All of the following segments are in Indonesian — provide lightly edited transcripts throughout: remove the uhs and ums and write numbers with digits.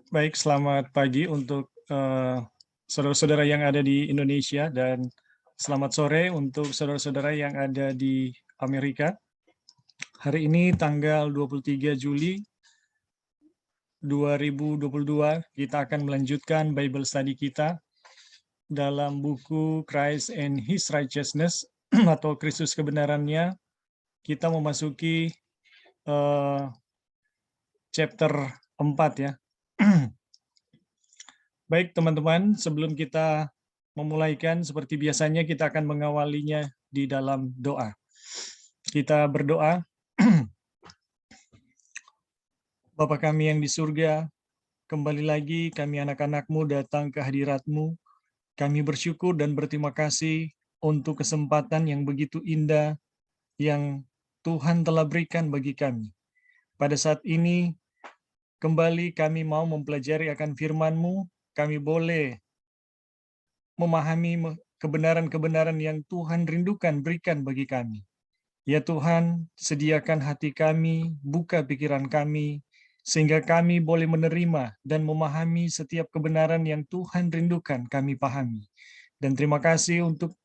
Baik, selamat pagi untuk saudara-saudara yang ada di Indonesia dan selamat sore untuk saudara-saudara yang ada di Amerika. Hari ini tanggal 23 Juli 2022, kita akan melanjutkan Bible study kita dalam buku Christ and His Righteousness atau Kristus kebenarannya. Kita memasuki chapter 4 ya. Baik teman-teman, sebelum kita memulaikan, seperti biasanya kita akan mengawalinya di dalam doa. Kita berdoa. Bapa kami yang di surga, kembali lagi kami anak-anak-Mu datang ke hadirat-Mu. Kami bersyukur dan berterima kasih untuk kesempatan yang begitu indah yang Tuhan telah berikan bagi kami. Pada saat ini, kembali kami mau mempelajari akan firman-Mu. Kami boleh memahami kebenaran-kebenaran yang Tuhan rindukan berikan bagi kami. Ya Tuhan, sediakan hati kami, buka pikiran kami, sehingga kami boleh menerima dan memahami setiap kebenaran yang Tuhan rindukan kami pahami. Dan terima kasih untuk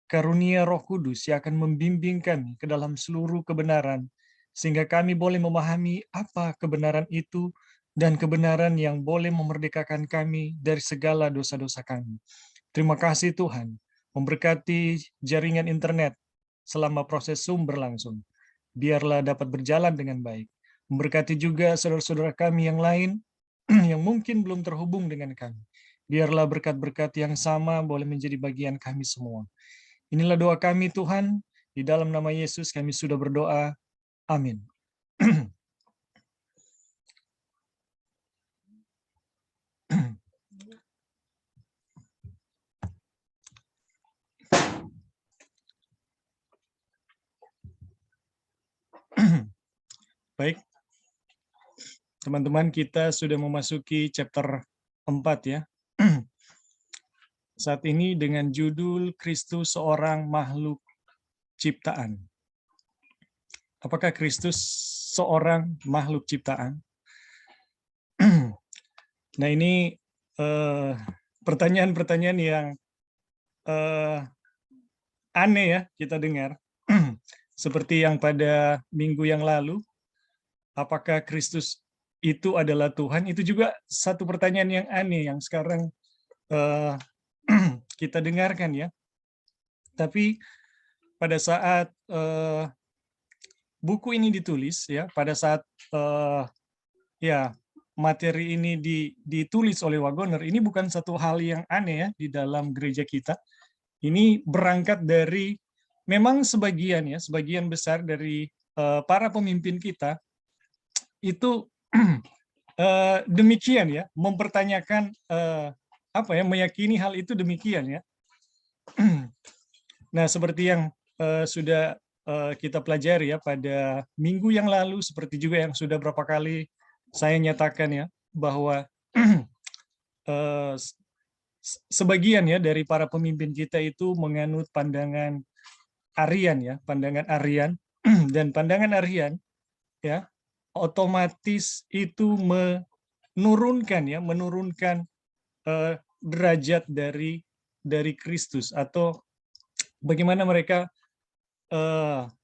karunia Roh Kudus yang akan membimbing kami ke dalam seluruh kebenaran, sehingga kami boleh memahami apa kebenaran itu dan kebenaran yang boleh memerdekakan kami dari segala dosa-dosa kami. Terima kasih Tuhan, memberkati jaringan internet selama proses Zoom berlangsung. Biarlah dapat berjalan dengan baik. Memberkati juga saudara-saudara kami yang lain yang mungkin belum terhubung dengan kami. Biarlah berkat-berkat yang sama boleh menjadi bagian kami semua. Inilah doa kami Tuhan, di dalam nama Yesus kami sudah berdoa. Amin. Baik, teman-teman, kita sudah memasuki chapter 4 ya. Saat ini dengan judul Kristus seorang makhluk ciptaan. Apakah Kristus seorang makhluk ciptaan? Nah, ini pertanyaan-pertanyaan yang aneh ya kita dengar. Seperti yang pada minggu yang lalu, apakah Kristus itu adalah Tuhan? Itu juga satu pertanyaan yang aneh yang sekarang kita dengarkan ya. Tapi pada saat buku ini ditulis ya, pada saat ya materi ini ditulis oleh Wagoner, ini bukan satu hal yang aneh ya di dalam gereja kita. Ini berangkat dari memang sebagian besar dari para pemimpin kita itu demikian ya, mempertanyakan meyakini hal itu demikian ya. Nah, seperti yang sudah kita pelajari ya pada minggu yang lalu, seperti juga yang sudah berapa kali saya nyatakan ya, bahwa sebagian ya dari para pemimpin kita itu menganut pandangan Arian ya, pandangan Arian. Dan pandangan Arian ya otomatis itu menurunkan derajat dari Kristus, atau bagaimana mereka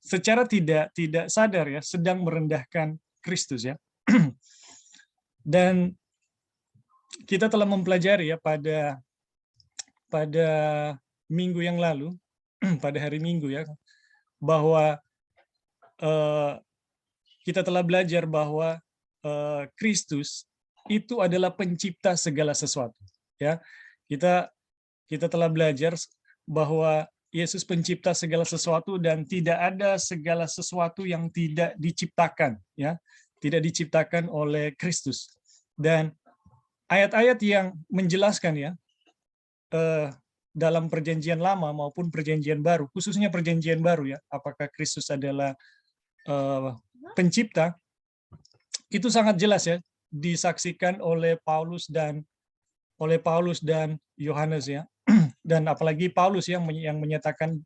secara tidak sadar ya sedang merendahkan Kristus ya. Dan kita telah mempelajari ya pada minggu yang lalu, pada hari Minggu ya, bahwa kita telah belajar bahwa Kristus itu adalah pencipta segala sesuatu ya. Kita telah belajar bahwa Yesus pencipta segala sesuatu dan tidak ada segala sesuatu yang tidak diciptakan ya, tidak diciptakan oleh Kristus. Dan ayat-ayat yang menjelaskan ya dalam perjanjian lama maupun perjanjian baru, khususnya perjanjian baru ya, apakah Kristus adalah pencipta, itu sangat jelas ya disaksikan oleh Paulus dan Yohanes ya. Dan apalagi Paulus yang menyatakan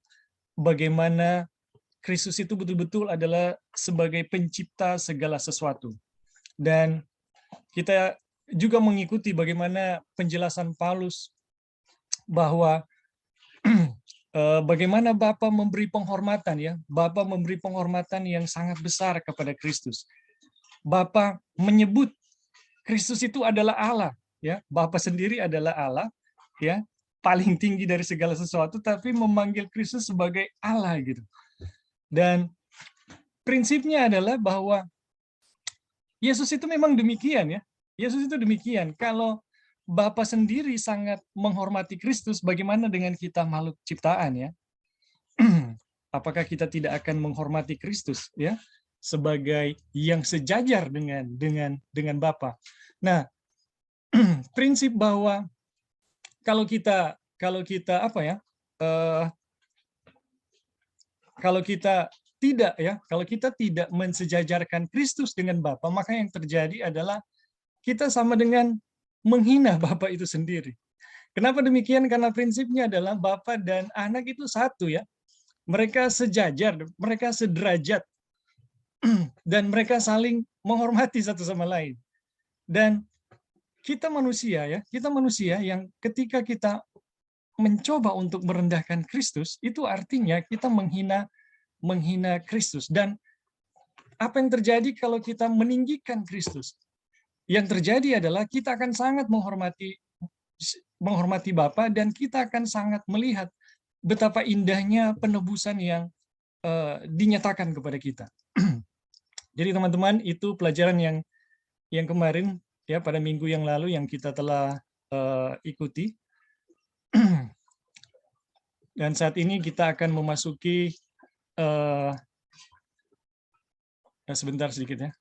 bagaimana Kristus itu betul-betul adalah sebagai pencipta segala sesuatu. Dan kita juga mengikuti bagaimana penjelasan Paulus bahwa bagaimana Bapa memberi penghormatan ya, Bapa memberi penghormatan yang sangat besar kepada Kristus. Bapa menyebut Kristus itu adalah Allah, ya. Bapa sendiri adalah Allah, ya, paling tinggi dari segala sesuatu, tapi memanggil Kristus sebagai Allah gitu. Dan prinsipnya adalah bahwa Yesus itu memang demikian ya. Yesus itu demikian. Kalau Bapa sendiri sangat menghormati Kristus, bagaimana dengan kita makhluk ciptaan ya? Apakah kita tidak akan menghormati Kristus ya sebagai yang sejajar dengan Bapa? Nah, prinsip bahwa kalau kita apa ya? Kalau kita tidak ya, kalau kita tidak mensejajarkan Kristus dengan Bapa, maka yang terjadi adalah kita sama dengan menghina Bapa itu sendiri. Kenapa demikian? Karena prinsipnya adalah Bapa dan Anak itu satu ya. Mereka sejajar, mereka sederajat, dan mereka saling menghormati satu sama lain. Dan kita manusia ya, kita manusia yang ketika kita mencoba untuk merendahkan Kristus, itu artinya kita menghina Kristus. Dan apa yang terjadi kalau kita meninggikan Kristus? Yang terjadi adalah kita akan sangat menghormati Bapa, dan kita akan sangat melihat betapa indahnya penebusan yang dinyatakan kepada kita. Jadi teman-teman, itu pelajaran yang kemarin ya, pada minggu yang lalu yang kita telah ikuti. Dan saat ini kita akan memasuki sebentar sedikit ya.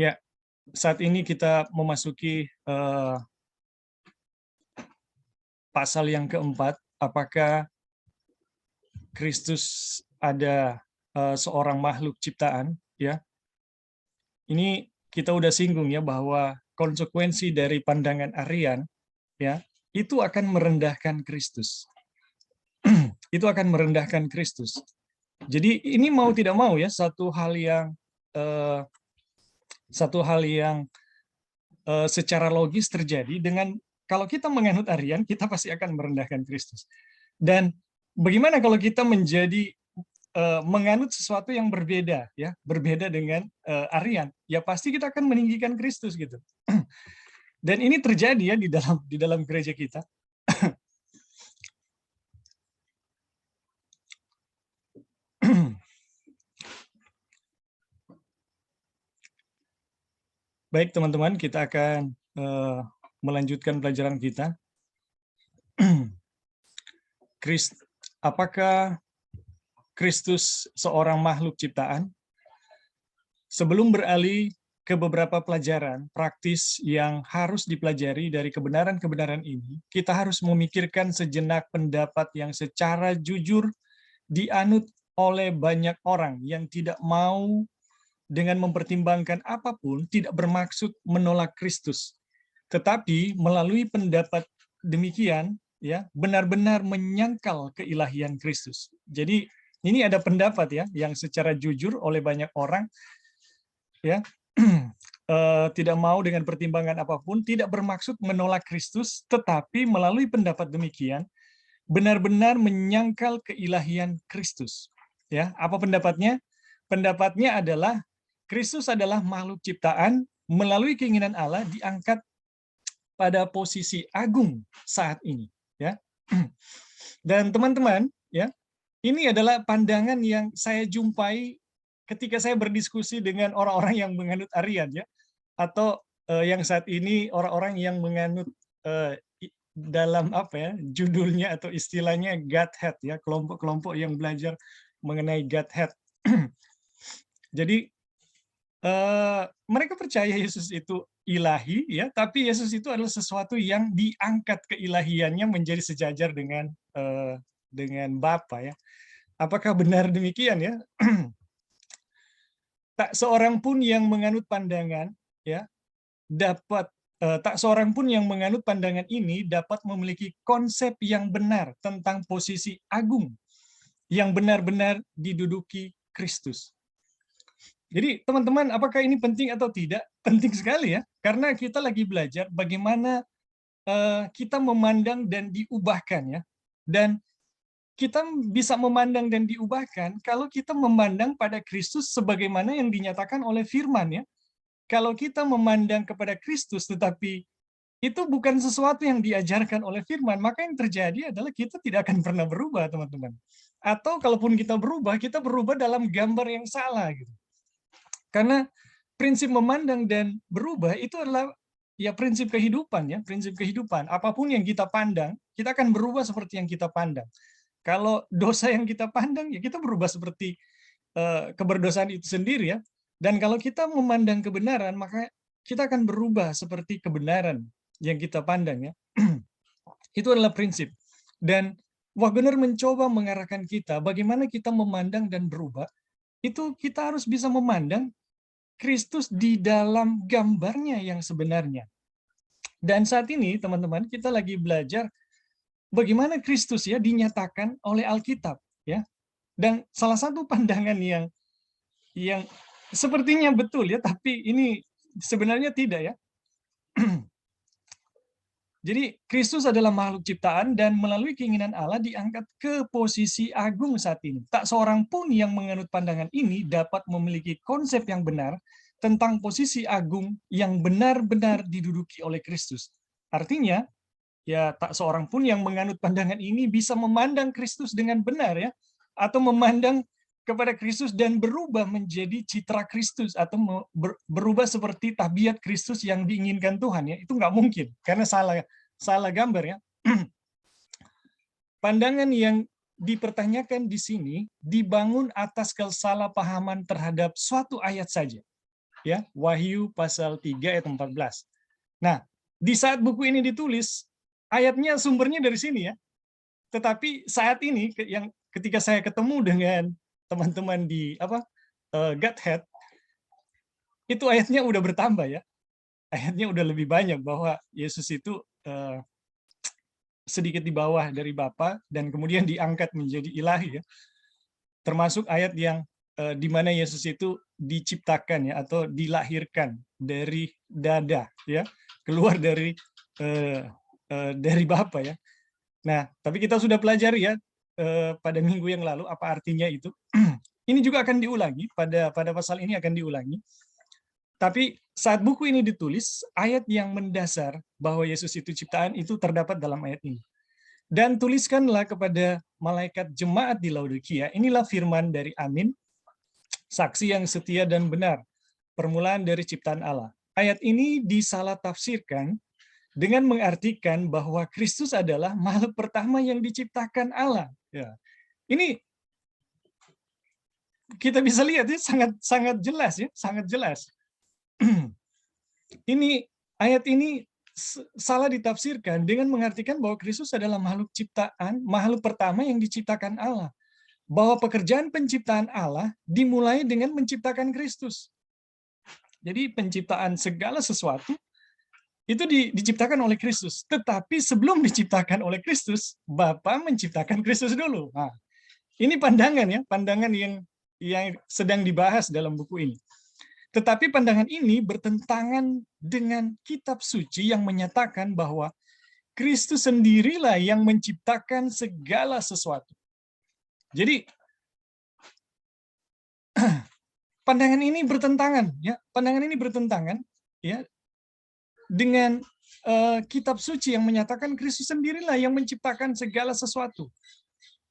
Ya, saat ini kita memasuki pasal yang keempat. Apakah Kristus ada seorang makhluk ciptaan? Ya, ini kita udah singgung ya bahwa konsekuensi dari pandangan Arian ya itu akan merendahkan Kristus. Itu akan merendahkan Kristus. Jadi ini mau tidak mau ya satu hal yang secara logis terjadi dengan kalau kita menganut Arian, kita pasti akan merendahkan Kristus. Dan bagaimana kalau kita menjadi menganut sesuatu yang berbeda ya, berbeda dengan Arian? Ya pasti kita akan meninggikan Kristus gitu. Dan ini terjadi ya di dalam gereja kita. Baik teman-teman, kita akan melanjutkan pelajaran kita. Apakah Kristus seorang makhluk ciptaan? Sebelum beralih ke beberapa pelajaran praktis yang harus dipelajari dari kebenaran-kebenaran ini, kita harus memikirkan sejenak pendapat yang secara jujur dianut oleh banyak orang yang tidak mau dengan mempertimbangkan apapun, tidak bermaksud menolak Kristus. Tetapi melalui pendapat demikian, ya benar-benar menyangkal keilahian Kristus. Jadi ini ada pendapat ya yang secara jujur oleh banyak orang ya tidak mau dengan pertimbangan apapun, tidak bermaksud menolak Kristus, tetapi melalui pendapat demikian benar-benar menyangkal keilahian Kristus. Ya, apa pendapatnya? Pendapatnya adalah Kristus adalah makhluk ciptaan melalui keinginan Allah diangkat pada posisi agung saat ini, ya. Dan teman-teman, ya, ini adalah pandangan yang saya jumpai ketika saya berdiskusi dengan orang-orang yang menganut Arian, ya, atau yang saat ini orang-orang yang menganut dalam apa ya judulnya atau istilahnya Godhead, ya, kelompok-kelompok yang belajar mengenai Godhead. Jadi mereka percaya Yesus itu ilahi, ya, tapi Yesus itu adalah sesuatu yang diangkat keilahiannya menjadi sejajar dengan Bapa, ya. Apakah benar demikian ya? tak seorang pun yang menganut pandangan, ya, tak seorang pun yang menganut pandangan ini dapat memiliki konsep yang benar tentang posisi agung yang benar-benar diduduki Kristus. Jadi teman-teman, apakah ini penting atau tidak? Penting sekali ya, karena kita lagi belajar bagaimana kita memandang dan diubahkan ya. Dan kita bisa memandang dan diubahkan kalau kita memandang pada Kristus sebagaimana yang dinyatakan oleh firman ya. Kalau kita memandang kepada Kristus tetapi itu bukan sesuatu yang diajarkan oleh firman, maka yang terjadi adalah kita tidak akan pernah berubah, teman-teman. Atau kalaupun kita berubah dalam gambar yang salah gitu. Karena prinsip memandang dan berubah itu adalah ya prinsip kehidupan ya, prinsip kehidupan. Apapun yang kita pandang, kita akan berubah seperti yang kita pandang. Kalau dosa yang kita pandang, ya kita berubah seperti keberdosaan itu sendiri ya. Dan kalau kita memandang kebenaran, maka kita akan berubah seperti kebenaran yang kita pandang ya. Itu adalah prinsip. Dan Wagner mencoba mengarahkan kita bagaimana kita memandang dan berubah. Itu kita harus bisa memandang Kristus di dalam gambarnya yang sebenarnya. Dan saat ini teman-teman kita lagi belajar bagaimana Kristus ya dinyatakan oleh Alkitab ya. Dan salah satu pandangan yang sepertinya betul ya, tapi ini sebenarnya tidak ya. Jadi Kristus adalah makhluk ciptaan dan melalui keinginan Allah diangkat ke posisi agung saat ini. Tak seorang pun yang menganut pandangan ini dapat memiliki konsep yang benar tentang posisi agung yang benar-benar diduduki oleh Kristus. Artinya, ya tak seorang pun yang menganut pandangan ini bisa memandang Kristus dengan benar ya, atau memandang kepada Kristus dan berubah menjadi citra Kristus atau berubah seperti tabiat Kristus yang diinginkan Tuhan ya. Itu nggak mungkin karena salah gambar ya. Pandangan yang dipertanyakan di sini dibangun atas kesalahpahaman terhadap suatu ayat saja. Ya, Wahyu pasal 3 ayat 14. Nah, di saat buku ini ditulis, ayatnya sumbernya dari sini ya. Tetapi saat ini yang ketika saya ketemu dengan teman-teman di Godhead, itu ayatnya udah bertambah ya. Ayatnya udah lebih banyak bahwa Yesus itu sedikit di bawah dari Bapa dan kemudian diangkat menjadi ilahi ya. Termasuk ayat yang di mana Yesus itu diciptakan ya atau dilahirkan dari dada ya, keluar dari Bapa ya. Nah, tapi kita sudah pelajari ya pada minggu yang lalu apa artinya itu. Ini juga akan diulangi pada pasal ini akan diulangi. Tapi saat buku ini ditulis, ayat yang mendasar bahwa Yesus itu ciptaan itu terdapat dalam ayat ini. Dan tuliskanlah kepada malaikat jemaat di Laodikia, inilah firman dari Amin, saksi yang setia dan benar, permulaan dari ciptaan Allah. Ayat ini disalah tafsirkan dengan mengartikan bahwa Kristus adalah makhluk pertama yang diciptakan Allah. Ya. Ini kita bisa lihat ya sangat jelas ya, sangat jelas. Ayat ini salah ditafsirkan dengan mengartikan bahwa Kristus adalah makhluk ciptaan, makhluk pertama yang diciptakan Allah. Bahwa pekerjaan penciptaan Allah dimulai dengan menciptakan Kristus. Jadi penciptaan segala sesuatu itu diciptakan oleh Kristus. Tetapi sebelum diciptakan oleh Kristus, Bapa menciptakan Kristus dulu. Nah, ini pandangan ya, pandangan yang sedang dibahas dalam buku ini. Tetapi pandangan ini bertentangan dengan kitab suci yang menyatakan bahwa Kristus sendirilah yang menciptakan segala sesuatu. Jadi pandangan ini bertentangan ya, pandangan ini bertentangan ya dengan kitab suci yang menyatakan Kristus sendirilah yang menciptakan segala sesuatu.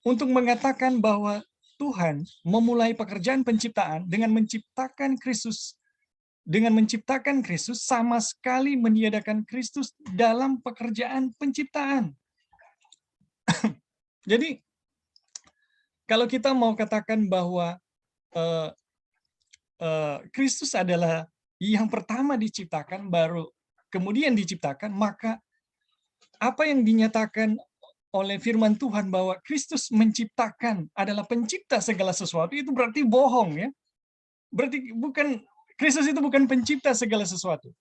Untuk mengatakan bahwa Tuhan memulai pekerjaan penciptaan dengan menciptakan Kristus. Dengan menciptakan Kristus sama sekali meniadakan Kristus dalam pekerjaan penciptaan. Jadi kalau kita mau katakan bahwa Kristus adalah yang pertama diciptakan, baru kemudian diciptakan, maka apa yang dinyatakan oleh firman Tuhan bahwa Kristus menciptakan adalah pencipta segala sesuatu, itu berarti bohong ya. Berarti bukan, Kristus itu bukan pencipta segala sesuatu.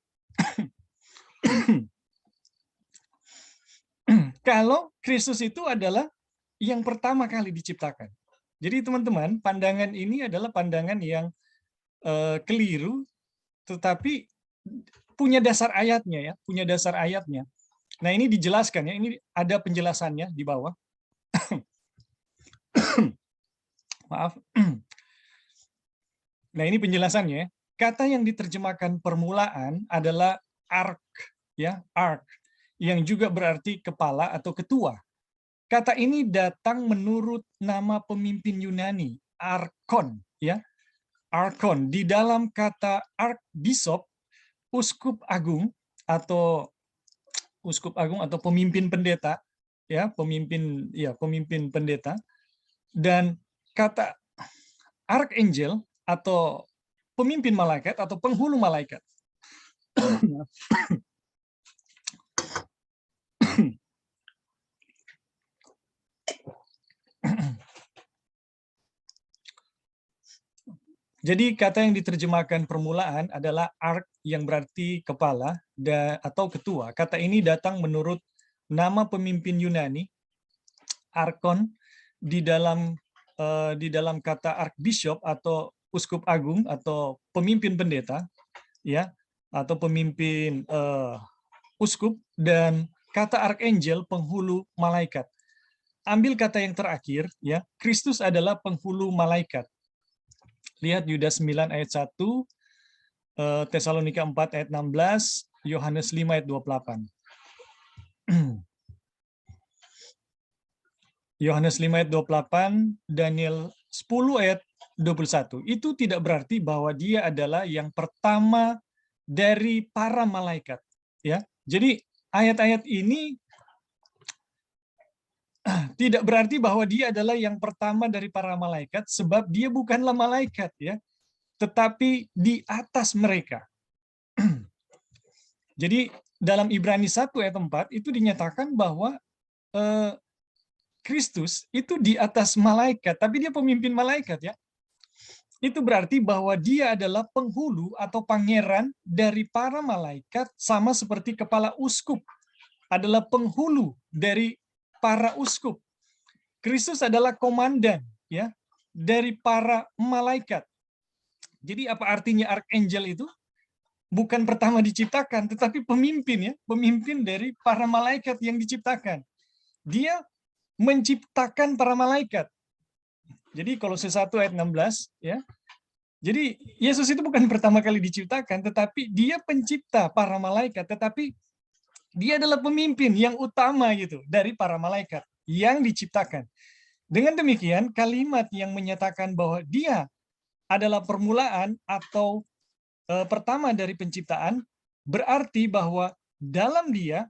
Kalau Kristus itu adalah yang pertama kali diciptakan. Jadi teman-teman, pandangan ini adalah pandangan yang keliru, tetapi punya dasar ayatnya ya, punya dasar ayatnya. Nah ini dijelaskan ya, ini ada penjelasannya di bawah. Maaf. Nah ini penjelasannya. Kata yang diterjemahkan permulaan adalah ark, ya, ark, yang juga berarti kepala atau ketua. Kata ini datang menurut nama pemimpin Yunani, Arkon, ya. Arkon. Di dalam kata archbishop, uskup agung atau pemimpin pendeta, ya, pemimpin pendeta. Dan kata archangel atau pemimpin malaikat atau penghulu malaikat. Jadi kata yang diterjemahkan permulaan adalah ark yang berarti kepala atau ketua. Kata ini datang menurut nama pemimpin Yunani, Arkon, di dalam kata archbishop atau uskup agung atau pemimpin pendeta, ya, atau pemimpin uskup, dan kata archangel penghulu malaikat. Ambil kata yang terakhir, ya, Kristus adalah penghulu malaikat. Lihat Yudas 9 ayat 1, Tesalonika 4 ayat 16, Yohanes 5 ayat 28. Yohanes 5 ayat 28, Daniel 10 ayat 21. Itu tidak berarti bahwa dia adalah yang pertama dari para malaikat, ya. Jadi ayat-ayat ini tidak berarti bahwa dia adalah yang pertama dari para malaikat, sebab dia bukanlah malaikat, ya, tetapi di atas mereka. Jadi dalam Ibrani 1 ayat 4 itu dinyatakan bahwa Kristus itu di atas malaikat, tapi dia pemimpin malaikat, ya. Itu berarti bahwa dia adalah penghulu atau pangeran dari para malaikat, sama seperti kepala uskup adalah penghulu dari para uskup. Kristus adalah komandan, ya, dari para malaikat. Jadi apa artinya archangel itu? Bukan pertama diciptakan, tetapi pemimpin, ya, pemimpin dari para malaikat yang diciptakan. Dia menciptakan para malaikat. Jadi Kolose 1 ayat 16, ya. Jadi Yesus itu bukan pertama kali diciptakan, tetapi dia pencipta para malaikat, tetapi dia adalah pemimpin yang utama gitu dari para malaikat yang diciptakan. Dengan demikian, kalimat yang menyatakan bahwa dia adalah permulaan atau pertama dari penciptaan berarti bahwa dalam dia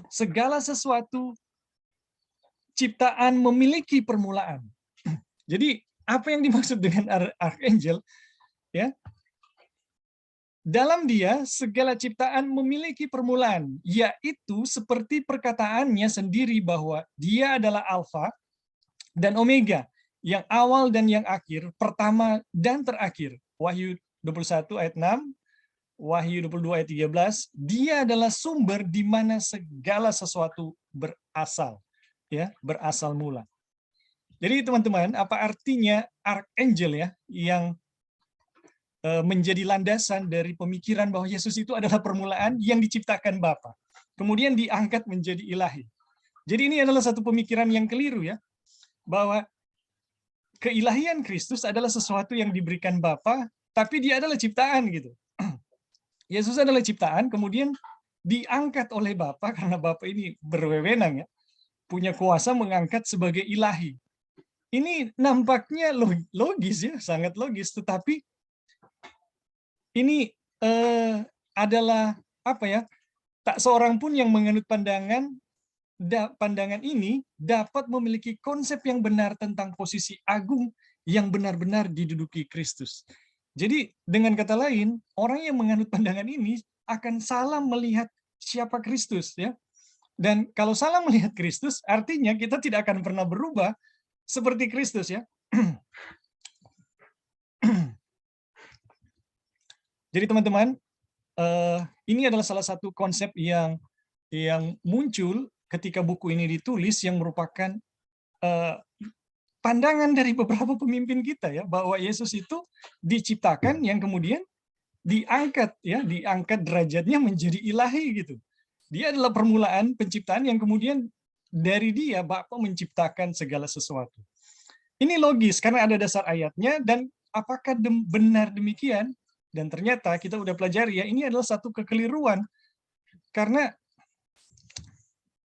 segala sesuatu ciptaan memiliki permulaan. Jadi apa yang dimaksud dengan archangel, ya? Dalam dia segala ciptaan memiliki permulaan, yaitu seperti perkataannya sendiri bahwa dia adalah Alfa dan Omega, yang awal dan yang akhir, pertama dan terakhir. Wahyu 21 ayat 6, Wahyu 22 ayat 13, dia adalah sumber di mana segala sesuatu berasal, ya, berasal mula. Jadi teman-teman, apa artinya archangel, ya, yang menjadi landasan dari pemikiran bahwa Yesus itu adalah permulaan yang diciptakan Bapa, kemudian diangkat menjadi ilahi. Jadi ini adalah satu pemikiran yang keliru, ya, bahwa keilahian Kristus adalah sesuatu yang diberikan Bapa, tapi dia adalah ciptaan gitu. Yesus adalah ciptaan, kemudian diangkat oleh Bapa karena Bapa ini berwenang, ya, punya kuasa mengangkat sebagai ilahi. Ini nampaknya logis, ya, sangat logis, tetapi ini adalah apa, ya? Tak seorang pun yang menganut pandangan ini dapat memiliki konsep yang benar tentang posisi agung yang benar-benar diduduki Kristus. Jadi dengan kata lain, orang yang menganut pandangan ini akan salah melihat siapa Kristus, ya. Dan kalau salah melihat Kristus, artinya kita tidak akan pernah berubah seperti Kristus, ya. Jadi teman-teman, ini adalah salah satu konsep yang muncul ketika buku ini ditulis, yang merupakan pandangan dari beberapa pemimpin kita ya, bahwa Yesus itu diciptakan yang kemudian diangkat ya, diangkat derajatnya menjadi ilahi gitu. Dia adalah permulaan penciptaan yang kemudian dari dia Bapa menciptakan segala sesuatu. Ini logis karena ada dasar ayatnya, dan apakah benar demikian? Dan ternyata kita udah pelajari ya, ini adalah satu kekeliruan. Karena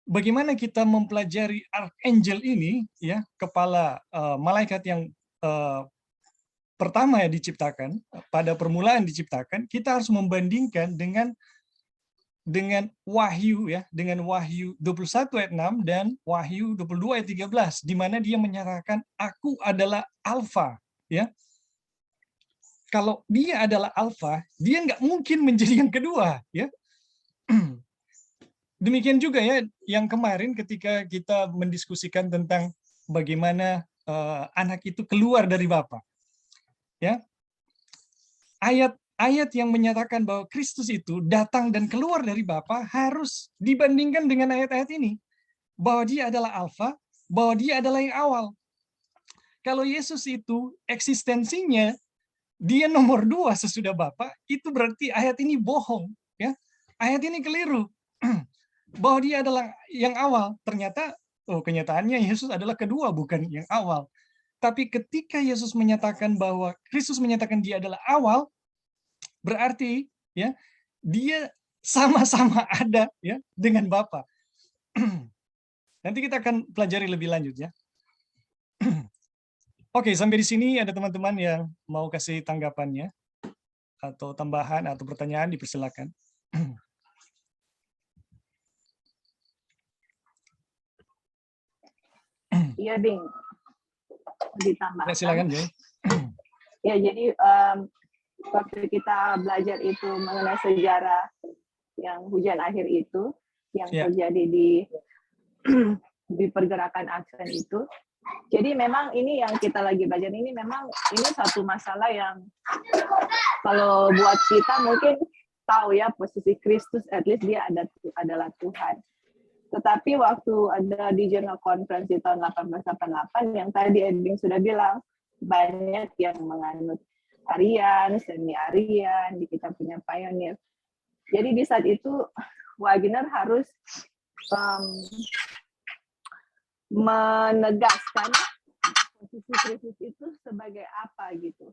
bagaimana kita mempelajari archangel ini ya, kepala malaikat yang pertama ya diciptakan, pada permulaan diciptakan, kita harus membandingkan dengan Wahyu ya, dengan Wahyu 21 ayat 6 dan Wahyu 22 ayat 13, di mana dia menyatakan aku adalah Alfa ya. Kalau dia adalah Alfa, dia nggak mungkin menjadi yang kedua ya. Demikian juga ya yang kemarin ketika kita mendiskusikan tentang bagaimana anak itu keluar dari Bapa. Ya. Ayat yang menyatakan bahwa Kristus itu datang dan keluar dari Bapa harus dibandingkan dengan ayat-ayat ini. Bahwa dia adalah Alfa, bahwa dia adalah yang awal. Kalau Yesus itu eksistensinya dia nomor 2 sesudah Bapa, itu berarti ayat ini bohong. Ya. Ayat ini keliru. Bahwa dia adalah yang awal. Ternyata kenyataannya Yesus adalah kedua, bukan yang awal. Tapi ketika Yesus menyatakan bahwa Kristus menyatakan dia adalah awal, berarti ya dia sama-sama ada ya dengan Bapa. Nanti kita akan pelajari lebih lanjut ya. Oke, sampai di sini ada teman-teman yang mau kasih tanggapannya atau tambahan atau pertanyaan, dipersilakan. Iya, Bing. Ditambahkan. Silakan, Joy. Ya, jadi waktu kita belajar itu mengenai sejarah yang hujan akhir itu, yang terjadi di pergerakan Advent itu. Jadi memang ini yang kita lagi belajar ini, memang ini satu masalah yang kalau buat kita mungkin tahu ya posisi Kristus, at least dia adalah Tuhan. Tetapi waktu ada di General Conference di tahun 1888, yang tadi Edwin sudah bilang, banyak yang menganut Arian, semi-Arian, kita punya pioneer. Jadi di saat itu, Wagner harus menegaskan posisi Kristus itu sebagai apa gitu.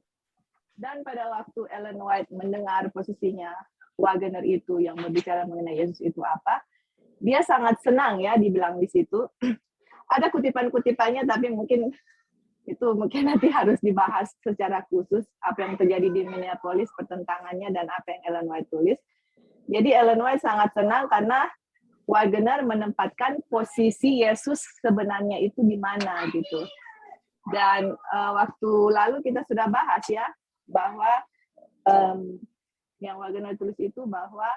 Dan pada waktu Ellen White mendengar posisinya Wagner itu yang berbicara mengenai Yesus itu apa, dia sangat senang ya dibilang di situ. Ada kutipan-kutipannya, tapi mungkin nanti harus dibahas secara khusus apa yang terjadi di Minneapolis, pertentangannya dan apa yang Ellen White tulis. Jadi Ellen White sangat senang karena Wagner menempatkan posisi Yesus sebenarnya itu di mana gitu. Dan waktu lalu kita sudah bahas ya bahwa yang Wagner tulis itu bahwa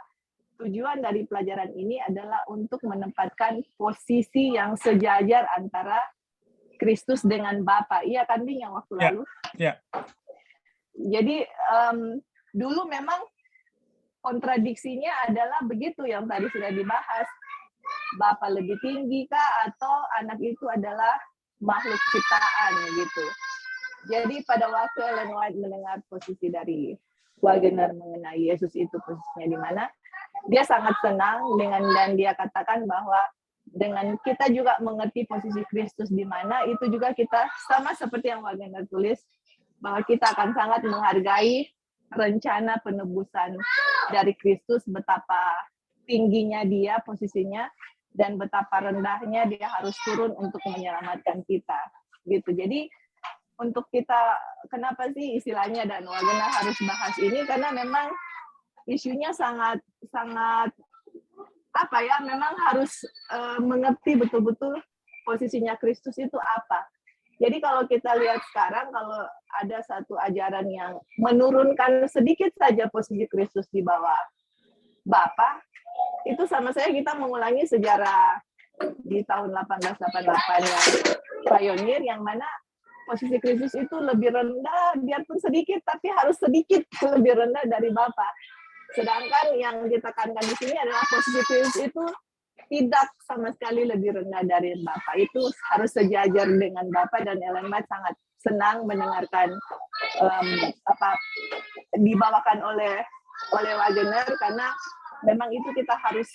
tujuan dari pelajaran ini adalah untuk menempatkan posisi yang sejajar antara Kristus dengan Bapa. Iya kan, Bing, yang waktu lalu? Ya. Jadi dulu memang kontradiksinya adalah begitu yang tadi sudah dibahas. Bapa lebih tinggi kah atau anak itu adalah makhluk ciptaan gitu. Jadi pada waktu Ellen White mendengar posisi dari Wagner mengenai Yesus itu posisinya di mana, dia sangat senang dan dia katakan bahwa dengan kita juga mengerti posisi Kristus di mana, itu juga kita sama seperti yang Wagner tulis, bahwa kita akan sangat menghargai rencana penebusan dari Kristus, betapa tingginya dia posisinya dan betapa rendahnya dia harus turun untuk menyelamatkan kita gitu. Jadi untuk kita, kenapa sih istilahnya dan Wagner harus bahas ini, karena memang isunya sangat apa ya, memang harus mengerti betul-betul posisinya Kristus itu apa. Jadi kalau kita lihat sekarang, kalau ada satu ajaran yang menurunkan sedikit saja posisi Kristus di bawah Bapa, itu sama saya kita mengulangi sejarah di tahun 1888 yang pioneer, yang mana posisi Kristus itu lebih rendah, biarpun sedikit, tapi harus sedikit lebih rendah dari Bapa. Sedangkan yang ditekankan di sini adalah posisi Kristus itu tidak sama sekali lebih rendah dari Bapa. Itu harus sejajar dengan Bapa, dan Ellen White sangat senang mendengarkan apa dibawakan oleh Wagner, karena memang itu kita harus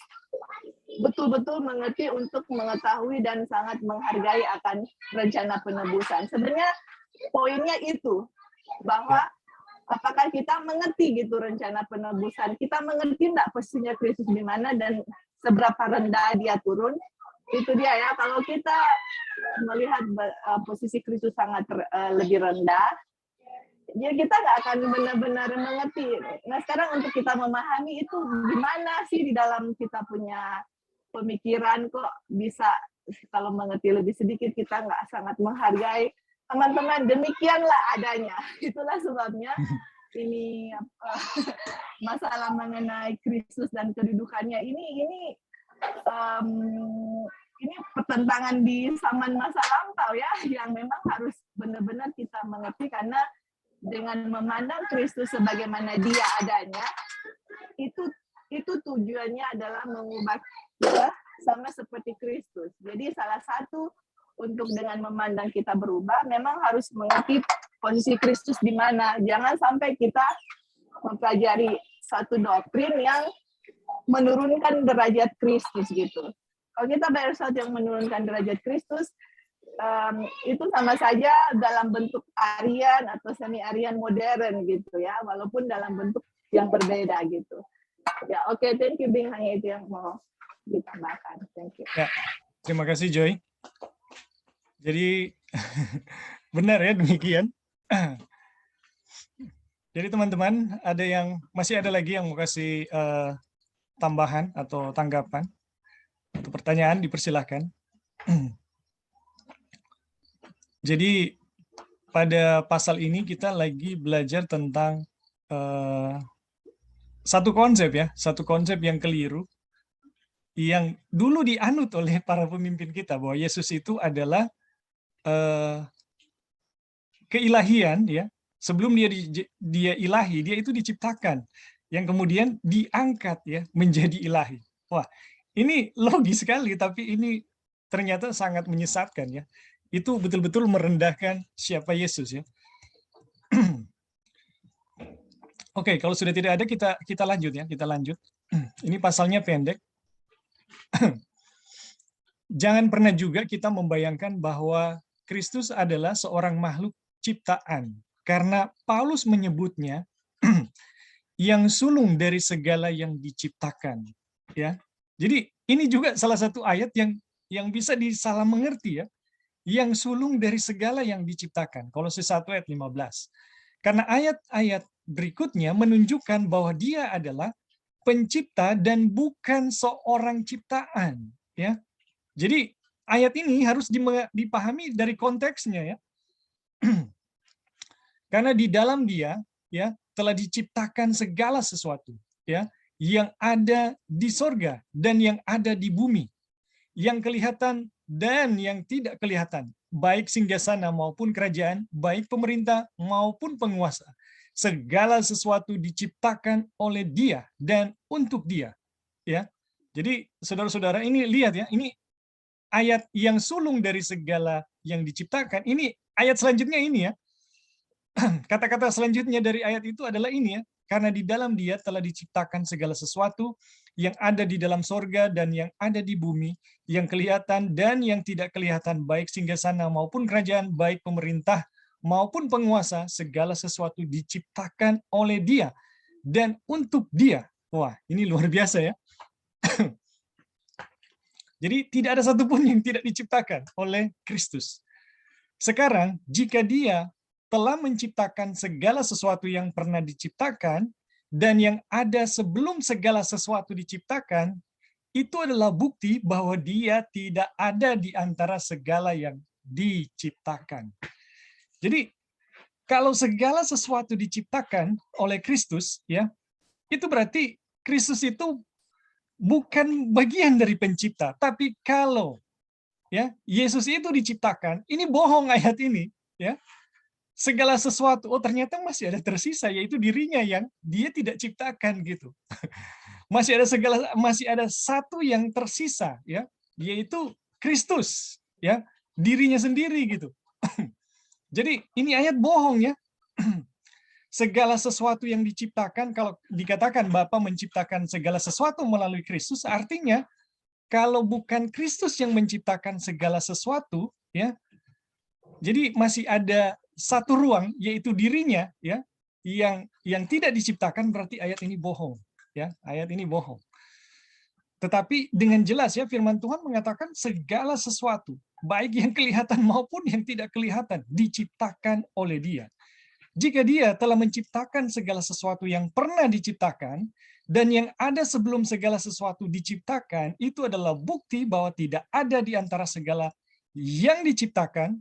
betul-betul mengerti untuk mengetahui dan sangat menghargai akan rencana penebusan. Sebenarnya poinnya itu, bahwa apakah kita mengerti gitu rencana penebusan, kita mengerti enggak posisinya Kristus di mana dan seberapa rendah dia turun. Itu dia ya, kalau kita melihat posisi Kristus sangat lebih rendah, ya kita nggak akan benar-benar mengerti. Nah sekarang untuk kita memahami itu gimana sih di dalam kita punya pemikiran, kok bisa kalau mengerti lebih sedikit kita nggak sangat menghargai. Teman-teman, demikianlah adanya. Itulah sebabnya ini masalah mengenai Kristus dan kedudukannya ini pertentangan di zaman masa lampau ya, yang memang harus benar-benar kita mengerti, karena dengan memandang Kristus sebagaimana dia adanya, itu tujuannya adalah mengubah kita sama seperti Kristus. Jadi salah satu untuk dengan memandang kita berubah, memang harus mengerti posisi Kristus di mana. Jangan sampai kita mempelajari satu doktrin yang menurunkan derajat Kristus gitu. Kalau kita belajar sesuatu yang menurunkan derajat Kristus, itu sama saja dalam bentuk Arian atau semi Arian modern gitu ya, walaupun dalam bentuk yang berbeda gitu. Ya, oke, thank you Bing, hanya itu yang mau ditambahkan. Thank you. Ya, terima kasih Joy. Jadi benar ya demikian. Jadi teman-teman, masih ada lagi yang mau kasih tambahan atau tanggapan atau pertanyaan, dipersilahkan. Jadi pada pasal ini kita lagi belajar tentang satu konsep yang keliru, yang dulu dianut oleh para pemimpin kita, bahwa Yesus itu adalah keilahian ya. Sebelum dia ilahi, dia itu diciptakan, yang kemudian diangkat ya menjadi ilahi. Wah, ini logis sekali, tapi ini ternyata sangat menyesatkan ya. Itu betul-betul merendahkan siapa Yesus ya. Oke, kalau sudah tidak ada kita lanjut ya, kita lanjut. Ini pasalnya pendek. Jangan pernah juga kita membayangkan bahwa Kristus adalah seorang makhluk ciptaan, karena Paulus menyebutnya yang sulung dari segala yang diciptakan ya. Jadi ini juga salah satu ayat yang bisa disalah mengerti ya, yang sulung dari segala yang diciptakan. Kolose 1 ayat 15. Karena ayat-ayat berikutnya menunjukkan bahwa dia adalah pencipta dan bukan seorang ciptaan ya. Jadi ayat ini harus dipahami dari konteksnya ya. Karena di dalam dia ya telah diciptakan segala sesuatu ya, yang ada di sorga dan yang ada di bumi, yang kelihatan dan yang tidak kelihatan, baik singgasana maupun kerajaan, baik pemerintah maupun penguasa. Segala sesuatu diciptakan oleh dia dan untuk dia ya. Jadi saudara-saudara, ini lihat ya, ini ayat yang sulung dari segala yang diciptakan. Ini ayat selanjutnya ini ya. Kata-kata selanjutnya dari ayat itu adalah ini ya, karena di dalam dia telah diciptakan segala sesuatu yang ada di dalam sorga dan yang ada di bumi, yang kelihatan dan yang tidak kelihatan, baik singgasana maupun kerajaan, baik pemerintah maupun penguasa, segala sesuatu diciptakan oleh dia dan untuk dia. Wah, ini luar biasa ya. Jadi tidak ada satupun yang tidak diciptakan oleh Kristus. Sekarang, jika dia telah menciptakan segala sesuatu yang pernah diciptakan dan yang ada sebelum segala sesuatu diciptakan, itu adalah bukti bahwa dia tidak ada di antara segala yang diciptakan. Jadi, kalau segala sesuatu diciptakan oleh Kristus, ya, itu berarti Kristus itu bukan bagian dari pencipta. Tapi kalau ya Yesus itu diciptakan, ini bohong ayat ini. ya. Segala sesuatu, oh ternyata masih ada tersisa, yaitu dirinya yang dia tidak ciptakan gitu. Masih ada satu yang tersisa, ya, yaitu Kristus, ya, dirinya sendiri gitu. Jadi ini ayat bohong ya. Segala sesuatu yang diciptakan, kalau dikatakan Bapa menciptakan segala sesuatu melalui Kristus, artinya kalau bukan Kristus yang menciptakan segala sesuatu, ya, jadi masih ada satu ruang, yaitu dirinya, ya, yang tidak diciptakan, berarti ayat ini bohong, ya, ayat ini bohong. Tetapi dengan jelas ya firman Tuhan mengatakan segala sesuatu, baik yang kelihatan maupun yang tidak kelihatan, diciptakan oleh Dia. Jika Dia telah menciptakan segala sesuatu yang pernah diciptakan, dan yang ada sebelum segala sesuatu diciptakan, itu adalah bukti bahwa tidak ada di antara segala yang diciptakan,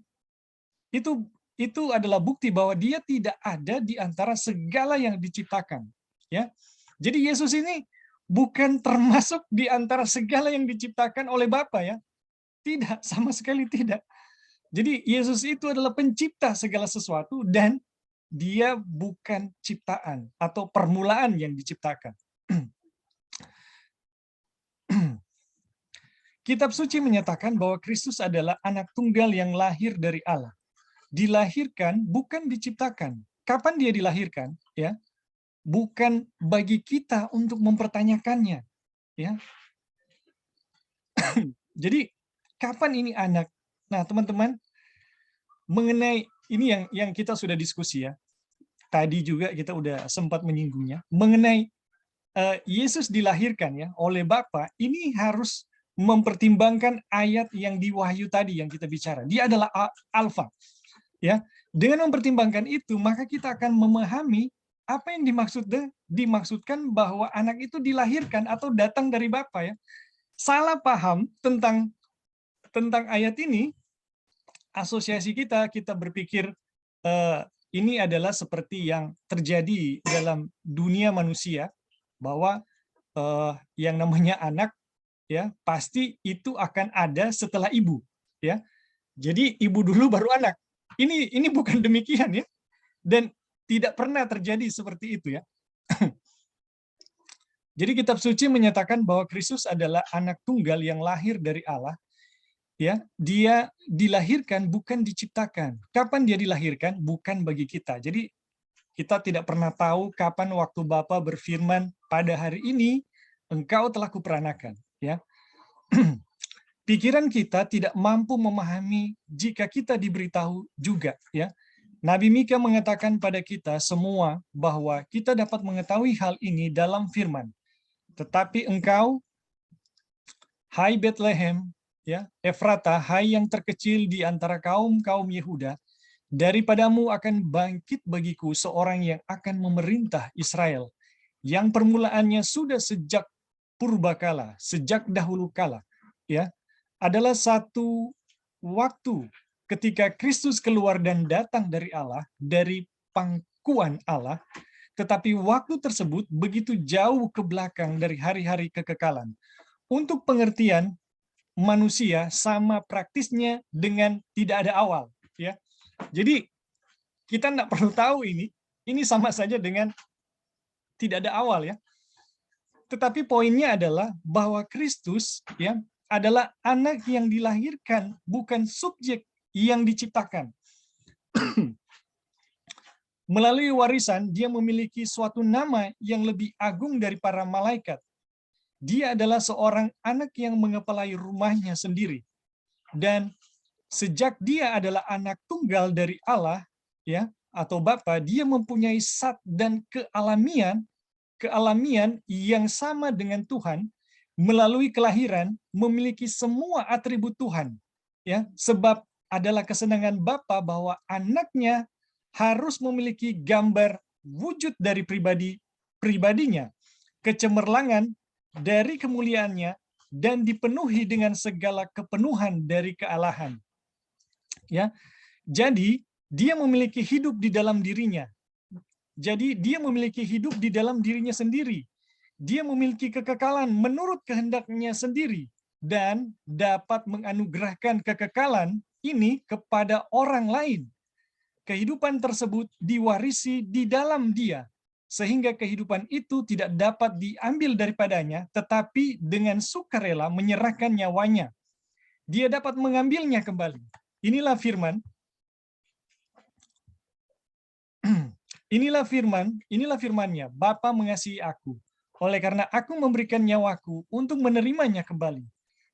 itu adalah bukti bahwa Dia tidak ada di antara segala yang diciptakan. Ya, jadi Yesus ini bukan termasuk di antara segala yang diciptakan oleh Bapa ya. Tidak, sama sekali tidak. Jadi Yesus itu adalah pencipta segala sesuatu dan Dia bukan ciptaan atau permulaan yang diciptakan. Kitab suci menyatakan bahwa Kristus adalah anak tunggal yang lahir dari Allah. Dilahirkan bukan diciptakan. Kapan Dia dilahirkan? Ya, bukan bagi kita untuk mempertanyakannya. Ya, jadi kapan ini anak? Nah, teman-teman, mengenai ini yang kita sudah diskusi ya. Tadi juga kita udah sempat menyinggungnya mengenai Yesus dilahirkan ya oleh Bapa, ini harus mempertimbangkan ayat yang di Wahyu tadi yang kita bicara. Dia adalah Alfa. Ya. Dengan mempertimbangkan itu, maka kita akan memahami apa yang dimaksudkan bahwa anak itu dilahirkan atau datang dari Bapa ya. Salah paham tentang ayat ini, asosiasi kita berpikir ini adalah seperti yang terjadi dalam dunia manusia, bahwa yang namanya anak ya pasti itu akan ada setelah ibu ya. Jadi ibu dulu baru anak. Ini bukan demikian ya. Dan tidak pernah terjadi seperti itu ya. Jadi kitab suci menyatakan bahwa Kristus adalah anak tunggal yang lahir dari Allah. Ya, Dia dilahirkan bukan diciptakan. Kapan Dia dilahirkan? Bukan bagi kita. Jadi kita tidak pernah tahu kapan waktu Bapa berfirman, pada hari ini engkau telah kuperanakan. Ya. Pikiran kita tidak mampu memahami jika kita diberitahu juga. Ya. Nabi Mika mengatakan pada kita semua bahwa kita dapat mengetahui hal ini dalam firman. Tetapi engkau, hai Bethlehem, ya, Efrata, hai yang terkecil di antara kaum-kaum Yehuda, daripadamu akan bangkit bagiku seorang yang akan memerintah Israel, yang permulaannya sudah sejak purbakala, sejak dahulu kala, ya, adalah satu waktu ketika Kristus keluar dan datang dari Allah, dari pangkuan Allah, tetapi waktu tersebut begitu jauh ke belakang dari hari-hari kekekalan. Untuk pengertian manusia sama praktisnya dengan tidak ada awal, ya. Jadi kita tidak perlu tahu ini sama saja dengan tidak ada awal ya. Tetapi poinnya adalah bahwa Kristus ya adalah anak yang dilahirkan, bukan subjek yang diciptakan. Melalui warisan, dia memiliki suatu nama yang lebih agung dari para malaikat. Dia adalah seorang anak yang mengepalai rumahnya sendiri. Dan sejak dia adalah anak tunggal dari Allah, ya, atau Bapa, dia mempunyai zat dan kealamian yang sama dengan Tuhan, melalui kelahiran memiliki semua atribut Tuhan. Ya, sebab adalah kesenangan Bapa bahwa anaknya harus memiliki gambar wujud dari pribadinya, kecemerlangan dari kemuliaannya, dan dipenuhi dengan segala kepenuhan dari kealahan. Ya, jadi dia memiliki hidup di dalam dirinya. Jadi dia memiliki hidup di dalam dirinya sendiri. Dia memiliki kekekalan menurut kehendaknya sendiri dan dapat menganugerahkan kekekalan ini kepada orang lain. kehidupan tersebut diwarisi di dalam dia, sehingga kehidupan itu tidak dapat diambil daripadanya, tetapi dengan sukarela menyerahkan nyawanya. Dia dapat mengambilnya kembali. Inilah firman. Inilah firman-Nya, Bapa mengasihi aku, oleh karena aku memberikan nyawaku untuk menerimanya kembali.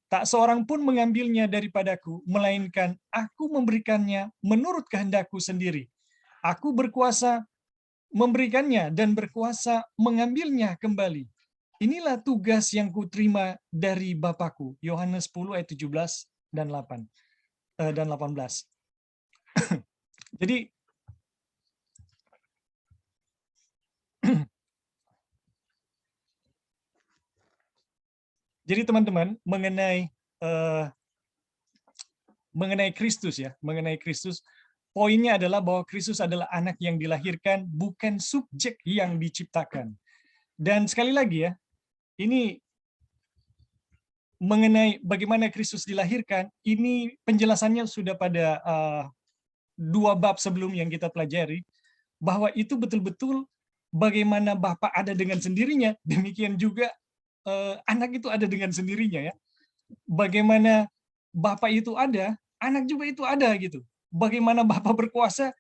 Tak seorang pun mengambilnya daripadaku, melainkan aku memberikannya menurut kehendakku sendiri. Aku berkuasa memberikannya dan berkuasa mengambilnya kembali. Inilah tugas yang kuterima dari Bapakku. Yohanes 10 ayat 17 dan 18. Jadi teman-teman, mengenai Kristus ya, mengenai Kristus, poinnya adalah bahwa Kristus adalah anak yang dilahirkan, bukan subjek yang diciptakan. Dan sekali lagi ya, ini mengenai bagaimana Kristus dilahirkan, ini penjelasannya sudah pada 2 bab sebelum yang kita pelajari, bahwa itu betul-betul bagaimana Bapa ada dengan sendirinya, demikian juga anak itu ada dengan sendirinya ya. Bagaimana Bapa itu ada, anak juga itu ada gitu. Bagaimana Bapa berkuasa,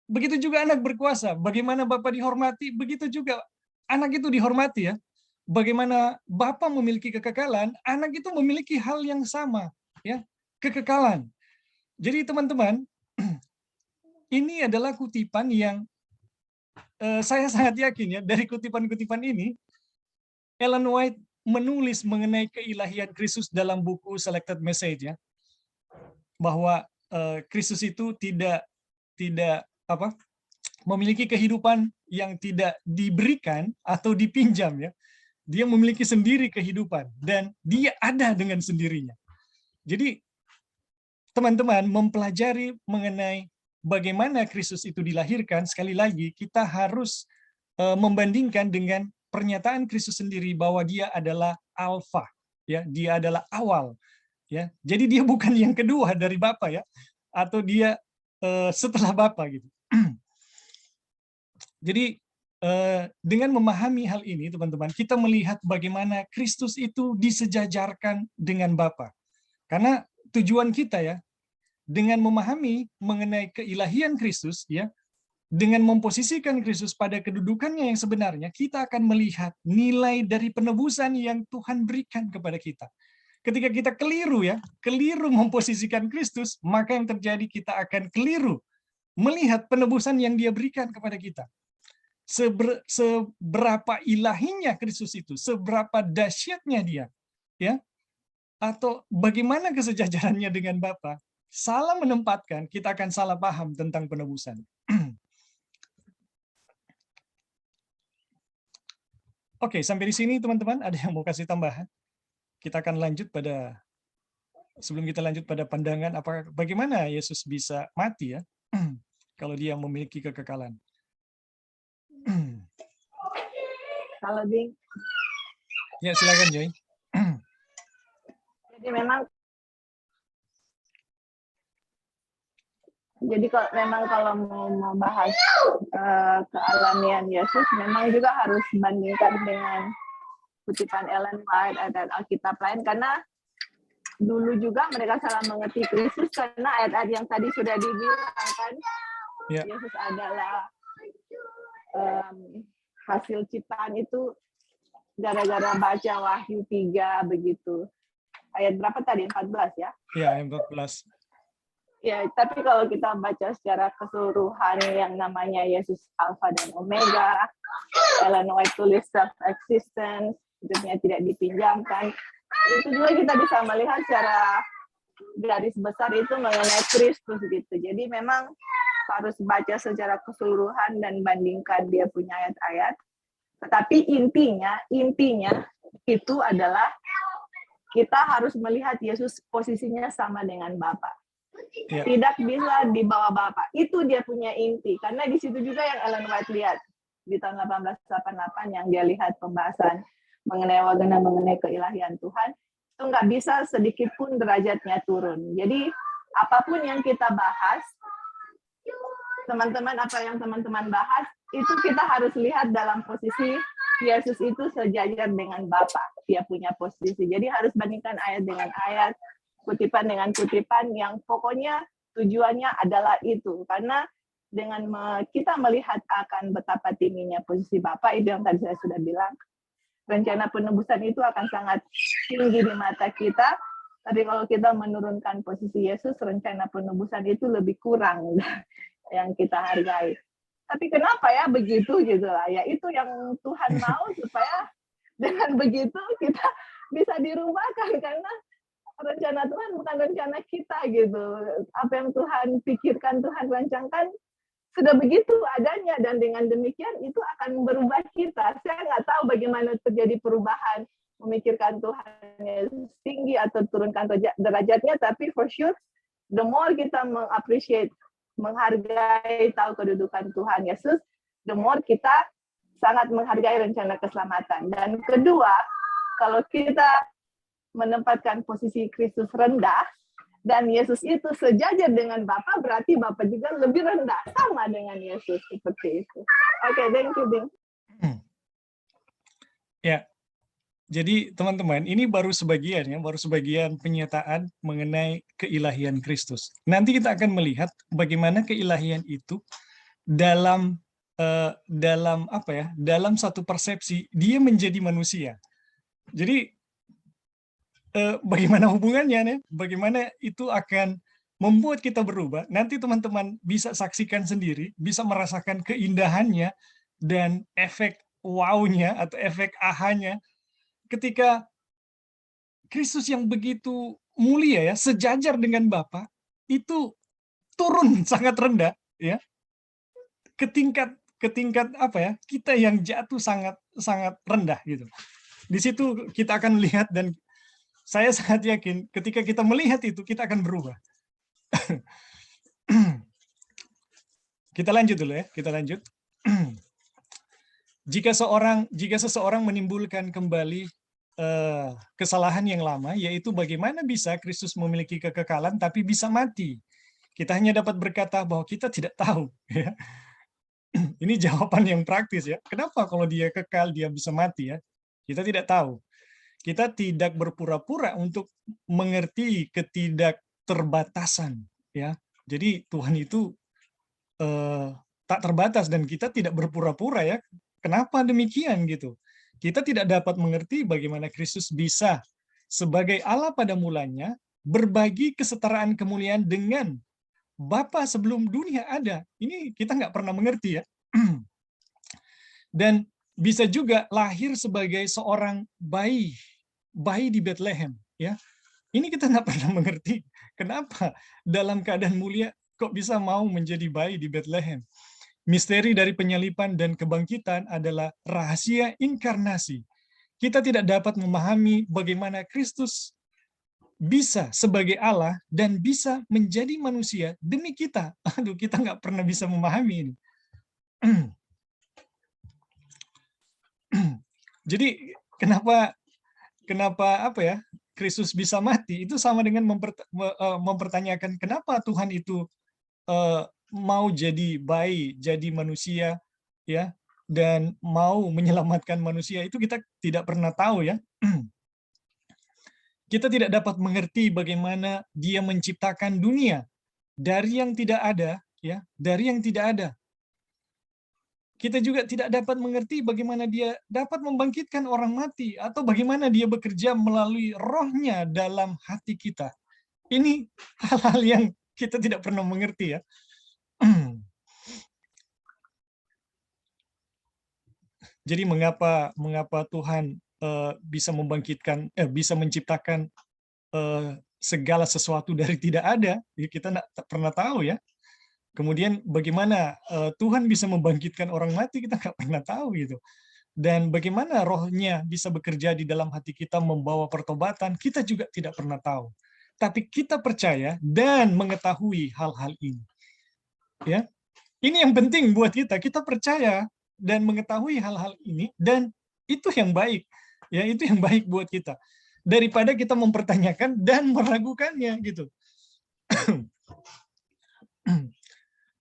begitu juga anak berkuasa. Bagaimana Bapa dihormati, begitu juga anak itu dihormati ya. Bagaimana Bapa memiliki kekekalan, anak itu memiliki hal yang sama ya, kekekalan. Jadi teman-teman, ini adalah kutipan yang saya sangat yakin ya, dari kutipan-kutipan ini Ellen White menulis mengenai keilahian Kristus dalam buku Selected Message ya, bahwa Kristus itu tidak memiliki kehidupan yang tidak diberikan atau dipinjam ya. Dia memiliki sendiri kehidupan dan dia ada dengan sendirinya. Jadi teman-teman mempelajari mengenai bagaimana Kristus itu dilahirkan, sekali lagi kita harus membandingkan dengan pernyataan Kristus sendiri bahwa dia adalah alfa ya, dia adalah awal ya. Jadi dia bukan yang kedua dari Bapa ya, atau dia setelah Bapa gitu. Jadi dengan memahami hal ini teman-teman, kita melihat bagaimana Kristus itu disejajarkan dengan Bapa. Karena tujuan kita ya, dengan memahami mengenai keilahian Kristus ya, dengan memposisikan Kristus pada kedudukannya yang sebenarnya, kita akan melihat nilai dari penebusan yang Tuhan berikan kepada kita. Ketika kita keliru memposisikan Kristus, maka yang terjadi kita akan keliru melihat penebusan yang Dia berikan kepada kita. Seberapa ilahinya Kristus itu, seberapa dahsyatnya Dia, ya, atau bagaimana kesejajarannya dengan Bapa. Salah menempatkan, kita akan salah paham tentang penebusan. Oke, sampai di sini teman-teman, ada yang mau kasih tambahan? Kita akan lanjut sebelum kita lanjut pada pandangan bagaimana Yesus bisa mati ya, kalau Dia memiliki kekekalan. Kalau Ding. Ya, silakan Joy. Jadi kalau mau membahas kealamian Yesus, memang juga harus bandingkan dengan kutipan Ellen White dan Alkitab lain, karena dulu juga mereka salah mengerti Kristus karena ayat-ayat yang tadi sudah dibilang kan, Yesus adalah hasil ciptaan itu gara-gara baca Wahyu 3 begitu. Ayat berapa tadi? 14 ya? Iya, ayat 14. Ya, tapi kalau kita baca secara keseluruhan yang namanya Yesus Alfa dan Omega, Ellen White tulis self-existence, hidupnya tidak dipinjamkan, itu juga kita bisa melihat secara garis besar itu mengenai Kristus gitu. Jadi memang harus baca secara keseluruhan dan bandingkan dia punya ayat-ayat. Tetapi intinya itu adalah kita harus melihat Yesus posisinya sama dengan Bapa. Tidak bisa di bawah Bapa. Itu dia punya inti. Karena di situ juga yang Ellen White lihat di tahun 1888 yang dia lihat pembahasan mengenai keilahian Tuhan, itu nggak bisa sedikit pun derajatnya turun. Jadi apapun yang kita bahas teman-teman, apa yang teman-teman bahas, itu kita harus lihat dalam posisi Yesus itu sejajar dengan Bapa. Dia punya posisi. Jadi harus bandingkan ayat dengan ayat, kutipan dengan kutipan yang pokoknya tujuannya adalah itu. Karena dengan kita melihat akan betapa tingginya posisi Bapa, itu yang tadi saya sudah bilang, rencana penebusan itu akan sangat tinggi di mata kita. Tapi kalau kita menurunkan posisi Yesus, rencana penebusan itu lebih kurang yang kita hargai. Tapi kenapa ya begitu gitu lah? Ya itu yang Tuhan mau supaya dengan begitu kita bisa dirubahkan, karena rencana Tuhan bukan rencana kita gitu. Apa yang Tuhan pikirkan, Tuhan rancangkan sudah begitu adanya, dan dengan demikian itu akan berubah kita. Saya nggak tahu bagaimana terjadi perubahan, memikirkan Tuhan Yesus tinggi atau turunkan derajatnya, tapi for sure the more kita mengappreciate, menghargai, tahu kedudukan Tuhan Yesus, the more kita sangat menghargai rencana keselamatan. Dan kedua, kalau kita menempatkan posisi Kristus rendah, dan Yesus itu sejajar dengan Bapa, berarti Bapa juga lebih rendah, sama dengan Yesus, seperti itu. Oke, thank you, Bing. Ya, jadi teman-teman, ini baru sebagian ya, baru sebagian penyataan mengenai keilahian Kristus. Nanti kita akan melihat bagaimana keilahian itu dalam apa ya? Dalam satu persepsi dia menjadi manusia. Jadi bagaimana hubungannya nih? Bagaimana itu akan membuat kita berubah? Nanti teman-teman bisa saksikan sendiri, bisa merasakan keindahannya dan efek wow-nya atau efek aha-nya ketika Kristus yang begitu mulia ya, sejajar dengan Bapa, itu turun sangat rendah ya, ke tingkat apa ya? Kita yang jatuh sangat sangat rendah gitu. Di situ kita akan lihat, dan saya sangat yakin ketika kita melihat itu kita akan berubah. Kita lanjut dulu ya, kita lanjut. Jika seseorang menimbulkan kembali kesalahan yang lama, yaitu bagaimana bisa Kristus memiliki kekekalan tapi bisa mati. Kita hanya dapat berkata bahwa kita tidak tahu. Ya. Ini jawaban yang praktis ya. Kenapa kalau dia kekal dia bisa mati ya? Kita tidak tahu. Kita tidak berpura-pura untuk mengerti ketidakterbatasan ya. Jadi Tuhan itu tak terbatas, dan kita tidak berpura-pura ya. Kenapa demikian gitu? Kita tidak dapat mengerti bagaimana Kristus bisa sebagai Allah pada mulanya berbagi kesetaraan kemuliaan dengan Bapa sebelum dunia ada. Ini kita nggak pernah mengerti ya. Dan bisa juga lahir sebagai seorang bayi di Bethlehem ya. Ini kita nggak pernah mengerti kenapa dalam keadaan mulia kok bisa mau menjadi bayi di Bethlehem. Misteri dari penyalipan dan kebangkitan adalah rahasia inkarnasi. Kita tidak dapat memahami bagaimana Kristus bisa sebagai Allah dan bisa menjadi manusia demi kita. Aduh, kita nggak pernah bisa memahami ini. Jadi kenapa apa ya? Kristus bisa mati itu sama dengan mempertanyakan kenapa Tuhan itu mau jadi bayi, jadi manusia ya, dan mau menyelamatkan manusia. Itu kita tidak pernah tahu ya. Kita tidak dapat mengerti bagaimana dia menciptakan dunia dari yang tidak ada ya, dari yang tidak ada. Kita juga tidak dapat mengerti bagaimana dia dapat membangkitkan orang mati, atau bagaimana dia bekerja melalui rohnya dalam hati kita. Ini hal-hal yang kita tidak pernah mengerti ya. Jadi mengapa Tuhan bisa bisa menciptakan segala sesuatu dari tidak ada? Kita tidak pernah tahu ya. Kemudian bagaimana Tuhan bisa membangkitkan orang mati, kita nggak pernah tahu gitu. Dan bagaimana rohnya bisa bekerja di dalam hati kita membawa pertobatan, kita juga tidak pernah tahu. Tapi kita percaya dan mengetahui hal-hal ini. Ya, ini yang penting buat kita. Kita percaya dan mengetahui hal-hal ini, dan itu yang baik. Ya, itu yang baik buat kita. Daripada kita mempertanyakan dan meragukannya gitu.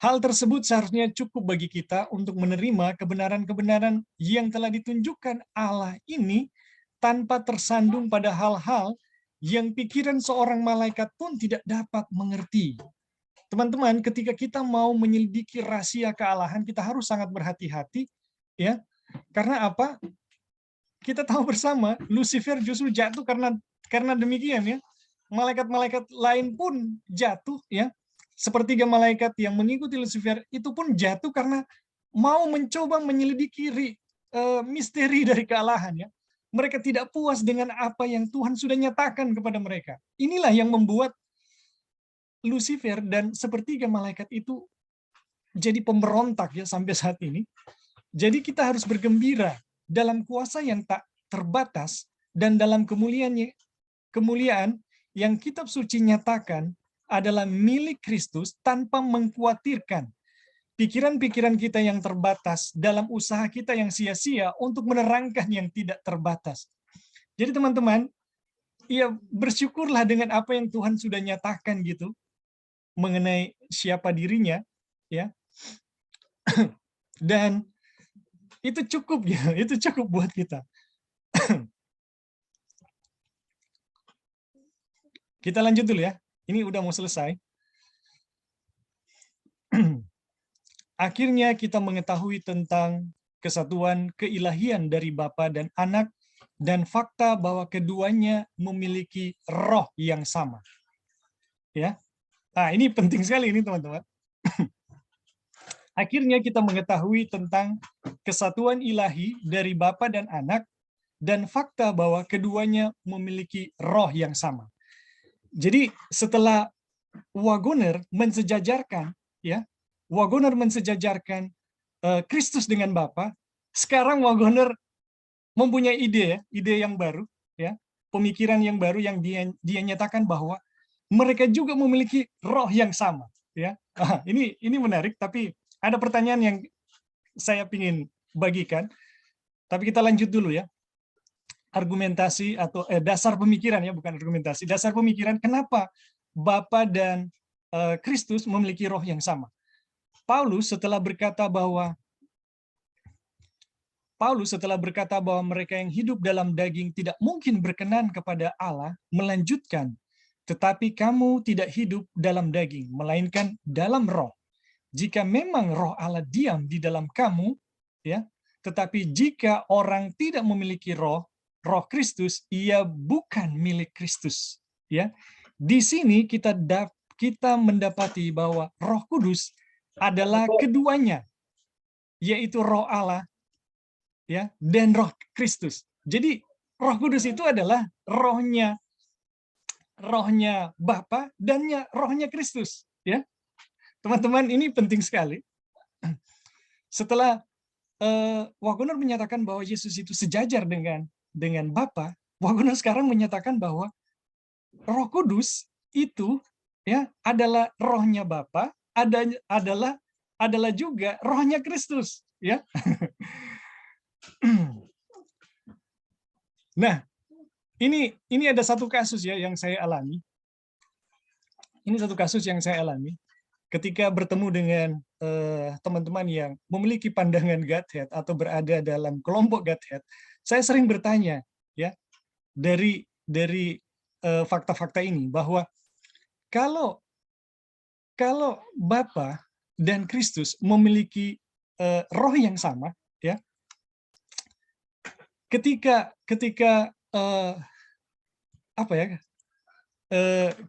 Hal tersebut seharusnya cukup bagi kita untuk menerima kebenaran-kebenaran yang telah ditunjukkan Allah ini tanpa tersandung pada hal-hal yang pikiran seorang malaikat pun tidak dapat mengerti. Teman-teman, ketika kita mau menyelidiki rahasia kealahan, kita harus sangat berhati-hati, ya. Karena apa? Kita tahu bersama, Lucifer justru jatuh karena demikian, ya. Malaikat-malaikat lain pun jatuh, ya. Sepertiga malaikat yang mengikuti Lucifer itu pun jatuh karena mau mencoba menyelidiki misteri dari kealahan, ya. Mereka tidak puas dengan apa yang Tuhan sudah nyatakan kepada mereka. Inilah yang membuat Lucifer dan sepertiga malaikat itu jadi pemberontak, ya, sampai saat ini. Jadi kita harus bergembira dalam kuasa yang tak terbatas dan dalam kemuliaan yang kitab suci nyatakan adalah milik Kristus tanpa mengkhawatirkan pikiran-pikiran kita yang terbatas dalam usaha kita yang sia-sia untuk menerangkan yang tidak terbatas. Jadi teman-teman, ya bersyukurlah dengan apa yang Tuhan sudah nyatakan gitu mengenai siapa dirinya, ya. Dan itu cukup, ya, itu cukup buat kita. Kita lanjut dulu, ya. Ini udah mau selesai. Akhirnya kita mengetahui tentang kesatuan keilahian dari Bapa dan Anak dan fakta bahwa keduanya memiliki roh yang sama. Ya. Nah, ini penting sekali ini, teman-teman. Akhirnya kita mengetahui tentang kesatuan ilahi dari Bapa dan Anak dan fakta bahwa keduanya memiliki roh yang sama. Jadi setelah Wagoner mensejajarkan, ya, Wagoner mensejajarkan Kristus dengan Bapa, sekarang Wagoner mempunyai ide, ya, ide yang baru, ya, pemikiran yang baru yang dia nyatakan bahwa mereka juga memiliki roh yang sama, ya. Ini menarik, tapi ada pertanyaan yang saya ingin bagikan, tapi kita lanjut dulu, ya. Argumentasi atau dasar pemikiran, ya, bukan argumentasi, dasar pemikiran kenapa Bapa dan Kristus memiliki roh yang sama. Paulus setelah berkata bahwa mereka yang hidup dalam daging tidak mungkin berkenan kepada Allah, melanjutkan, tetapi kamu tidak hidup dalam daging, melainkan dalam roh. Jika memang roh Allah diam di dalam kamu, ya, tetapi jika orang tidak memiliki roh Kristus, ia bukan milik Kristus, ya. Di sini kita mendapati bahwa Roh Kudus adalah keduanya, yaitu roh Allah, ya, dan roh Kristus. Jadi Roh Kudus itu adalah rohnya Bapa dan rohnya Kristus, ya. Teman-teman, ini penting sekali. Setelah Wagoner menyatakan bahwa Yesus itu sejajar dengan Bapa, Wagoner sekarang menyatakan bahwa Roh Kudus itu, ya, adalah rohnya Bapa, adalah juga rohnya Kristus, ya. Nah, ini ada satu kasus, ya, yang saya alami. Ini satu kasus yang saya alami ketika bertemu dengan teman-teman yang memiliki pandangan Godhead atau berada dalam kelompok Godhead. Saya sering bertanya, ya, dari fakta-fakta ini bahwa kalau Bapa dan Kristus memiliki roh yang sama, ya, ketika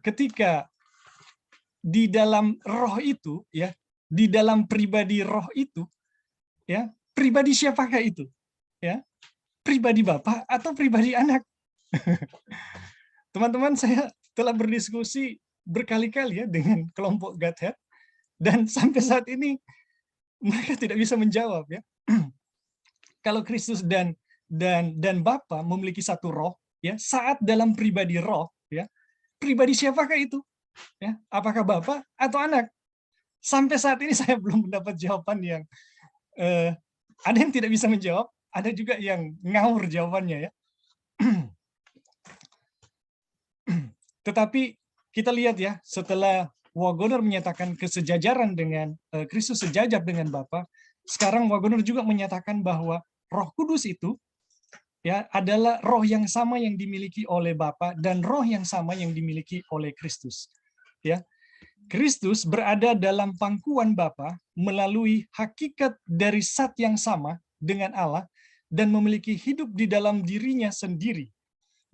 ketika di dalam roh itu, ya, di dalam pribadi roh itu, ya, pribadi siapakah itu, ya, pribadi Bapa atau pribadi Anak? Teman-teman, saya telah berdiskusi berkali-kali, ya, dengan kelompok Godhead, dan sampai saat ini mereka tidak bisa menjawab, ya. Kalau Kristus dan Bapa memiliki satu roh, ya, saat dalam pribadi roh, ya, pribadi siapakah itu? Ya, apakah Bapa atau Anak? Sampai saat ini saya belum mendapat jawaban yang ada yang tidak bisa menjawab, ada juga yang ngawur jawabannya, ya. Tetapi kita lihat, ya, setelah Wagoner menyatakan kesejajaran dengan Kristus, sejajar dengan Bapa. Sekarang Wagoner juga menyatakan bahwa Roh Kudus itu ya adalah roh yang sama yang dimiliki oleh Bapa dan roh yang sama yang dimiliki oleh Kristus. Ya. Kristus berada dalam pangkuan Bapa melalui hakikat dari zat yang sama dengan Allah dan memiliki hidup di dalam dirinya sendiri.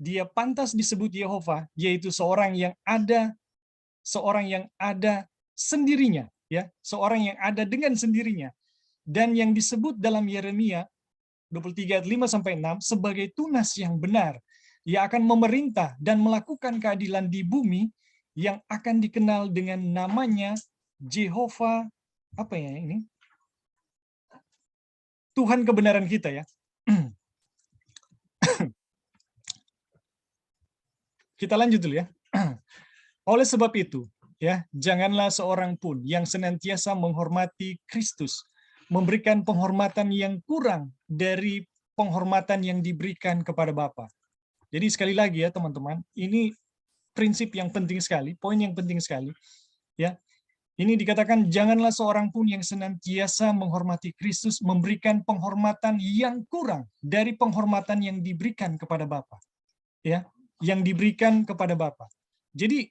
Dia pantas disebut Yehova, yaitu seorang yang ada sendirinya, ya, seorang yang ada dengan sendirinya. Dan yang disebut dalam Yeremia 23 ayat 5 sampai 6 sebagai tunas yang benar. Ia akan memerintah dan melakukan keadilan di bumi yang akan dikenal dengan namanya Jehovah, apa ya ini? Tuhan kebenaran kita, ya. Kita lanjut dulu, ya. Oleh sebab itu, ya, janganlah seorang pun yang senantiasa menghormati Kristus memberikan penghormatan yang kurang dari penghormatan yang diberikan kepada Bapa. Jadi sekali lagi ya teman-teman, ini prinsip yang penting sekali, poin yang penting sekali, ya. Ini dikatakan janganlah seorang pun yang senantiasa menghormati Kristus memberikan penghormatan yang kurang dari penghormatan yang diberikan kepada Bapa, ya, yang diberikan kepada Bapa. Jadi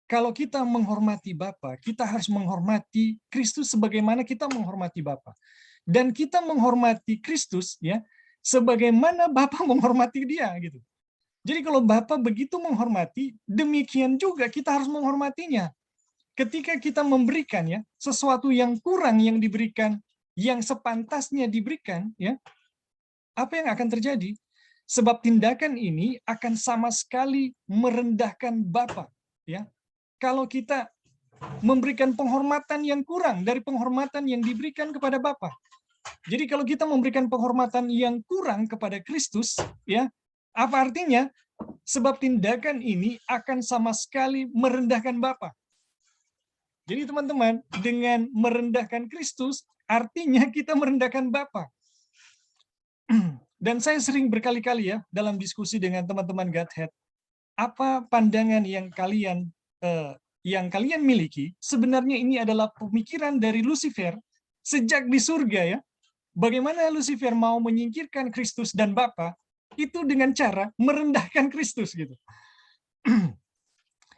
kalau kita menghormati Bapa, kita harus menghormati Kristus sebagaimana kita menghormati Bapa. Dan kita menghormati Kristus ya sebagaimana Bapa menghormati dia gitu. Jadi kalau Bapa begitu menghormati, demikian juga kita harus menghormatinya. Ketika kita memberikan ya sesuatu yang kurang yang diberikan, yang sepantasnya diberikan ya, apa yang akan terjadi? Sebab tindakan ini akan sama sekali merendahkan Bapa, ya. Kalau kita memberikan penghormatan yang kurang dari penghormatan yang diberikan kepada Bapa. Jadi kalau kita memberikan penghormatan yang kurang kepada Kristus, ya, apa artinya? Sebab tindakan ini akan sama sekali merendahkan Bapa. Jadi teman-teman, dengan merendahkan Kristus, artinya kita merendahkan Bapa. Dan saya sering berkali-kali ya dalam diskusi dengan teman-teman Godhead, apa pandangan yang kalian miliki, sebenarnya ini adalah pemikiran dari Lucifer sejak di surga ya. Bagaimana Lucifer mau menyingkirkan Kristus dan Bapa itu dengan cara merendahkan Kristus gitu.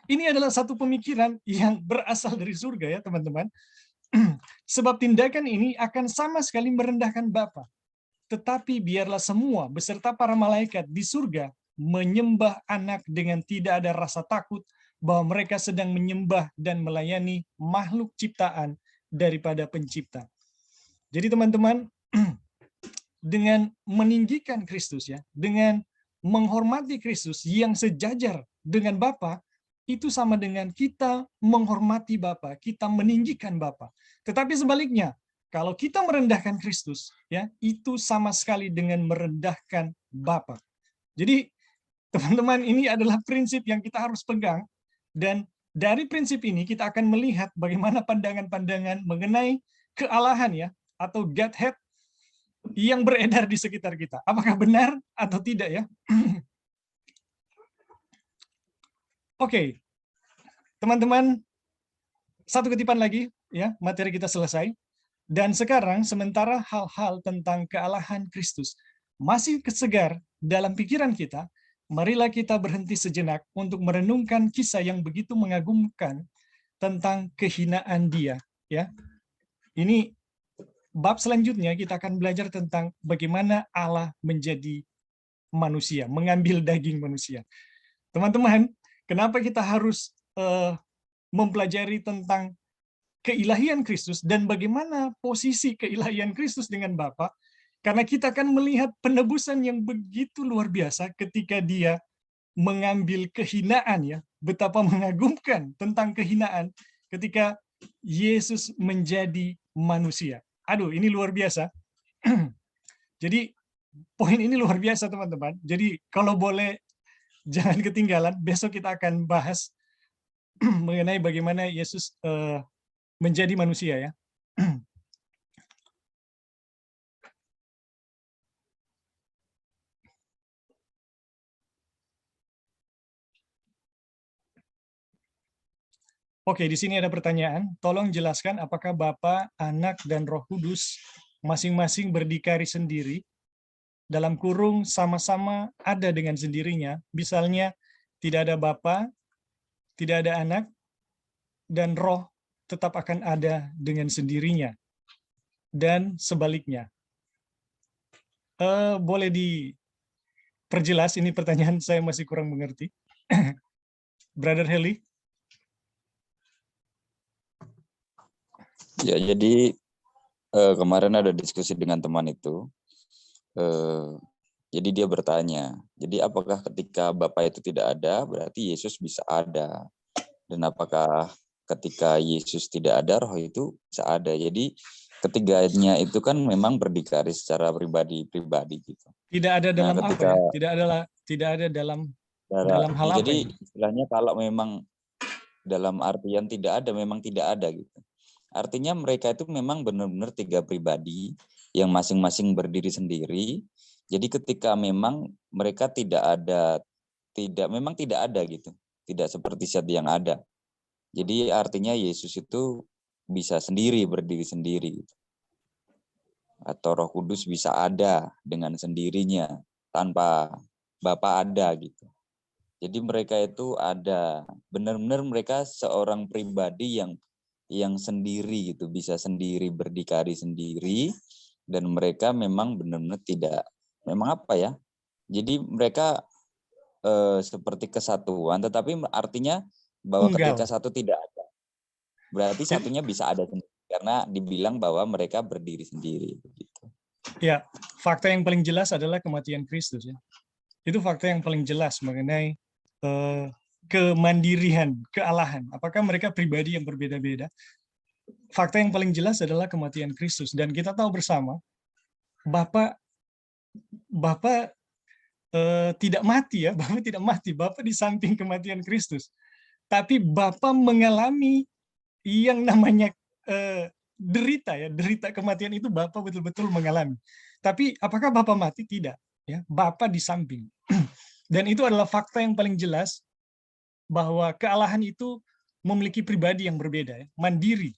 Ini adalah satu pemikiran yang berasal dari surga ya teman-teman. Sebab tindakan ini akan sama sekali merendahkan Bapa. Tetapi biarlah semua beserta para malaikat di surga menyembah Anak dengan tidak ada rasa takut bahwa mereka sedang menyembah dan melayani makhluk ciptaan daripada Pencipta. Jadi teman-teman, dengan meninggikan Kristus ya, dengan menghormati Kristus yang sejajar dengan Bapa, itu sama dengan kita menghormati Bapa, kita meninggikan Bapa. Tetapi sebaliknya, kalau kita merendahkan Kristus, ya, itu sama sekali dengan merendahkan Bapa. Jadi, teman-teman, ini adalah prinsip yang kita harus pegang, dan dari prinsip ini kita akan melihat bagaimana pandangan-pandangan mengenai kealahan ya, atau Godhead yang beredar di sekitar kita. Apakah benar atau tidak ya? Oke, teman-teman, satu kutipan lagi, ya, materi kita selesai. Dan sekarang, sementara hal-hal tentang kealahan Kristus masih segar dalam pikiran kita, marilah kita berhenti sejenak untuk merenungkan kisah yang begitu mengagumkan tentang kehinaan Dia. Ya, ini bab selanjutnya kita akan belajar tentang bagaimana Allah menjadi manusia, mengambil daging manusia. Teman-teman, kenapa kita harus mempelajari tentang keilahian Kristus dan bagaimana posisi keilahian Kristus dengan Bapa? Karena kita akan melihat penebusan yang begitu luar biasa ketika Dia mengambil kehinaan ya, betapa mengagumkan tentang kehinaan ketika Yesus menjadi manusia. Aduh, ini luar biasa. Jadi poin ini luar biasa teman-teman. Jadi kalau boleh jangan ketinggalan, besok kita akan bahas mengenai bagaimana Yesus menjadi manusia ya. Oke, di sini ada pertanyaan. Tolong jelaskan apakah Bapa, Anak, dan Roh Kudus masing-masing berdikari sendiri, dalam kurung sama-sama ada dengan sendirinya. Misalnya, tidak ada Bapa, tidak ada Anak, dan Roh tetap akan ada dengan sendirinya. Dan sebaliknya. Boleh diperjelas, ini pertanyaan saya masih kurang mengerti. Brother Heli? Ya, jadi kemarin ada diskusi dengan teman itu. Jadi dia bertanya, jadi apakah ketika Bapa itu tidak ada, berarti Yesus bisa ada? Dan apakah ketika Yesus tidak ada, Roh itu bisa ada? Jadi ketiganya itu kan memang berdikari secara pribadi-pribadi gitu. Tidak ada Nah, dalam apa ketika ya? Tidak ada dalam hal apa jadi ini? istilahnya kalau memang dalam artian tidak ada, memang tidak ada gitu. Artinya mereka itu memang benar-benar tiga pribadi yang masing-masing berdiri sendiri. Jadi ketika memang mereka memang tidak ada gitu. Tidak seperti zat yang ada. Jadi artinya Yesus itu bisa sendiri, berdiri sendiri gitu. Atau Roh Kudus bisa ada dengan sendirinya tanpa Bapa ada gitu. Jadi mereka itu ada, benar-benar mereka seorang pribadi yang sendiri gitu, bisa sendiri, berdikari sendiri, dan mereka memang benar-benar tidak, memang apa ya, jadi mereka seperti kesatuan, tetapi artinya bahwa ketika Tunggal. satu tidak ada, berarti Jadi, satunya bisa ada sendiri, karena dibilang bahwa mereka berdiri sendiri. Begitu. ya, fakta yang paling jelas adalah kematian Kristus. Ya. Itu fakta yang paling jelas mengenai kemandirian, kealahan. Apakah mereka pribadi yang berbeda-beda? Fakta yang paling jelas adalah kematian Kristus. Dan kita tahu bersama, Bapa tidak mati ya, Bapa tidak mati. Bapa di samping kematian Kristus. Tapi Bapa mengalami yang namanya derita ya, derita kematian itu Bapa betul-betul mengalami. Tapi apakah Bapa mati? Tidak. Ya, Bapa di samping. Dan itu adalah fakta yang paling jelas bahwa kealahan itu memiliki pribadi yang berbeda, ya, mandiri.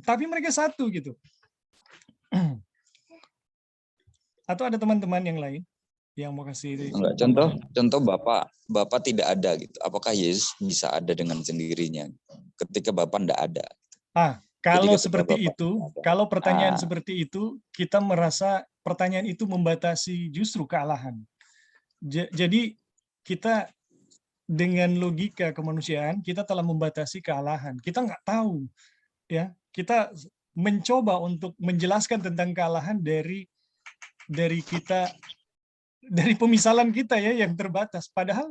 Tapi mereka satu gitu. Atau ada teman-teman yang lain yang mau kasih Enggak, contoh Bapak tidak ada gitu. Apakah Yesus bisa ada dengan sendirinya ketika Bapak tidak ada? Kalau Jadi ketika seperti Bapak itu, ada, kalau pertanyaan seperti itu, kita merasa pertanyaan itu membatasi justru kealahan. Jadi kita dengan logika kemanusiaan, kita telah membatasi kealahan. Kita nggak tahu, ya. Kita mencoba untuk menjelaskan tentang kealahan dari kita, dari pemisalan kita ya yang terbatas. Padahal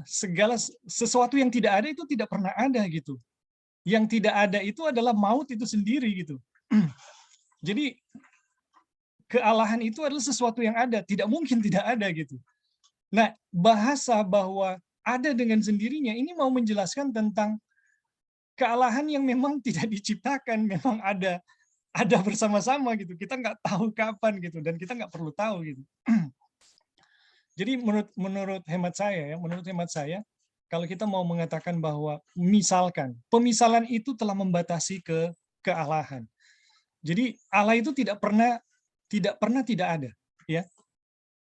segala sesuatu yang tidak ada itu tidak pernah ada gitu. Yang tidak ada itu adalah maut itu sendiri gitu. Jadi kealahan itu adalah sesuatu yang ada, tidak mungkin tidak ada gitu. Nah, bahasa bahwa ada dengan sendirinya ini mau menjelaskan tentang kealahan yang memang tidak diciptakan, memang ada bersama-sama gitu. Kita nggak tahu kapan gitu, dan kita nggak perlu tahu gitu. Jadi menurut hemat saya, kalau kita mau mengatakan bahwa misalkan pemisalan itu telah membatasi kealahan. Jadi Allah itu tidak pernah tidak ada, ya.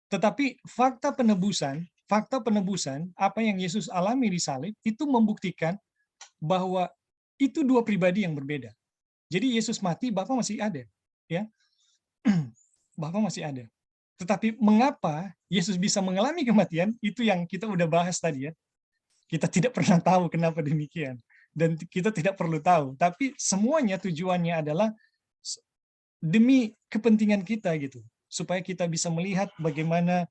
Tetapi fakta penebusan apa yang Yesus alami di salib itu membuktikan bahwa itu dua pribadi yang berbeda. Jadi Yesus mati, Bapa masih ada, ya. Bapa masih ada. Tetapi mengapa Yesus bisa mengalami kematian, itu yang kita udah bahas tadi ya. Kita tidak pernah tahu kenapa demikian. Dan kita tidak perlu tahu. Tapi semuanya tujuannya adalah demi kepentingan kita gitu. Supaya kita bisa melihat bagaimana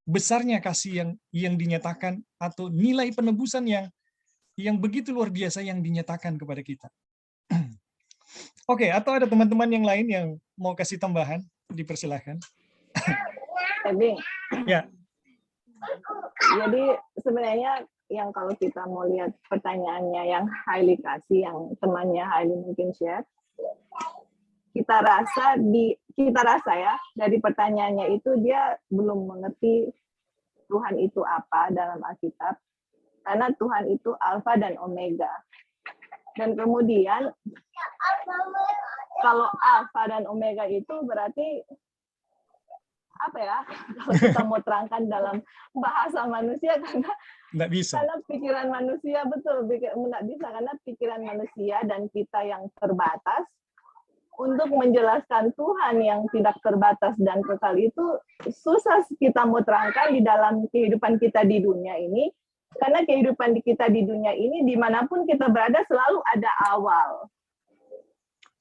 besarnya kasih yang dinyatakan, atau nilai penebusan yang begitu luar biasa yang dinyatakan kepada kita. Oke, atau ada teman-teman yang lain yang mau kasih tambahan? Dipersilahkan. Ya. Jadi sebenarnya yang kalau kita mau lihat pertanyaannya yang Hailey kasih, yang temannya Hailey mungkin share, kita rasa ya dari pertanyaannya itu dia belum mengerti Tuhan itu apa dalam Alkitab. Karena Tuhan itu Alfa dan Omega. Dan kemudian kalau Alfa dan Omega itu berarti apa ya? Kalau kita mau terangkan dalam bahasa manusia, Nggak bisa. karena pikiran manusia, betul, nggak bisa, karena pikiran manusia dan kita yang terbatas, untuk menjelaskan Tuhan yang tidak terbatas dan kekal itu susah kita mau terangkan di dalam kehidupan kita di dunia ini, karena kehidupan kita di dunia ini dimanapun kita berada selalu ada awal.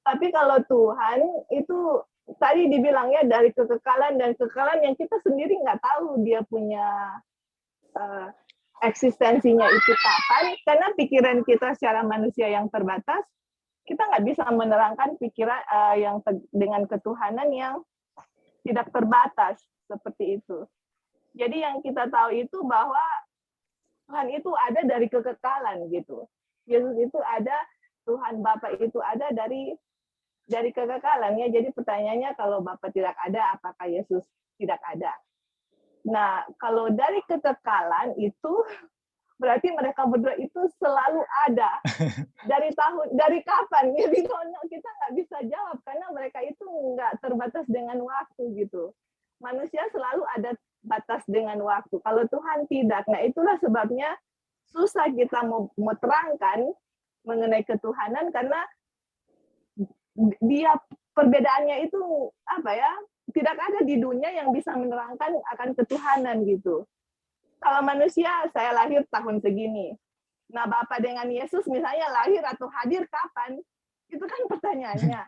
Tapi kalau Tuhan itu tadi dibilangnya dari kekekalan, dan kekekalan yang kita sendiri nggak tahu dia punya eksistensinya itu kapan, karena pikiran kita secara manusia yang terbatas, kita nggak bisa menerangkan pikiran yang dengan ketuhanan yang tidak terbatas seperti itu. Jadi yang kita tahu itu bahwa Tuhan itu ada dari kekekalan gitu. Yesus itu ada, Tuhan Bapa itu ada dari kekekalan ya. Jadi pertanyaannya, kalau Bapa tidak ada, apakah Yesus tidak ada? Nah, kalau dari kekekalan itu berarti mereka berdua itu selalu ada. Dari kapan? Jadi kita nggak bisa jawab, karena mereka itu nggak terbatas dengan waktu gitu. Manusia selalu ada batas dengan waktu. Kalau Tuhan tidak. Nah, itulah sebabnya susah kita mau terangkan mengenai ketuhanan, karena dia perbedaannya itu apa ya? Tidak ada di dunia yang bisa menerangkan akan ketuhanan gitu. Kalau manusia, saya lahir tahun segini. Nah, Bapa dengan Yesus misalnya lahir atau hadir kapan? Itu kan pertanyaannya.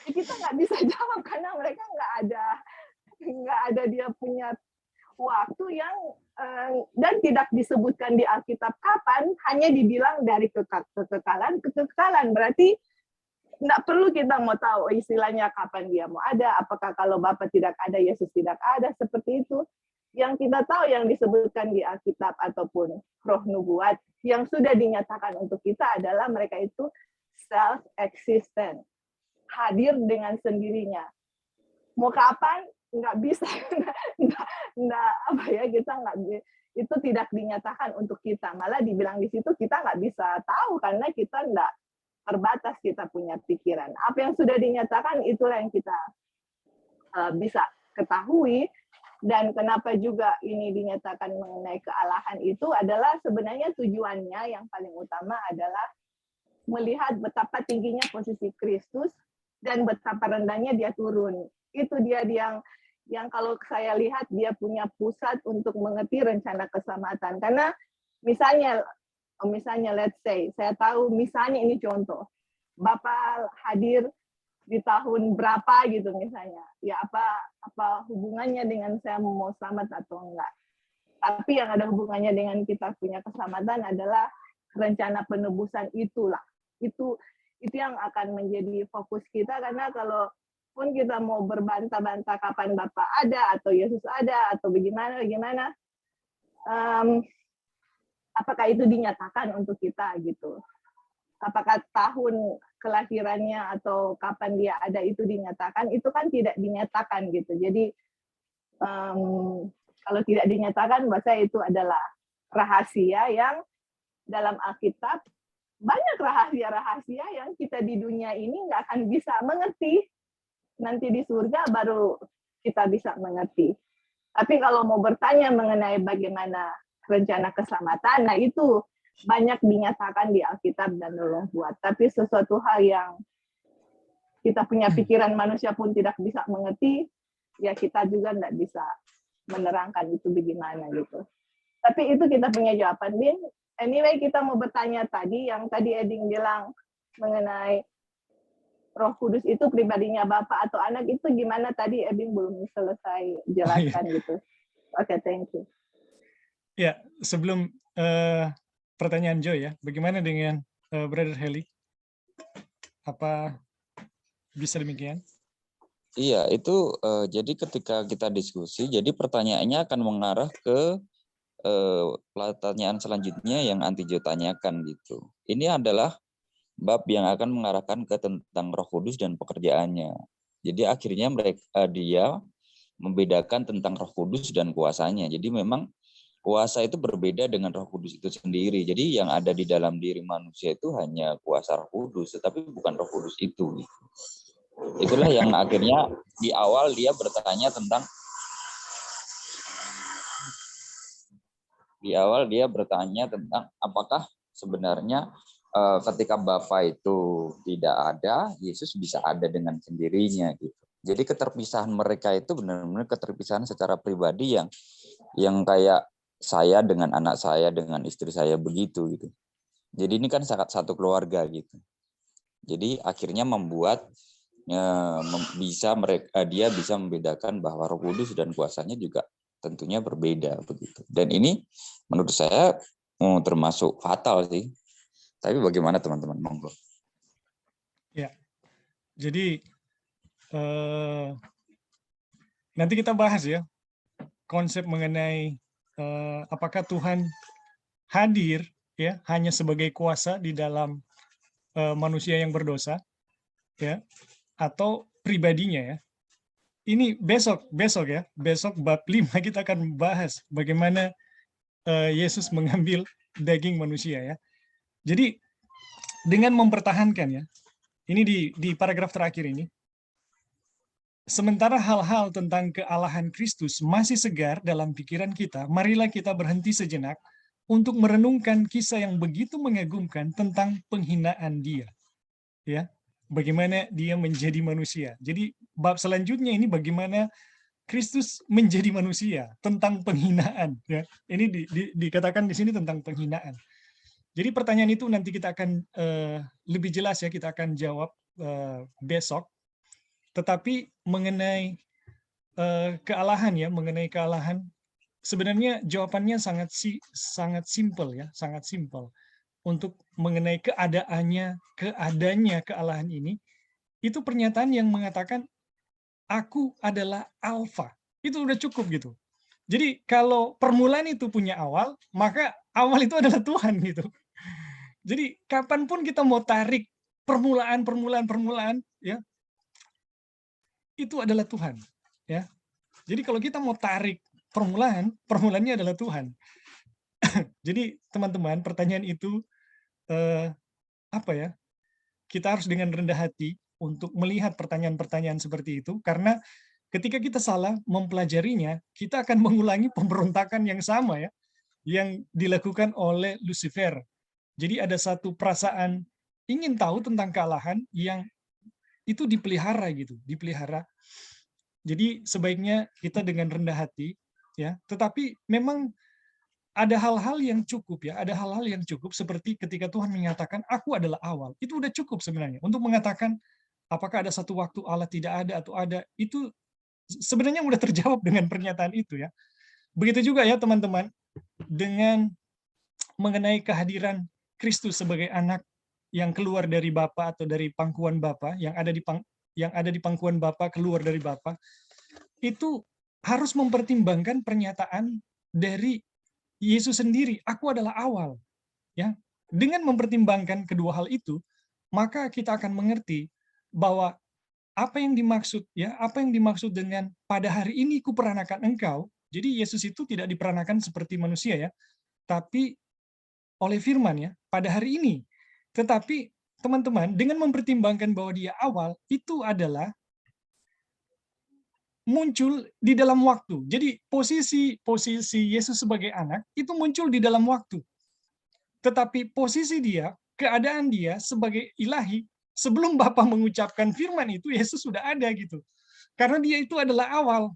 Kita nggak bisa jawab, karena mereka nggak ada dia punya waktu yang dan tidak disebutkan di Alkitab kapan, hanya dibilang dari kekekalan. Berarti nggak perlu kita mau tahu istilahnya kapan dia mau ada, apakah kalau Bapa tidak ada, Yesus tidak ada, seperti itu. Yang kita tahu yang disebutkan di Alkitab ataupun roh nubuat yang sudah dinyatakan untuk kita adalah mereka itu self-existent, hadir dengan sendirinya. Mau kapan? Nggak bisa, nggak apa ya, kita nggak, itu tidak dinyatakan untuk kita. Malah dibilang di situ kita nggak bisa tahu, karena kita nggak terbatas, kita punya pikiran. Apa yang sudah dinyatakan itulah yang kita bisa ketahui. Dan kenapa juga ini dinyatakan mengenai kealahan itu adalah sebenarnya tujuannya yang paling utama adalah melihat betapa tingginya posisi Kristus dan betapa rendahnya dia turun. Itu dia yang kalau saya lihat dia punya pusat untuk mengerti rencana keselamatan. Karena misalnya let's say, saya tahu misalnya ini contoh, Bapak hadir di tahun berapa gitu misalnya, ya apa hubungannya dengan saya mau selamat atau enggak. Tapi yang ada hubungannya dengan kita punya keselamatan adalah rencana penebusan itulah. Itu yang akan menjadi fokus kita, karena kalau pun kita mau berbantah-bantah kapan Bapak ada atau Yesus ada atau bagaimana, apakah itu dinyatakan untuk kita gitu? Apakah tahun kelahirannya atau kapan dia ada itu dinyatakan? Itu kan tidak dinyatakan gitu. Jadi kalau tidak dinyatakan, bahasa itu adalah rahasia yang dalam Alkitab, banyak rahasia-rahasia yang kita di dunia ini nggak akan bisa mengerti. Nanti di surga baru kita bisa mengerti. Tapi kalau mau bertanya mengenai bagaimana rencana keselamatan, nah itu banyak dinyatakan di Alkitab dan Roh buat. Tapi sesuatu hal yang kita punya pikiran manusia pun tidak bisa mengerti, ya kita juga tidak bisa menerangkan itu bagaimana gitu. Tapi itu kita punya jawaban, Din. Anyway, kita mau bertanya tadi, yang tadi Eding bilang mengenai Roh Kudus itu pribadinya Bapa atau Anak, itu gimana tadi Eding belum selesai jelaskan gitu. Oke, thank you. Ya, sebelum pertanyaan Joy ya, bagaimana dengan Brother Heli? Apa bisa demikian? Iya, itu jadi ketika kita diskusi, jadi pertanyaannya akan mengarah ke pertanyaan selanjutnya yang Anti Jo tanyakan gitu. Ini adalah bab yang akan mengarahkan ke tentang Roh Kudus dan pekerjaannya. Jadi akhirnya dia membedakan tentang Roh Kudus dan kuasanya. Jadi memang kuasa itu berbeda dengan Roh Kudus itu sendiri. Jadi yang ada di dalam diri manusia itu hanya kuasa Roh Kudus, tetapi bukan Roh Kudus itu. Itulah yang akhirnya di awal dia bertanya tentang apakah sebenarnya ketika Bapa itu tidak ada, Yesus bisa ada dengan sendirinya gitu. Jadi keterpisahan mereka itu benar-benar keterpisahan secara pribadi yang kayak saya dengan anak saya dengan istri saya begitu gitu. Jadi ini kan sangat satu keluarga gitu. Jadi akhirnya membuat dia bisa membedakan bahwa Roh Kudus dan kuasanya juga tentunya berbeda begitu. Dan ini menurut saya termasuk fatal sih. Tapi bagaimana teman-teman? Monggo. Ya. Jadi nanti kita bahas ya konsep mengenai apakah Tuhan hadir ya hanya sebagai kuasa di dalam manusia yang berdosa ya atau pribadinya ya. Ini besok ya, besok bab 5 kita akan bahas bagaimana Yesus mengambil daging manusia ya. Jadi dengan mempertahankan ya, ini di paragraf terakhir ini, sementara hal-hal tentang kealahan Kristus masih segar dalam pikiran kita, marilah kita berhenti sejenak untuk merenungkan kisah yang begitu mengagumkan tentang penghinaan Dia. Ya, bagaimana Dia menjadi manusia. Jadi bab selanjutnya ini bagaimana Kristus menjadi manusia, tentang penghinaan. Ya, ini dikatakan di sini tentang penghinaan. Jadi pertanyaan itu nanti kita akan lebih jelas ya, kita akan jawab besok. Tetapi mengenai kealahan ya, mengenai kealahan, sebenarnya jawabannya sangat simpel ya, sangat simpel. Untuk mengenai keadaannya kealahan ini, itu pernyataan yang mengatakan aku adalah alfa. Itu udah cukup gitu. Jadi kalau permulaan itu punya awal, maka awal itu adalah Tuhan gitu. Jadi kapanpun kita mau tarik permulaan ya, itu adalah Tuhan ya. Jadi kalau kita mau tarik permulaannya adalah Tuhan. Jadi teman-teman, pertanyaan itu apa ya? Kita harus dengan rendah hati untuk melihat pertanyaan-pertanyaan seperti itu, karena ketika kita salah mempelajarinya, kita akan mengulangi pemberontakan yang sama ya, yang dilakukan oleh Lucifer. Jadi ada satu perasaan ingin tahu tentang kealahan yang itu dipelihara gitu, dipelihara. Jadi sebaiknya kita dengan rendah hati ya, tetapi memang ada hal-hal yang cukup ya, ada hal-hal yang cukup seperti ketika Tuhan menyatakan aku adalah awal. Itu udah cukup sebenarnya untuk mengatakan apakah ada satu waktu Allah tidak ada atau ada, itu sebenarnya udah terjawab dengan pernyataan itu ya. Begitu juga ya teman-teman dengan mengenai kehadiran Kristus sebagai anak yang keluar dari Bapa atau dari pangkuan Bapa, yang ada di pangkuan Bapa, keluar dari Bapa, itu harus mempertimbangkan pernyataan dari Yesus sendiri, aku adalah awal. Ya, dengan mempertimbangkan kedua hal itu, maka kita akan mengerti bahwa apa yang dimaksud dengan pada hari ini kuperanakan engkau. Jadi Yesus itu tidak diperanakan seperti manusia ya, tapi oleh firman ya, pada hari ini. Tetapi teman-teman, dengan mempertimbangkan bahwa dia awal, itu adalah muncul di dalam waktu. Jadi posisi Yesus sebagai anak itu muncul di dalam waktu. Tetapi posisi dia, keadaan dia sebagai ilahi, sebelum Bapa mengucapkan firman itu, Yesus sudah ada gitu. Karena dia itu adalah awal.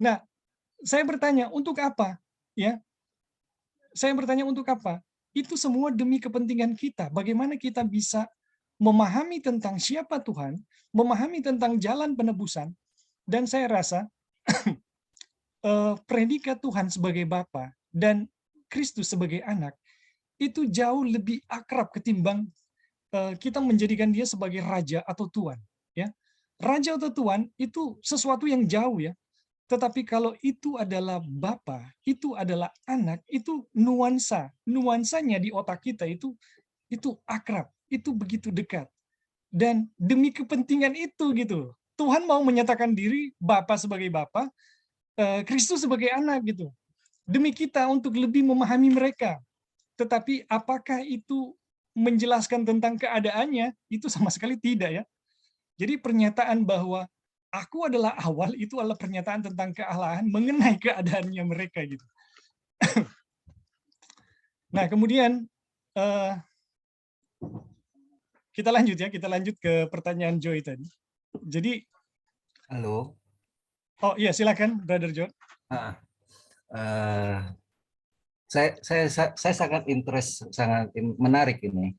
Nah, saya bertanya, untuk apa? Ya, saya bertanya untuk apa? Itu semua demi kepentingan kita. Bagaimana kita bisa memahami tentang siapa Tuhan, memahami tentang jalan penebusan, dan saya rasa predikat Tuhan sebagai Bapa dan Kristus sebagai anak itu jauh lebih akrab ketimbang kita menjadikan dia sebagai raja atau tuan. Ya, raja atau tuan itu sesuatu yang jauh ya. Tetapi kalau itu adalah Bapa, itu adalah anak, itu nuansanya di otak kita itu akrab, itu begitu dekat. Dan demi kepentingan itu gitu, Tuhan mau menyatakan diri Bapa sebagai Bapa, Kristus sebagai anak gitu. demi kita untuk lebih memahami mereka. Tetapi apakah itu menjelaskan tentang keadaannya? Itu sama sekali tidak ya. Jadi pernyataan bahwa aku adalah awal itu adalah pernyataan tentang kealahan mengenai keadaannya mereka gitu. Nah, kemudian kita lanjut ke pertanyaan Joy tadi. Jadi, Halo. oh iya silakan, Brother John. Eh, saya sangat menarik ini.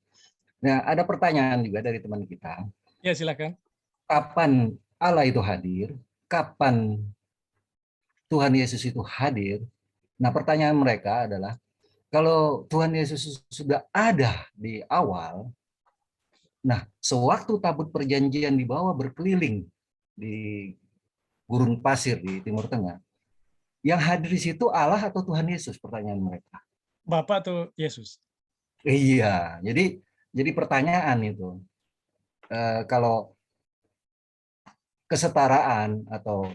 Nah, ada pertanyaan juga dari teman kita. Ya silakan. Kapan Allah itu hadir? Kapan Tuhan Yesus itu hadir? Nah, pertanyaan mereka adalah, kalau Tuhan Yesus sudah ada di awal, nah, sewaktu tabut perjanjian dibawa berkeliling di gurun pasir di Timur Tengah, yang hadir di situ Allah atau Tuhan Yesus? Pertanyaan mereka. Bapak atau Yesus? Iya, jadi pertanyaan itu, kalau kesetaraan atau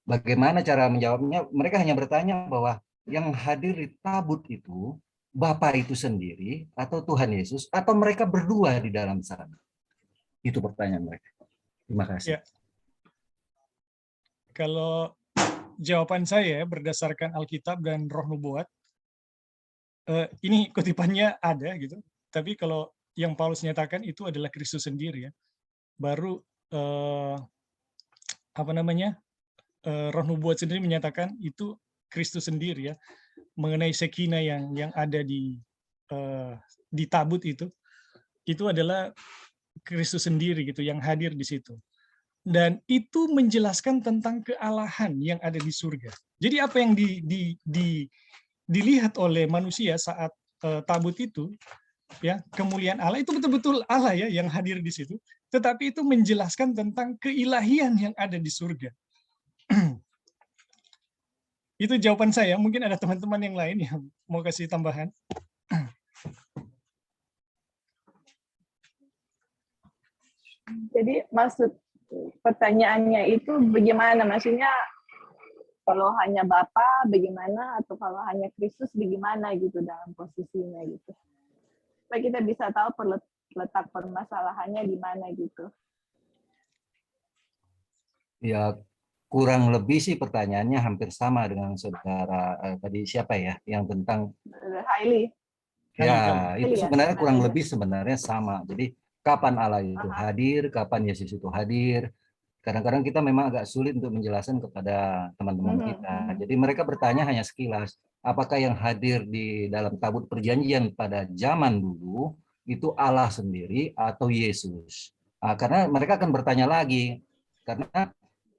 bagaimana cara menjawabnya, mereka hanya bertanya bahwa yang hadir di tabut itu Bapa itu sendiri atau Tuhan Yesus atau mereka berdua di dalam sana. Itu pertanyaan mereka. Terima kasih. Ya. Kalau jawaban saya berdasarkan Alkitab dan Roh Nubuat, ini kutipannya ada gitu. Tapi kalau yang Paulus nyatakan itu adalah Kristus sendiri ya. Baru Roh Nubuat sendiri menyatakan itu Kristus sendiri ya, mengenai Sekina yang ada di tabut itu adalah Kristus sendiri gitu yang hadir di situ. Dan itu menjelaskan tentang kealahan yang ada di surga. Jadi apa yang dilihat oleh manusia saat tabut itu, ya kemuliaan Allah itu betul-betul Allah ya yang hadir di situ. Tetapi itu menjelaskan tentang keilahian yang ada di surga. Itu jawaban saya. Mungkin ada teman-teman yang lain yang mau kasih tambahan. Jadi maksud pertanyaannya itu bagaimana? Maksudnya kalau hanya Bapa bagaimana, atau kalau hanya Kristus bagaimana gitu dalam posisinya gitu. Supaya kita bisa tahu letak permasalahannya di mana gitu. Ya, kurang lebih sih pertanyaannya hampir sama dengan saudara tadi siapa ya, yang tentang Hailey. ya itu ya? sebenarnya kurang lebih sebenarnya sama. Jadi kapan Allah itu hadir, kapan Yesus itu hadir. Kadang-kadang kita memang agak sulit untuk menjelaskan kepada teman-teman kita. Jadi mereka bertanya hanya sekilas, apakah yang hadir di dalam tabut perjanjian pada zaman dulu itu Allah sendiri atau Yesus? Karena mereka akan bertanya lagi, karena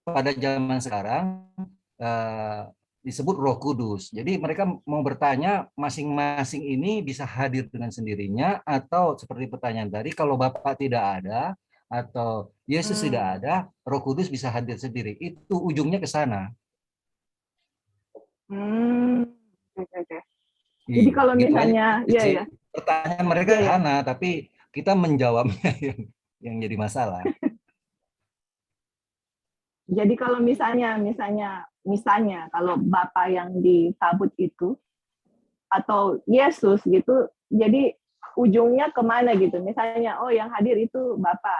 pada zaman sekarang disebut Roh Kudus. Jadi mereka mau bertanya masing-masing ini bisa hadir dengan sendirinya, atau seperti pertanyaan tadi, kalau Bapak tidak ada atau Yesus tidak ada, Roh Kudus bisa hadir sendiri. Itu ujungnya ke sana. Okay. Jadi kalau misalnya, ya. Pertanyaan mereka sederhana, tapi kita menjawabnya yang jadi masalah. Jadi kalau misalnya kalau Bapa yang ditabut itu atau Yesus gitu, jadi ujungnya kemana gitu? Misalnya, oh yang hadir itu Bapa,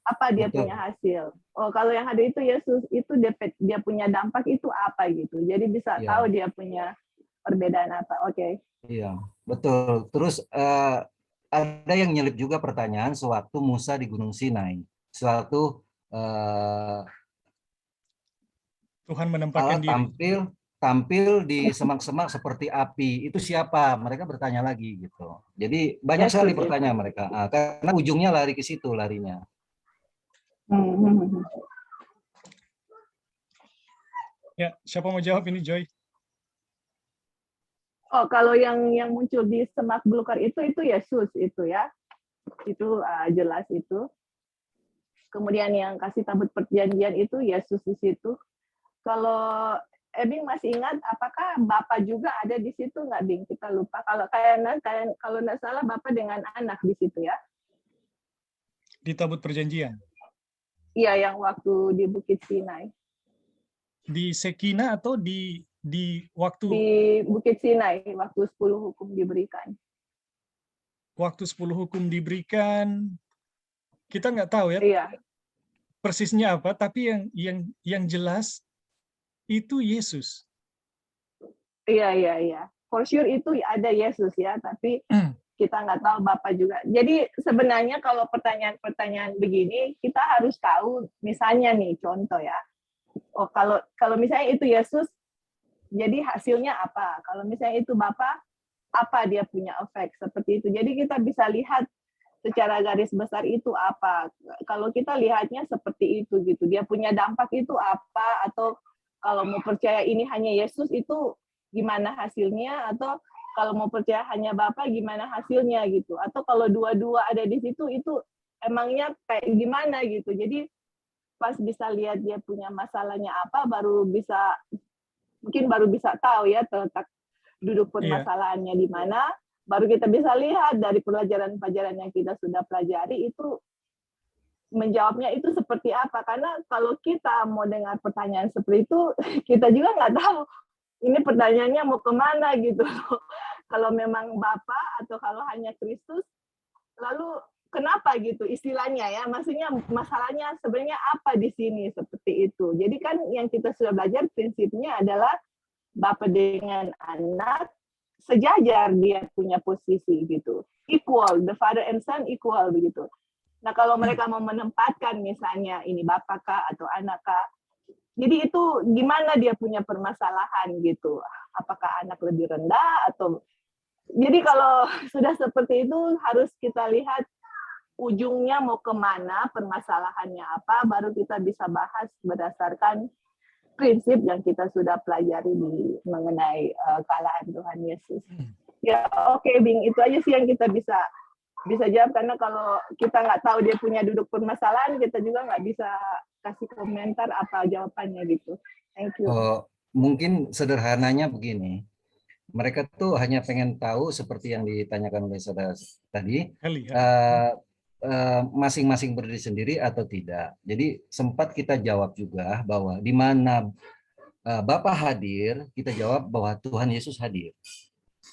apa dia punya hasil? Oh kalau yang hadir itu Yesus, itu dia punya dampak itu apa gitu? Jadi bisa tahu dia punya perbedaan apa? Oke. Iya, betul. Terus ada yang nyelip juga pertanyaan sewaktu Musa di Gunung Sinai, sewaktu Tuhan menempatkan diri. Tampil di semak-semak seperti api. Itu siapa? Mereka bertanya lagi gitu. Jadi banyak sekali pertanyaan mereka. Karena ujungnya lari ke situ larinya. Ya, siapa mau jawab ini, Joy? Oh, kalau yang muncul di semak belukar itu Yesus itu ya. Itu jelas itu. Kemudian yang kasih tabut perjanjian itu Yesus di situ. Kalau Bing masih ingat, apakah Bapak juga ada di situ nggak, Bing? Kita lupa. Kalau kalau nggak salah Bapak dengan anak di situ ya? Di tabut perjanjian? Iya, yang waktu di Bukit Sinai. Di Sekina atau di di waktu di Bukit Sinai waktu 10 hukum diberikan. 10 hukum diberikan, kita nggak tahu ya Iya, persisnya apa, tapi yang jelas itu Yesus. iya. For sure itu ada Yesus ya, tapi kita nggak tahu Bapak juga. Jadi sebenarnya kalau pertanyaan-pertanyaan begini, kita harus tahu, misalnya nih contoh ya, oh kalau misalnya itu Yesus, jadi hasilnya apa? Kalau misalnya itu Bapak, apa dia punya efek seperti itu. Jadi kita bisa lihat secara garis besar itu apa. Kalau kita lihatnya seperti itu gitu, dia punya dampak itu apa, atau kalau mau percaya ini hanya Yesus itu gimana hasilnya, atau kalau mau percaya hanya Bapa gimana hasilnya gitu, atau kalau dua-dua ada di situ itu emangnya kayak gimana gitu. Jadi pas bisa lihat dia punya masalahnya apa, mungkin baru bisa tahu ya terletak duduk permasalahannya di mana, baru kita bisa lihat dari pelajaran-pelajaran yang kita sudah pelajari itu menjawabnya itu seperti apa. Karena kalau kita mau dengar pertanyaan seperti itu, kita juga nggak tahu ini pertanyaannya mau kemana gitu. Kalau memang Bapa atau kalau hanya Kristus, lalu kenapa gitu istilahnya ya, maksudnya masalahnya sebenarnya apa di sini seperti itu. Jadi kan yang kita sudah belajar prinsipnya adalah Bapa dengan anak sejajar, dia punya posisi gitu, equal, the father and son equal begitu. Nah kalau mereka mau menempatkan misalnya ini Bapa kah atau anak kah, jadi itu gimana dia punya permasalahan gitu, apakah anak lebih rendah atau, jadi kalau sudah seperti itu harus kita lihat ujungnya mau kemana, permasalahannya apa, baru kita bisa bahas berdasarkan prinsip yang kita sudah pelajari mengenai kealahan Tuhan Yesus. Ya oke, Bing, itu aja sih yang kita bisa jawab, karena kalau kita nggak tahu dia punya duduk permasalahan, kita juga nggak bisa kasih komentar apa jawabannya gitu. Thank you. Mungkin sederhananya begini, mereka tuh hanya pengen tahu seperti yang ditanyakan oleh saudara tadi, masing-masing berdiri sendiri atau tidak. Jadi sempat kita jawab juga bahwa di mana Bapa hadir, kita jawab bahwa Tuhan Yesus hadir.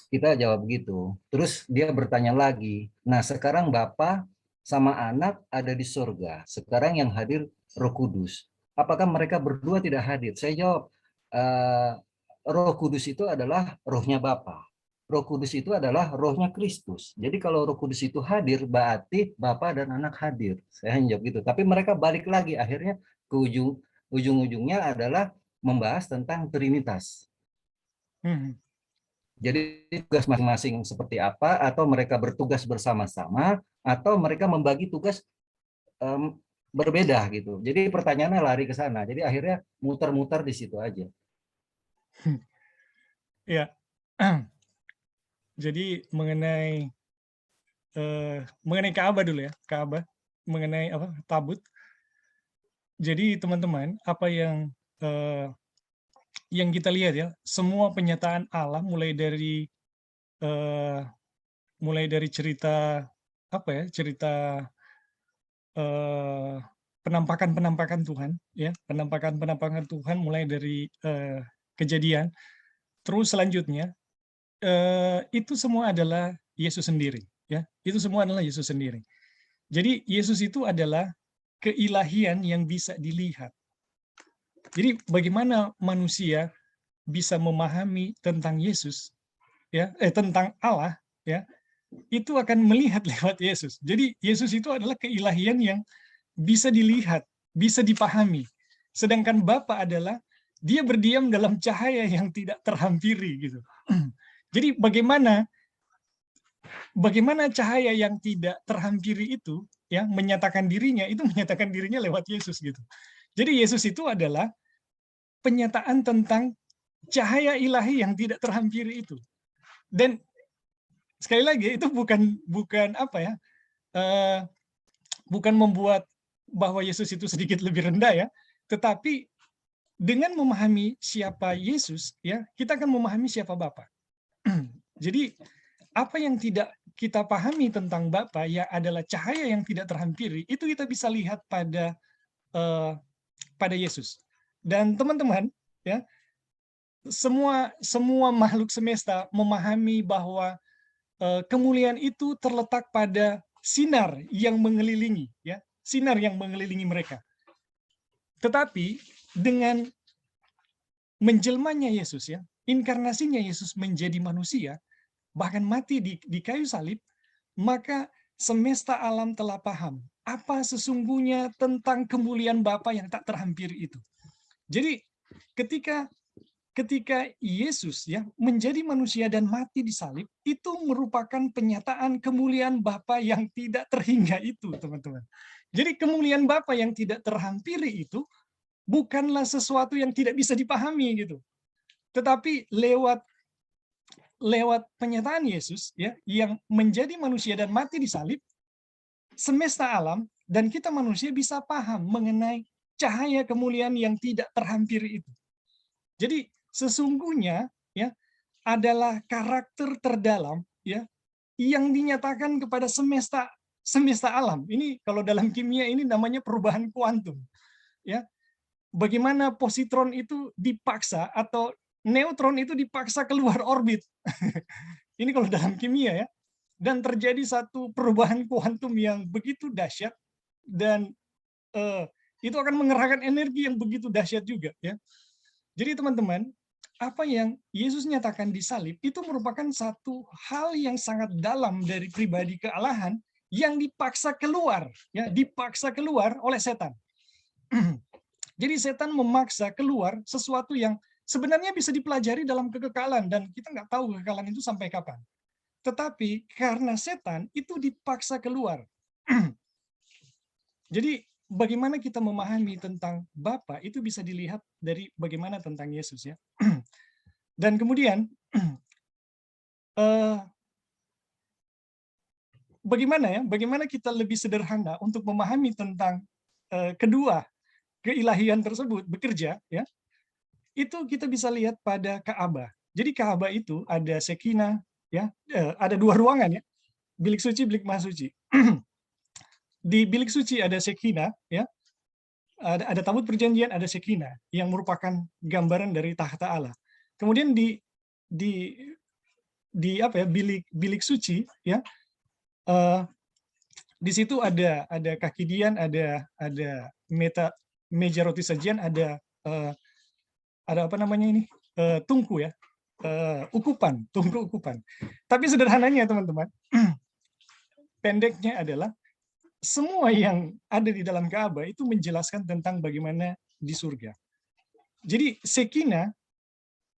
Kita jawab gitu. Terus dia bertanya lagi, nah sekarang Bapa sama anak ada di surga. Sekarang yang hadir Roh Kudus. Apakah mereka berdua tidak hadir? Saya jawab, Roh Kudus itu adalah rohnya Bapa. Roh Kudus itu adalah rohnya Kristus. Jadi kalau Roh Kudus itu hadir, berarti Bapa dan anak hadir. Saya jawab gitu. Tapi mereka balik lagi, akhirnya ke ujung-ujungnya adalah membahas tentang Trinitas. Jadi tugas masing-masing seperti apa, atau mereka bertugas bersama-sama, atau mereka membagi tugas berbeda gitu. Jadi pertanyaannya lari ke sana. Jadi akhirnya muter-muter di situ aja. Ya, jadi mengenai Ka'bah dulu ya, Ka'bah, mengenai apa tabut. Jadi teman-teman, apa yang kita lihat ya, semua penyataan Allah mulai dari cerita apa ya, cerita penampakan Tuhan ya, penampakan Tuhan mulai dari Kejadian, terus selanjutnya itu semua adalah Yesus sendiri ya, itu semua adalah Yesus sendiri. Jadi Yesus itu adalah keilahian yang bisa dilihat. Jadi bagaimana manusia bisa memahami tentang Yesus ya, tentang Allah ya, itu akan melihat lewat Yesus. Jadi Yesus itu adalah keilahian yang bisa dilihat, bisa dipahami. Sedangkan Bapa adalah dia berdiam dalam cahaya yang tidak terhampiri gitu. Jadi bagaimana cahaya yang tidak terhampiri itu ya menyatakan dirinya lewat Yesus gitu. Jadi Yesus itu adalah penyataan tentang cahaya ilahi yang tidak terhampiri itu. Dan sekali lagi itu bukan apa ya, bukan membuat bahwa Yesus itu sedikit lebih rendah ya, tetapi dengan memahami siapa Yesus ya, kita akan memahami siapa Bapa. Jadi apa yang tidak kita pahami tentang Bapa ya adalah cahaya yang tidak terhampiri, itu kita bisa lihat pada Yesus. Dan teman-teman ya, semua makhluk semesta memahami bahwa kemuliaan itu terletak pada sinar yang mengelilingi, ya, sinar yang mengelilingi mereka. Tetapi dengan menjelmanya Yesus, ya, inkarnasinya Yesus menjadi manusia, bahkan mati di kayu salib, maka semesta alam telah paham apa sesungguhnya tentang kemuliaan Bapa yang tak terhampiri itu. Jadi ketika Yesus, ya, menjadi manusia dan mati di salib, itu merupakan penyataan kemuliaan Bapa yang tidak terhingga itu, teman-teman. Jadi kemuliaan Bapa yang tidak terhampiri itu bukanlah sesuatu yang tidak bisa dipahami gitu. Tetapi lewat penyataan Yesus, ya, yang menjadi manusia dan mati di salib, semesta alam dan kita manusia bisa paham mengenai cahaya kemuliaan yang tidak terhampiri itu. Jadi sesungguhnya, ya, adalah karakter terdalam, ya, yang dinyatakan kepada semesta alam. Ini kalau dalam kimia ini namanya perubahan kuantum, ya. Bagaimana positron itu dipaksa atau neutron itu dipaksa keluar orbit. Ini kalau dalam kimia, ya. Dan terjadi satu perubahan kuantum yang begitu dahsyat, dan itu akan mengerahkan energi yang begitu dahsyat juga, ya. Jadi teman-teman, apa yang Yesus nyatakan di salib itu merupakan satu hal yang sangat dalam dari pribadi kealahan yang dipaksa keluar, ya, dipaksa keluar oleh setan. Jadi setan memaksa keluar sesuatu yang sebenarnya bisa dipelajari dalam kekekalan, dan kita nggak tahu kekekalan itu sampai kapan. Tetapi karena setan itu dipaksa keluar. Jadi bagaimana kita memahami tentang Bapa itu bisa dilihat dari bagaimana tentang Yesus, ya. Dan kemudian bagaimana kita lebih sederhana untuk memahami tentang kedua keilahian tersebut bekerja, ya. Itu kita bisa lihat pada Ka'bah. Jadi Ka'bah itu ada Shekinah, ya, ada dua ruangan, ya. Bilik suci, bilik maha suci. Di bilik suci ada Shekinah, ya. Ada tabut perjanjian, ada Shekinah yang merupakan gambaran dari tahta Allah. Kemudian di bilik suci, ya, di situ ada kaki dian, ada meja roti sajian, ada apa namanya ini, tungku, ya, tungku ukupan. Tapi sederhananya teman-teman, pendeknya adalah semua yang ada di dalam Ka'bah itu menjelaskan tentang bagaimana di surga. Jadi Shekinah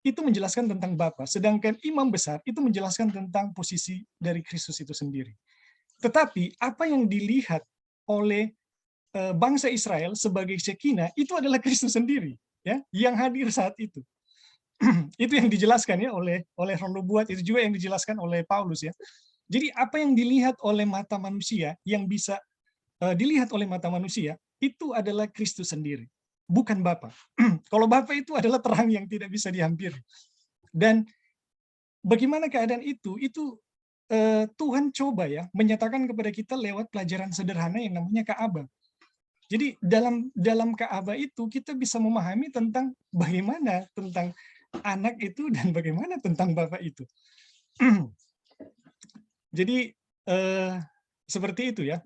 itu menjelaskan tentang Bapa, sedangkan imam besar itu menjelaskan tentang posisi dari Kristus itu sendiri. Tetapi apa yang dilihat oleh bangsa Israel sebagai Shekinah itu adalah Kristus sendiri, ya, yang hadir saat itu. Itu yang dijelaskan, ya, oleh Roh Nubuat, itu juga yang dijelaskan oleh Paulus, ya. Jadi apa yang dilihat oleh mata manusia, yang bisa dilihat oleh mata manusia, itu adalah Kristus sendiri, bukan Bapa. Kalau Bapa itu adalah terang yang tidak bisa dihampiri. Dan bagaimana keadaan itu Tuhan coba, ya, menyatakan kepada kita lewat pelajaran sederhana yang namanya Ka'bah. Jadi dalam Ka'bah itu kita bisa memahami tentang bagaimana tentang anak itu dan bagaimana tentang Bapa itu. Jadi seperti itu, ya.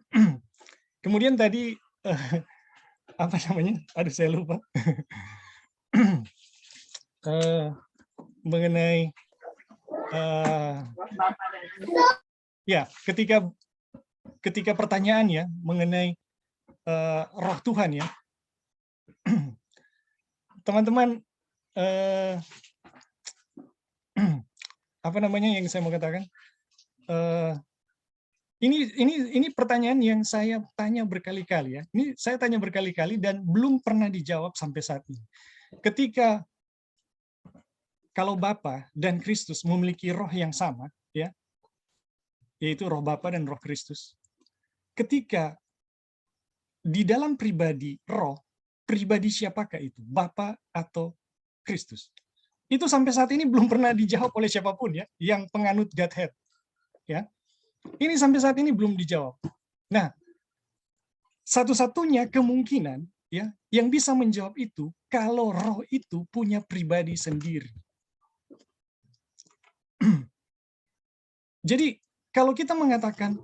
Kemudian tadi apa namanya? Aduh, saya lupa. Mengenai ya, ketika pertanyaan, ya, mengenai Roh Tuhan, ya. Teman-teman, apa namanya yang saya mau katakan? Ini pertanyaan yang saya tanya berkali-kali, ya. Ini saya tanya berkali-kali dan belum pernah dijawab sampai saat ini. Ketika kalau Bapa dan Kristus memiliki roh yang sama, ya, yaitu roh Bapa dan roh Kristus. Ketika di dalam pribadi roh, pribadi siapakah itu? Bapa atau Kristus? Itu sampai saat ini belum pernah dijawab oleh siapapun, ya, yang penganut Godhead, ya. Ini sampai saat ini belum dijawab. Nah, satu-satunya kemungkinan, ya, yang bisa menjawab itu kalau roh itu punya pribadi sendiri. Jadi kalau kita mengatakan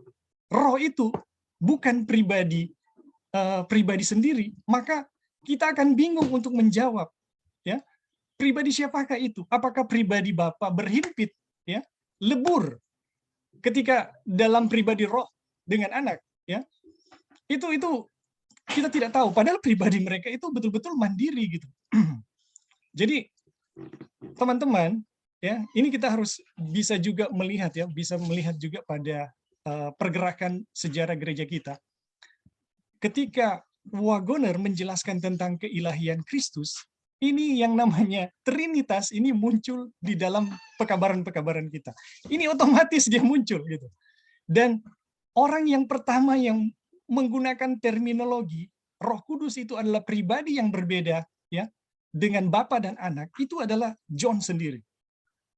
roh itu bukan pribadi sendiri, maka kita akan bingung untuk menjawab, ya, pribadi siapakah itu? Apakah pribadi Bapa berhimpit, ya, lebur ketika dalam pribadi roh dengan anak, ya? Itu kita tidak tahu, padahal pribadi mereka itu betul-betul mandiri gitu. Jadi teman-teman, ya, ini kita harus bisa juga melihat, ya, bisa melihat juga pada pergerakan sejarah gereja kita. Ketika Wagoner menjelaskan tentang keilahian Kristus, ini yang namanya Trinitas ini muncul di dalam pekabaran-pekabaran kita. Ini otomatis dia muncul gitu. Dan orang yang pertama yang menggunakan terminologi Roh Kudus itu adalah pribadi yang berbeda, ya, dengan Bapa dan Anak, itu adalah John sendiri.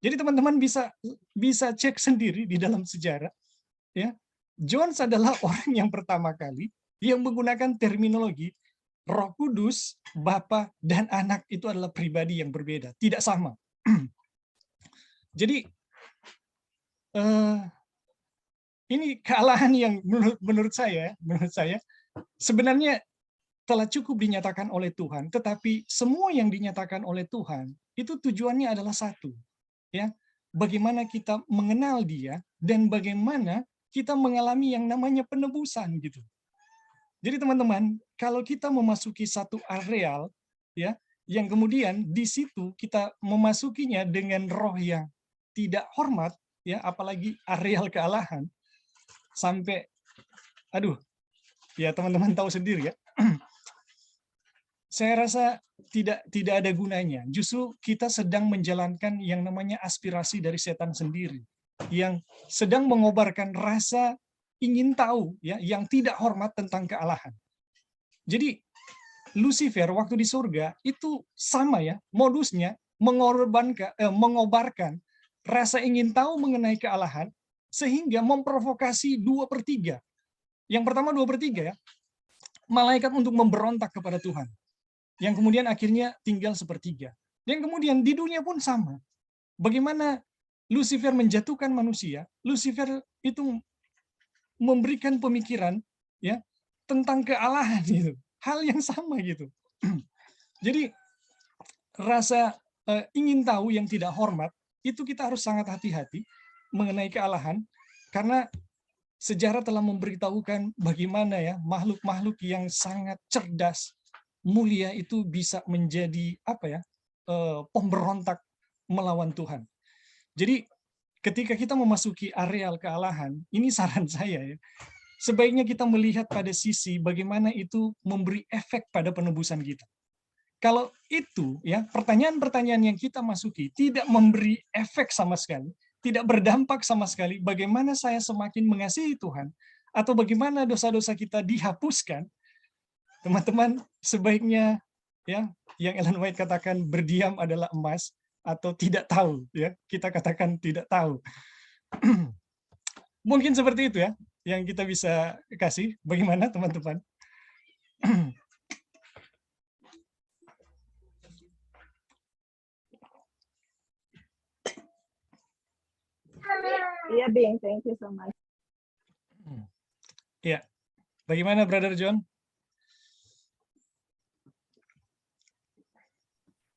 Jadi teman-teman bisa cek sendiri di dalam sejarah, ya. John adalah orang yang pertama kali yang menggunakan terminologi Roh Kudus, Bapa dan Anak itu adalah pribadi yang berbeda, tidak sama. Jadi ini kealahan yang menurut saya sebenarnya telah cukup dinyatakan oleh Tuhan, tetapi semua yang dinyatakan oleh Tuhan itu tujuannya adalah satu, ya. Bagaimana kita mengenal Dia dan bagaimana kita mengalami yang namanya penebusan gitu. Jadi teman-teman, kalau kita memasuki satu areal, ya, yang kemudian di situ kita memasukinya dengan roh yang tidak hormat, ya, apalagi areal kealahan, sampai, aduh, ya teman-teman tahu sendiri ya. Saya rasa tidak ada gunanya. Justru kita sedang menjalankan yang namanya aspirasi dari setan sendiri, yang sedang mengobarkan rasa ingin tahu, ya, yang tidak hormat tentang kealahan. Jadi Lucifer waktu di surga itu sama, ya, modusnya mengobarkan rasa ingin tahu mengenai kealahan sehingga memprovokasi 2/3. Yang pertama 2/3, ya, malaikat untuk memberontak kepada Tuhan. Yang kemudian akhirnya tinggal 1/3. Yang kemudian di dunia pun sama. Bagaimana Lucifer menjatuhkan manusia, Lucifer itu memberikan pemikiran, ya, tentang kealahan gitu. Hal yang sama gitu. Jadi rasa ingin tahu yang tidak hormat itu kita harus sangat hati-hati mengenai kealahan, karena sejarah telah memberitahukan bagaimana, ya, makhluk-makhluk yang sangat cerdas, mulia itu bisa menjadi pemberontak melawan Tuhan. Jadi ketika kita memasuki areal kealahan, ini saran saya, ya, sebaiknya kita melihat pada sisi bagaimana itu memberi efek pada penebusan kita. Kalau itu, ya, pertanyaan-pertanyaan yang kita masuki tidak memberi efek sama sekali, tidak berdampak sama sekali, bagaimana saya semakin mengasihi Tuhan, atau bagaimana dosa-dosa kita dihapuskan, teman-teman sebaiknya, ya, yang Ellen White katakan berdiam adalah emas, atau tidak tahu, ya, kita katakan tidak tahu. Mungkin seperti itu, ya, yang kita bisa kasih. Bagaimana teman-teman? Iya, Bing, thank you so much. Ya, bagaimana Brother John?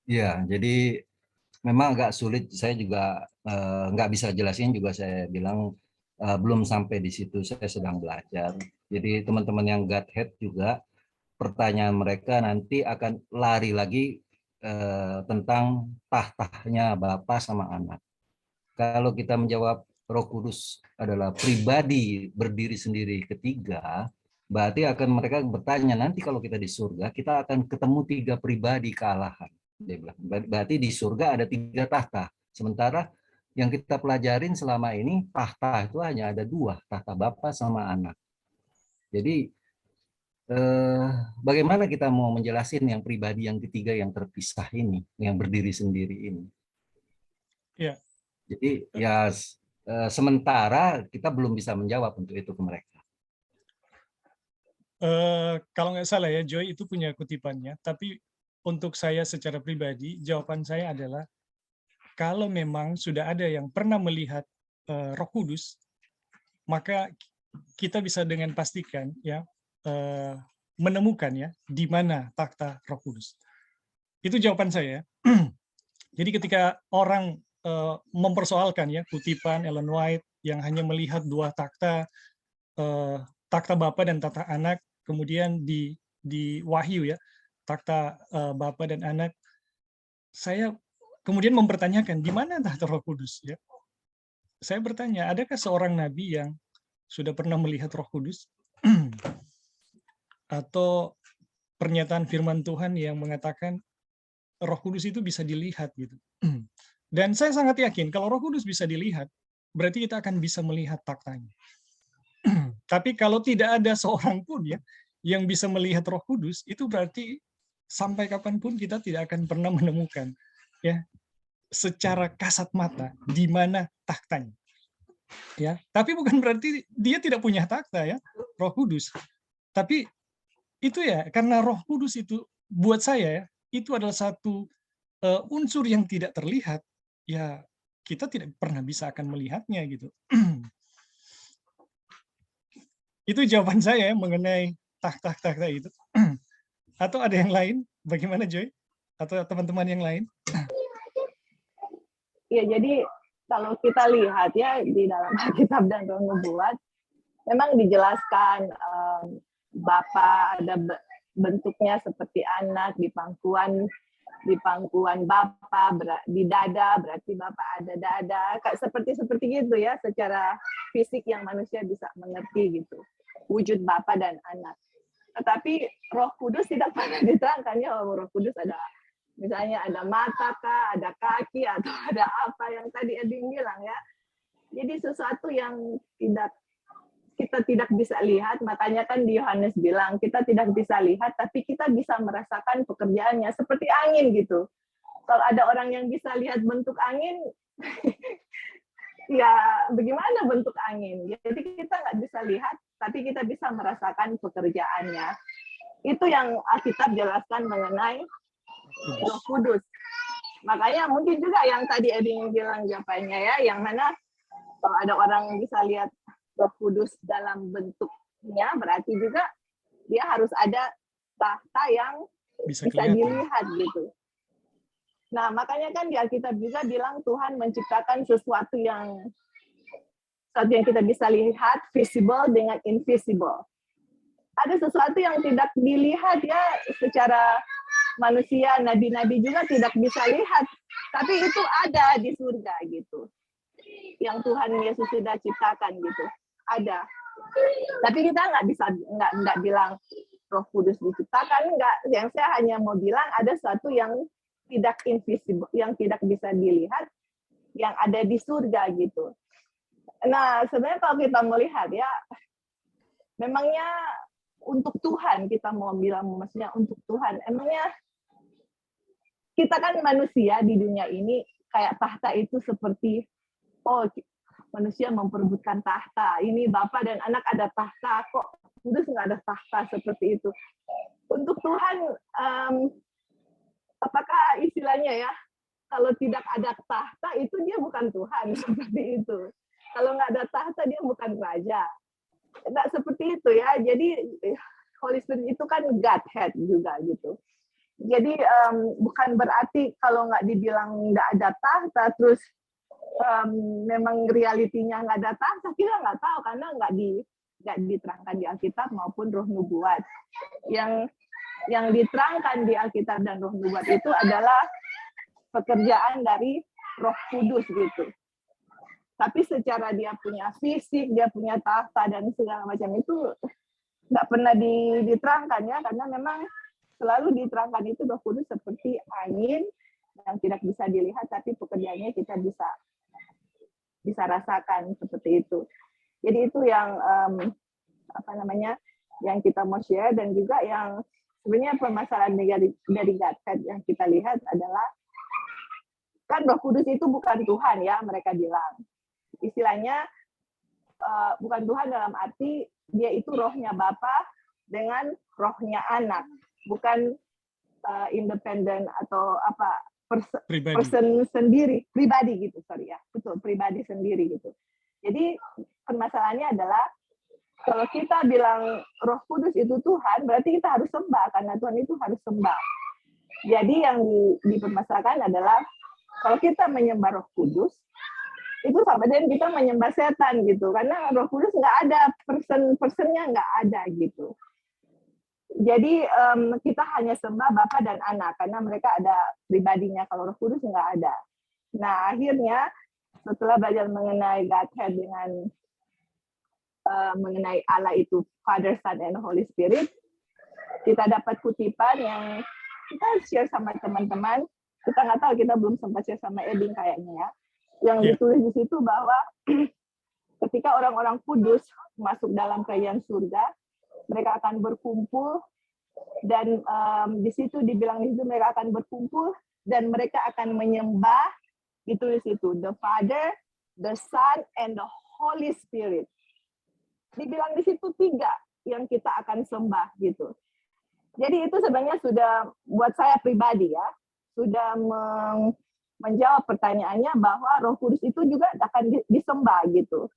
Ya, jadi memang agak sulit. Saya juga nggak bisa jelasin, juga saya bilang belum sampai di situ. Saya sedang belajar. Jadi teman-teman yang Godhead juga pertanyaan mereka nanti akan lari lagi tentang tahtanya Bapa sama Anak. Kalau kita menjawab Roh Kudus adalah pribadi berdiri sendiri ketiga, berarti akan mereka bertanya nanti kalau kita di surga kita akan ketemu 3 pribadi kealahan. Dia bilang, berarti di surga ada 3 tahta. Sementara yang kita pelajarin selama ini tahta itu hanya ada 2, tahta Bapa sama Anak. Jadi bagaimana kita mau menjelasin yang pribadi yang ketiga yang terpisah ini, yang berdiri sendiri ini? Ya. Jadi ya sementara kita belum bisa menjawab untuk itu ke mereka. Kalau nggak salah, ya, Joy itu punya kutipannya, tapi untuk saya secara pribadi, jawaban saya adalah kalau memang sudah ada yang pernah melihat Roh Kudus, maka kita bisa dengan pastikan ya menemukan ya di mana takhta Roh Kudus. Itu jawaban saya. Jadi ketika orang mempersoalkan ya kutipan Ellen White yang hanya melihat dua takhta, takhta Bapa dan takhta Anak, kemudian di Wahyu ya takhta Bapa dan Anak, saya kemudian mempertanyakan di mana takhta Roh Kudus ya. Saya bertanya, adakah seorang nabi yang sudah pernah melihat Roh Kudus? Atau pernyataan firman Tuhan yang mengatakan Roh Kudus itu bisa dilihat gitu. Dan saya sangat yakin kalau Roh Kudus bisa dilihat, berarti kita akan bisa melihat taktanya. Tapi kalau tidak ada seorang pun ya yang bisa melihat Roh Kudus, itu berarti sampai kapanpun kita tidak akan pernah menemukan ya secara kasat mata di mana taktanya. Ya, tapi bukan berarti dia tidak punya takhta ya, Roh Kudus. Tapi itu ya karena Roh Kudus itu buat saya ya, itu adalah satu unsur yang tidak terlihat, ya kita tidak pernah bisa akan melihatnya gitu. Itu jawaban saya ya, mengenai takhta itu. Atau ada yang lain? Bagaimana Joy? Atau teman-teman yang lain? Ya, jadi kalau kita lihat ya di dalam Alkitab dan Roh Nubuat, memang dijelaskan Bapa ada bentuknya seperti anak di pangkuan Bapa, di dada berarti Bapa ada dada, seperti gitu ya, secara fisik yang manusia bisa mengerti gitu, wujud Bapa dan anak. Tetapi Roh Kudus tidak pernah diterangkannya bahwa Roh Kudus ada, misalnya ada mata kah, ada kaki, atau ada apa yang tadi Edwin bilang ya. Jadi sesuatu yang kita tidak bisa lihat, makanya kan di Yohanes bilang kita tidak bisa lihat, tapi kita bisa merasakan pekerjaannya seperti angin gitu. Kalau ada orang yang bisa lihat bentuk angin, ya bagaimana bentuk angin? Jadi kita nggak bisa lihat, tapi kita bisa merasakan pekerjaannya. Itu yang Alkitab jelaskan mengenai Roh Kudus. Makanya mungkin juga yang tadi Edwin bilang jawabannya ya, yang mana kalau ada orang yang bisa lihat Roh Kudus dalam bentuknya, berarti juga dia harus ada tahta yang bisa dilihat gitu. Nah, makanya kan di Alkitab juga bilang Tuhan menciptakan sesuatu yang kita bisa lihat, visible dengan invisible. Ada sesuatu yang tidak dilihat ya secara manusia, nabi-nabi juga tidak bisa lihat, tapi itu ada di surga gitu, yang Tuhan Yesus sudah ciptakan gitu, ada. Tapi kita nggak bilang Roh Kudus diciptakan, nggak. Yang saya hanya mau bilang ada sesuatu yang tidak invisible, yang tidak bisa dilihat, yang ada di surga gitu. Nah, sebenarnya kalau kita melihat ya, memangnya untuk Tuhan, kita mau bilang maksudnya untuk Tuhan, emangnya kita kan manusia di dunia ini kayak tahta itu seperti, oh manusia memperebutkan tahta, ini Bapa dan Anak ada tahta, kok Kudus nggak ada tahta seperti itu. Untuk Tuhan, apakah istilahnya ya, kalau tidak ada tahta itu dia bukan Tuhan, seperti itu. Kalau nggak ada tahta dia bukan raja. Nggak seperti itu ya. Jadi Holy Spirit itu kan Godhead juga gitu. Jadi bukan berarti kalau nggak dibilang nggak ada tahta, terus memang realitinya nggak ada tahta, kita nggak tahu karena nggak diterangkan di Alkitab maupun Roh Nubuat. Yang diterangkan di Alkitab dan Roh Nubuat itu adalah pekerjaan dari Roh Kudus gitu. Tapi secara dia punya fisik, dia punya tahta dan segala macam itu nggak pernah diterangkan ya, karena memang selalu diterangkan itu Roh Kudus seperti angin yang tidak bisa dilihat, tapi pekerjaannya kita bisa rasakan seperti itu. Jadi itu yang yang kita mau share, dan juga yang sebenarnya permasalahan dari Godhead yang kita lihat adalah kan Roh Kudus itu bukan Tuhan ya, mereka bilang. Istilahnya bukan Tuhan dalam arti dia itu rohnya Bapa dengan rohnya Anak, bukan independen atau apa person sendiri, pribadi gitu, sorry ya, betul, pribadi sendiri gitu. Jadi permasalahannya adalah kalau kita bilang Roh Kudus itu Tuhan, berarti kita harus sembah karena Tuhan itu harus sembah. Jadi yang dipermasalahkan adalah kalau kita menyembah Roh Kudus, itu sama dengan kita menyembah setan gitu, karena Roh Kudus nggak ada, person-personnya nggak ada gitu. Jadi kita hanya sembah Bapa dan Anak karena mereka ada pribadinya, kalau Roh Kudus nggak ada. Nah akhirnya setelah belajar mengenai Godhead dengan mengenai Allah itu Father, Son, and Holy Spirit, kita dapat kutipan yang kita share sama teman-teman. Kita nggak tahu, kita belum sempat share sama Eding kayaknya ya. Yang ditulis di situ bahwa ketika orang-orang kudus masuk dalam kerajaan surga, mereka akan berkumpul dan di situ dibilang di situ mereka akan berkumpul dan mereka akan menyembah, ditulis itu the Father, the Son, and the Holy Spirit. Dibilang di situ 3 yang kita akan sembah gitu. Jadi itu sebenarnya sudah buat saya pribadi ya, sudah menjawab pertanyaannya bahwa Roh Kudus itu juga akan disembah gitu.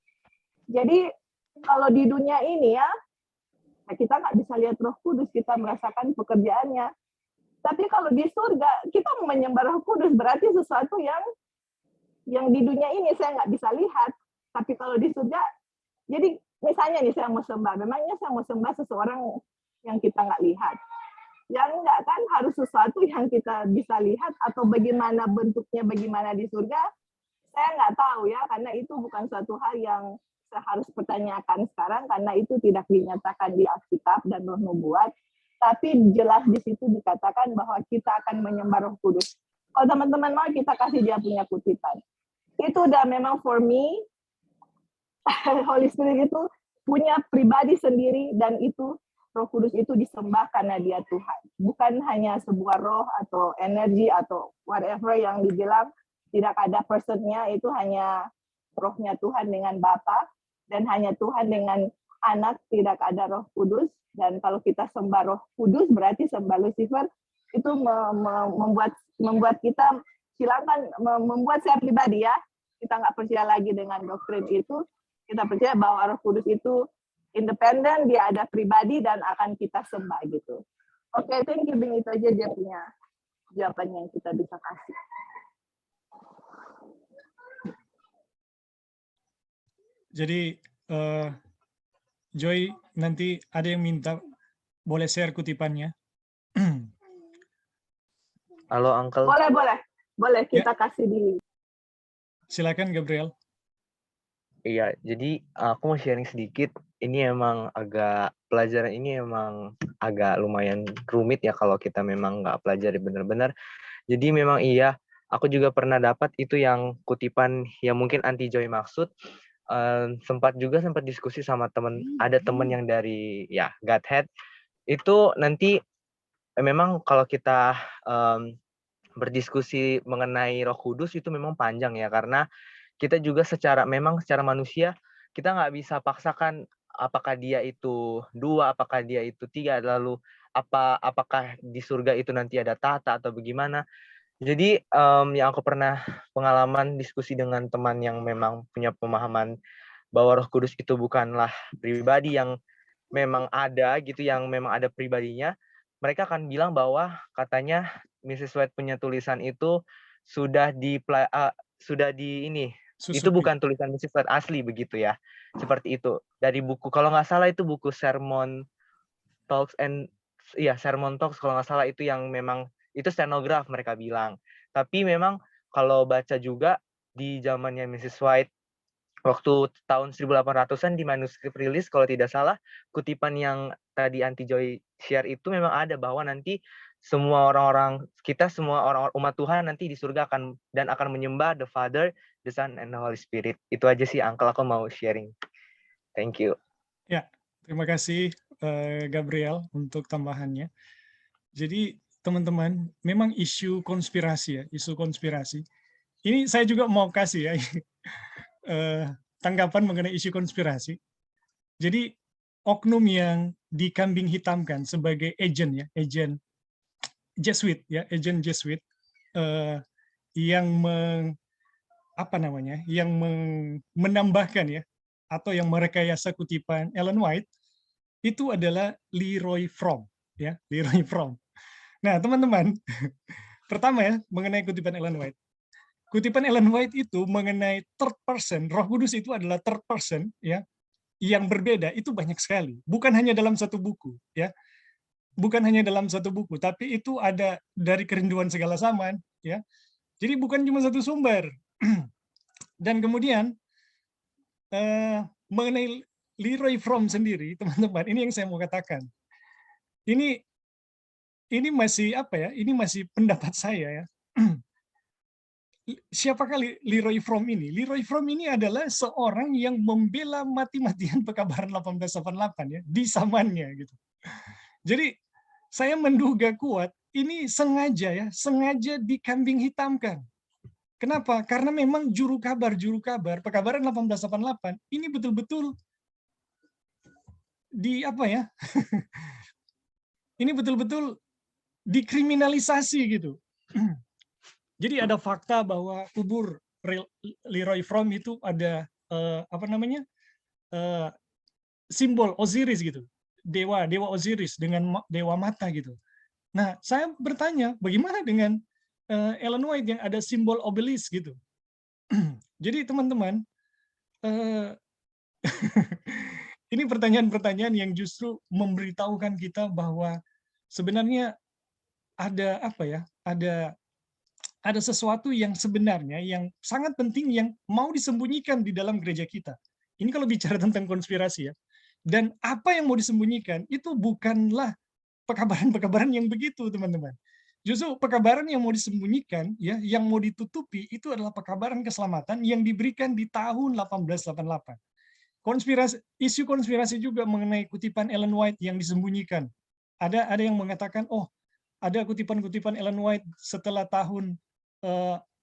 Jadi kalau di dunia ini ya, kita nggak bisa lihat Roh Kudus, kita merasakan pekerjaannya. Tapi kalau di surga kita menyembah Roh Kudus berarti sesuatu yang di dunia ini saya nggak bisa lihat. Tapi kalau di surga, jadi misalnya nih saya mau sembah, memangnya saya mau sembah seseorang yang kita nggak lihat. Yang enggak kan harus sesuatu yang kita bisa lihat, atau bagaimana bentuknya, bagaimana di surga, saya nggak tahu ya, karena itu bukan suatu hal yang saya harus pertanyakan sekarang, karena itu tidak dinyatakan di Alkitab dan Roh Nubuat, tapi jelas di situ dikatakan bahwa kita akan menyembah Roh Kudus. Kalau teman-teman mau, kita kasih dia punya kutipan. Itu udah memang for me, Holy Spirit itu punya pribadi sendiri, dan itu Roh Kudus itu disembah karena dia Tuhan. Bukan hanya sebuah roh atau energi atau whatever yang dibilang tidak ada personnya, itu hanya rohnya Tuhan dengan Bapa, dan hanya Tuhan dengan Anak, tidak ada Roh Kudus. Dan kalau kita sembah Roh Kudus berarti sembah Lucifer, itu membuat kita silakan, membuat saya pribadi ya, kita nggak percaya lagi dengan doktrin itu. Kita percaya bahwa Roh Kudus itu independen, dia ada pribadi dan akan kita sembah gitu. Oke, thank you, Bing. Itu aja dia punya jawaban yang kita bisa kasih. Jadi Joy, nanti ada yang minta boleh share kutipannya. Halo, Uncle. Boleh kita kasih di. Silakan, Gabriel. Iya, jadi aku mau sharing sedikit. Ini emang pelajaran ini emang agak lumayan rumit ya kalau kita memang nggak pelajari benar-benar. Jadi memang iya, aku juga pernah dapat itu yang kutipan yang mungkin Anti Joy maksud. Sempat diskusi sama ada teman yang dari ya Godhead. Itu nanti memang kalau kita berdiskusi mengenai Roh Kudus itu memang panjang ya, karena kita juga secara manusia kita nggak bisa paksakan apakah dia itu 2, apakah dia itu 3, lalu apakah di surga itu nanti ada tahta atau bagaimana. Jadi yang aku pernah pengalaman diskusi dengan teman yang memang punya pemahaman bahwa Roh Kudus itu bukanlah pribadi yang memang ada gitu, yang memang ada pribadinya. Mereka akan bilang bahwa katanya Mrs. White punya tulisan itu sudah di ini. Susupi. Itu bukan tulisan Mrs. White asli begitu ya. Seperti itu. Dari buku, kalau nggak salah itu buku Sermon Talks kalau nggak salah, itu yang memang itu stenograf mereka bilang. Tapi memang kalau baca juga di zamannya Mrs. White waktu tahun 1800-an di manuskrip rilis kalau tidak salah, kutipan yang tadi Anti Joy share itu memang ada bahwa nanti semua orang umat Tuhan nanti di surga akan menyembah the Father, the Son, and the Holy Spirit. Itu aja sih, Uncle, aku mau sharing. Thank you. Ya, terima kasih Gabriel untuk tambahannya. Jadi teman-teman, memang isu konspirasi ya, isu konspirasi. Ini saya juga mau kasih ya tanggapan mengenai isu konspirasi. Jadi oknum yang dikambing hitamkan sebagai agen Jesuit yang menambahkan ya, atau yang merekayasa kutipan Ellen White itu adalah Leroy Fromm, ya, Leroy Fromm. Nah, teman-teman, pertama ya mengenai kutipan Ellen White. Kutipan Ellen White itu mengenai third person, Roh Kudus itu adalah third person, ya, yang berbeda itu banyak sekali. Bukan hanya dalam satu buku, ya. Bukan hanya dalam satu buku, tapi itu ada dari Kerinduan Segala Zaman, ya. Jadi bukan cuma satu sumber. Dan kemudian mengenai Leroy Fromm sendiri, teman-teman, ini yang saya mau katakan. Ini masih apa ya? Ini masih pendapat saya ya. Siapakah Leroy Fromm ini? Leroy Fromm ini adalah seorang yang membela mati-matian Pekabaran 1888 ya, di zamannya gitu. Jadi saya menduga kuat ini sengaja dikambing hitamkan. Kenapa? Karena memang juru kabar Pekabaran 1888 ini betul-betul ini betul-betul dikriminalisasi gitu. Jadi ada fakta bahwa kubur Leroy Fromm itu ada simbol Osiris gitu, dewa Osiris dengan dewa mata gitu. Nah, saya bertanya, bagaimana dengan Ellen White yang ada simbol obelisk gitu? Jadi teman-teman, ini pertanyaan-pertanyaan yang justru memberitahukan kita bahwa sebenarnya ada ada sesuatu yang sebenarnya yang sangat penting yang mau disembunyikan di dalam gereja kita. Ini kalau bicara tentang konspirasi ya. Dan apa yang mau disembunyikan itu bukanlah pekabaran-pekabaran yang begitu, teman-teman. Justru pekabaran yang mau disembunyikan ya, yang mau ditutupi itu adalah pekabaran keselamatan yang diberikan di tahun 1888. Isu konspirasi juga mengenai kutipan Ellen White yang disembunyikan. Ada yang mengatakan, oh, ada kutipan-kutipan Ellen White setelah tahun 1913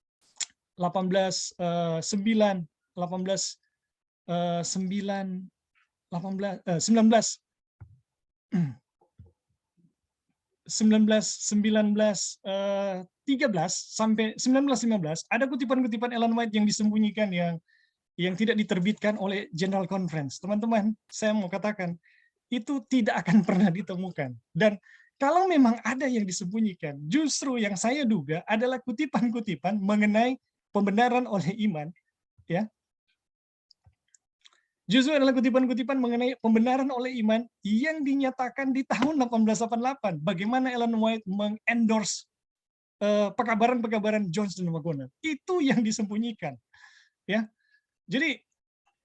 sampai 1915 ada kutipan-kutipan Ellen White yang disembunyikan yang tidak diterbitkan oleh General Conference. Teman-teman, saya mau katakan itu tidak akan pernah ditemukan. Dan kalau memang ada yang disembunyikan, justru yang saya duga adalah kutipan-kutipan mengenai pembenaran oleh iman, ya. Justru adalah kutipan-kutipan mengenai pembenaran oleh iman yang dinyatakan di tahun 1888. Bagaimana Ellen White mengendorse pekabaran-pekabaran Jones dan Waggoner. Itu yang disembunyikan, ya. Jadi,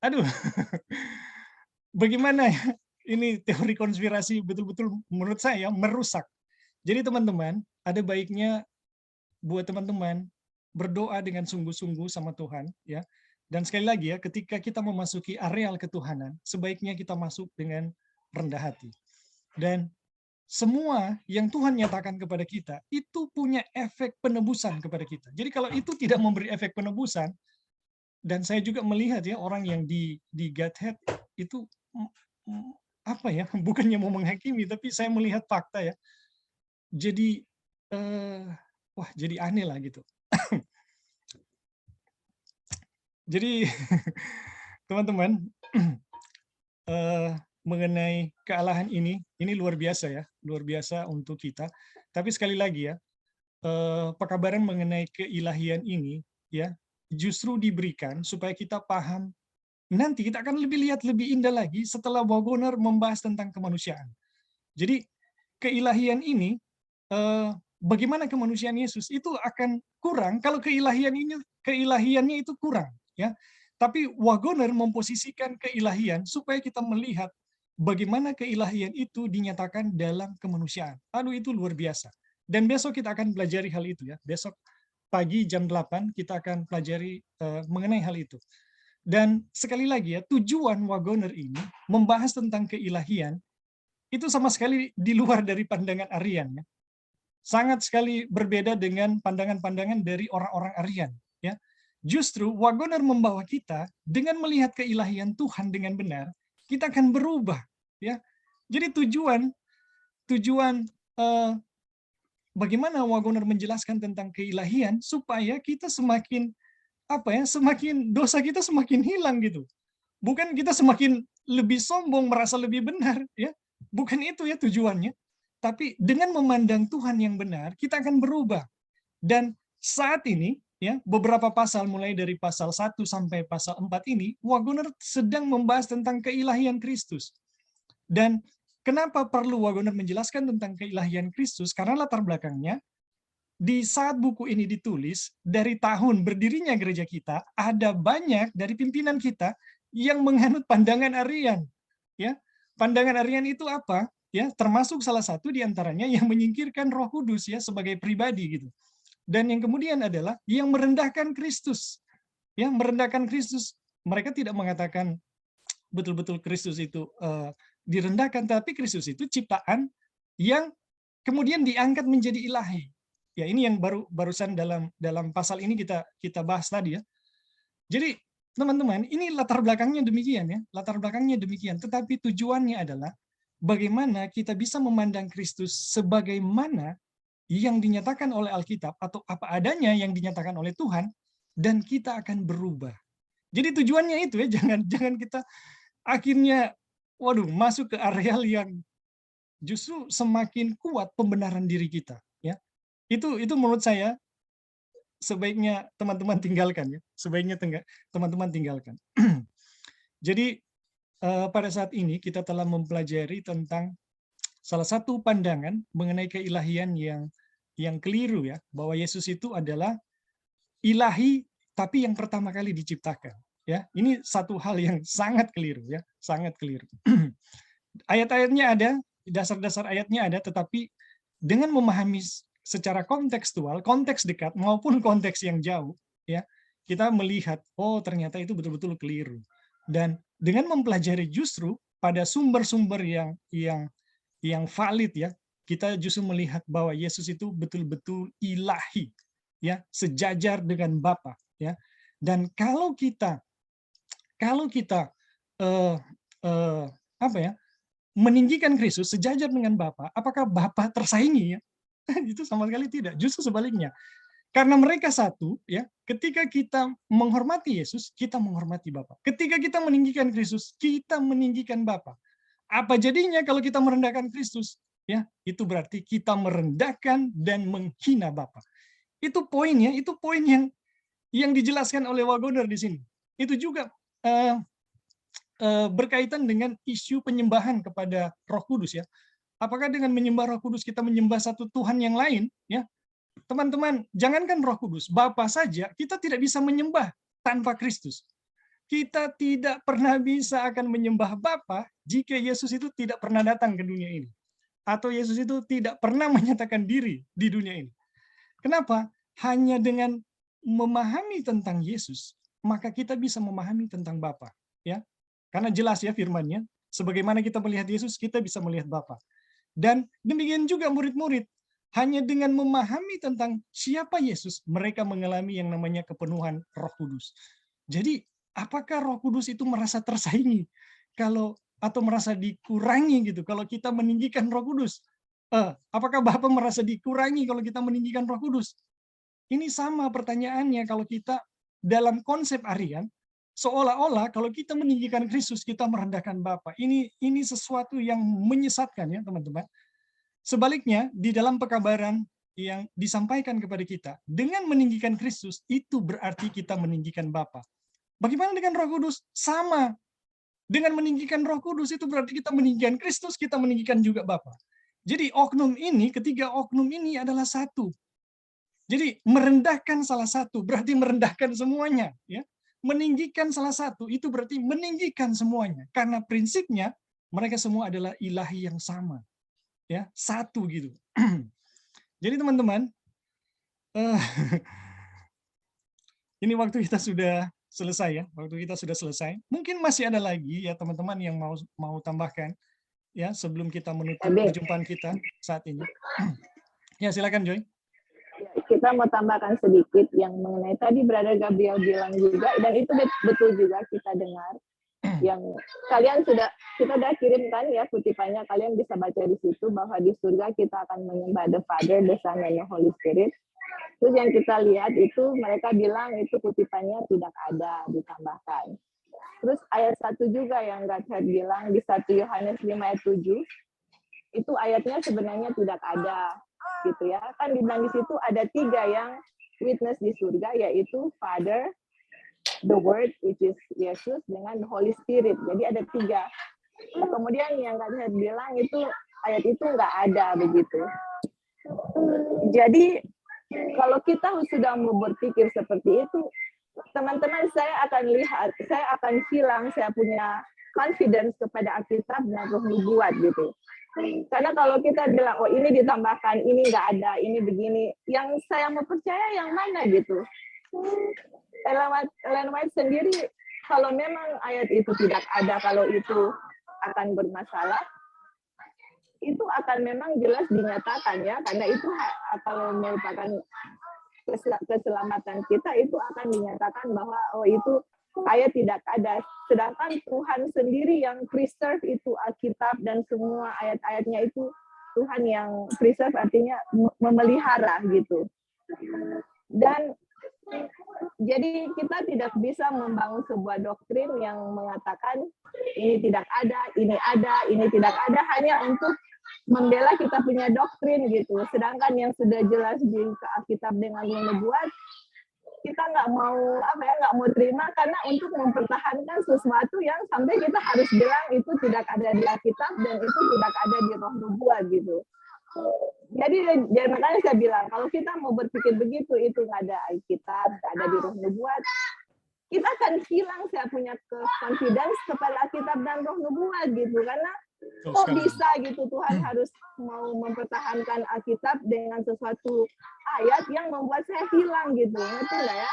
aduh, bagaimana ya? Ini teori konspirasi betul-betul menurut saya merusak. Jadi teman-teman, ada baiknya buat teman-teman berdoa dengan sungguh-sungguh sama Tuhan, ya. Dan sekali lagi ya, ketika kita memasuki areal ketuhanan, sebaiknya kita masuk dengan rendah hati. Dan semua yang Tuhan nyatakan kepada kita itu punya efek penebusan kepada kita. Jadi kalau itu tidak memberi efek penebusan, dan saya juga melihat ya orang yang di Godhead itu bukannya mau menghakimi, tapi saya melihat fakta ya. Jadi jadi aneh lah gitu. Jadi teman-teman, mengenai kealahan ini luar biasa ya, luar biasa untuk kita. Tapi sekali lagi ya, pekabaran mengenai keilahian ini ya justru diberikan supaya kita paham. Nanti kita akan lihat lebih indah lagi setelah Waggoner membahas tentang kemanusiaan. Jadi keilahian ini, bagaimana kemanusiaan Yesus itu akan kurang kalau keilahiannya itu kurang, ya. Tapi Waggoner memposisikan keilahian supaya kita melihat bagaimana keilahian itu dinyatakan dalam kemanusiaan. Aduh, itu luar biasa. Dan besok kita akan pelajari hal itu ya. Besok pagi jam 8 kita akan pelajari mengenai hal itu. Dan sekali lagi ya, tujuan Waggoner ini membahas tentang keilahian itu sama sekali di luar dari pandangan Arian ya. Sangat sekali berbeda dengan pandangan-pandangan dari orang-orang Arian ya. Justru Waggoner membawa kita dengan melihat keilahian Tuhan dengan benar, kita akan berubah ya. Jadi tujuan bagaimana Waggoner menjelaskan tentang keilahian supaya kita semakin semakin dosa kita semakin hilang gitu. Bukan kita semakin lebih sombong, merasa lebih benar, ya. Bukan itu ya tujuannya. Tapi dengan memandang Tuhan yang benar, kita akan berubah. Dan saat ini, ya, beberapa pasal mulai dari pasal 1 sampai pasal 4 ini, Wagoner sedang membahas tentang keilahian Kristus. Dan kenapa perlu Wagoner menjelaskan tentang keilahian Kristus? Karena latar belakangnya, di saat buku ini ditulis, dari tahun berdirinya gereja kita, ada banyak dari pimpinan kita yang menganut pandangan Arian. Ya, pandangan Arian itu apa? Ya, termasuk salah satu diantaranya yang menyingkirkan Roh Kudus ya sebagai pribadi gitu. Dan yang kemudian adalah yang merendahkan Kristus. Ya, merendahkan Kristus. Mereka tidak mengatakan betul-betul Kristus itu direndahkan, tapi Kristus itu ciptaan yang kemudian diangkat menjadi ilahi. Ya, ini yang barusan dalam pasal ini kita bahas tadi ya. Jadi teman-teman, ini latar belakangnya demikian ya, latar belakangnya demikian. Tetapi tujuannya adalah bagaimana kita bisa memandang Kristus sebagaimana yang dinyatakan oleh Alkitab atau apa adanya yang dinyatakan oleh Tuhan, dan kita akan berubah. Jadi tujuannya itu ya, jangan kita akhirnya masuk ke areal yang justru semakin kuat pembenaran diri kita ya. Itu menurut saya sebaiknya teman-teman tinggalkan ya. Sebaiknya teman-teman tinggalkan. Jadi pada saat ini kita telah mempelajari tentang salah satu pandangan mengenai keilahian yang keliru ya, bahwa Yesus itu adalah ilahi tapi yang pertama kali diciptakan ya. Ini satu hal yang sangat keliru ya, sangat keliru. Ayat-ayatnya ada, dasar-dasar ayatnya ada, tetapi dengan memahami secara kontekstual, konteks dekat maupun konteks yang jauh, ya, kita melihat, oh ternyata itu betul-betul keliru. Dan dengan mempelajari justru pada sumber-sumber yang valid ya, kita justru melihat bahwa Yesus itu betul-betul ilahi, ya, sejajar dengan Bapa, ya. Dan kalau kita meninggikan Kristus sejajar dengan Bapa, apakah Bapa tersaingi ya? Itu sama sekali tidak, justru sebaliknya. Karena mereka satu, ya. Ketika kita menghormati Yesus, kita menghormati Bapa. Ketika kita meninggikan Kristus, kita meninggikan Bapa. Apa jadinya kalau kita merendahkan Kristus? Ya, itu berarti kita merendahkan dan menghina Bapa. Itu poinnya, itu poin yang dijelaskan oleh Wagoner di sini. Itu juga berkaitan dengan isu penyembahan kepada Roh Kudus ya. Apakah dengan menyembah Roh Kudus kita menyembah satu Tuhan yang lain? Ya, teman-teman, jangankan Roh Kudus, Bapa saja kita tidak bisa menyembah tanpa Kristus. Kita tidak pernah bisa akan menyembah Bapa jika Yesus itu tidak pernah datang ke dunia ini, atau Yesus itu tidak pernah menyatakan diri di dunia ini. Kenapa? Hanya dengan memahami tentang Yesus, maka kita bisa memahami tentang Bapa. Ya, karena jelas ya firman-Nya. Sebagaimana kita melihat Yesus, kita bisa melihat Bapa. Dan demikian juga murid-murid, hanya dengan memahami tentang siapa Yesus, mereka mengalami yang namanya kepenuhan Roh Kudus. Jadi, apakah Roh Kudus itu merasa tersaingi atau merasa dikurangi gitu kalau kita meninggikan Roh Kudus? Apakah Bapa merasa dikurangi kalau kita meninggikan Roh Kudus? Ini sama pertanyaannya kalau kita dalam konsep Arian, seolah-olah kalau kita meninggikan Kristus, kita merendahkan Bapa. Ini sesuatu yang menyesatkan ya teman-teman. Sebaliknya, di dalam pekabaran yang disampaikan kepada kita, dengan meninggikan Kristus, itu berarti kita meninggikan Bapa. Bagaimana dengan Roh Kudus? Sama. Dengan meninggikan Roh Kudus, itu berarti kita meninggikan Kristus, kita meninggikan juga Bapa. Jadi ketiga oknum ini adalah satu. Jadi merendahkan salah satu berarti merendahkan semuanya, ya. Meninggikan salah satu itu berarti meninggikan semuanya, karena prinsipnya mereka semua adalah ilahi yang sama, ya, satu gitu. Jadi teman-teman, ini waktu kita sudah selesai ya, Mungkin masih ada lagi ya teman-teman yang mau tambahkan ya sebelum kita menutup perjumpaan kita saat ini. Ya silakan Joy. Kita mau tambahkan sedikit yang mengenai tadi Brother Gabriel bilang juga, dan itu betul juga kita dengar yang kalian kita udah kirimkan ya kutipannya, kalian bisa baca di situ bahwa di surga kita akan menyembah the Father, the Son, and the Holy Spirit. Terus yang kita lihat itu mereka bilang itu kutipannya tidak ada, ditambahkan. Terus ayat 1 juga yang Godhead bilang di 1 Yohanes 5 ayat 7, itu ayatnya sebenarnya tidak ada, gitu ya. Kan dibilang di situ ada 3 yang witness di surga, yaitu Father, the Word, which is Yesus, dengan the Holy Spirit. Jadi ada 3. Nah, kemudian yang Godhead bilang itu ayat itu nggak ada begitu. Jadi kalau kita sudah mau berpikir seperti itu, teman-teman, saya akan hilang saya punya confidence kepada Alkitab dan Roh Nubuat gitu. Karena kalau kita bilang, oh ini ditambahkan, ini nggak ada, ini begini, yang saya mau percaya yang mana gitu. Ellen White sendiri, kalau memang ayat itu tidak ada, kalau itu akan bermasalah, itu akan memang jelas dinyatakan ya, karena itu kalau merupakan keselamatan kita, itu akan dinyatakan bahwa oh itu ayat tidak ada. Sedangkan Tuhan sendiri yang preserve itu Alkitab dan semua ayat-ayatnya itu Tuhan yang preserve, artinya memelihara gitu. Dan jadi kita tidak bisa membangun sebuah doktrin yang mengatakan ini tidak ada, ini tidak ada, hanya untuk membela kita punya doktrin gitu. Sedangkan yang sudah jelas di Alkitab dengan nubuat, kita nggak mau terima karena untuk mempertahankan sesuatu yang sampai kita harus bilang itu tidak ada di Alkitab dan itu tidak ada di Roh Nubuat gitu. Jadi makanya saya bilang kalau kita mau berpikir begitu, itu nggak ada Alkitab, nggak ada di Roh Nubuat, kita akan hilang saya punya confidence kepada Alkitab dan Roh Nubuat gitu. Karena kok bisa gitu Tuhan harus mau mempertahankan Alkitab dengan sesuatu ayat yang membuat saya hilang gitu, ngerti nggak ya?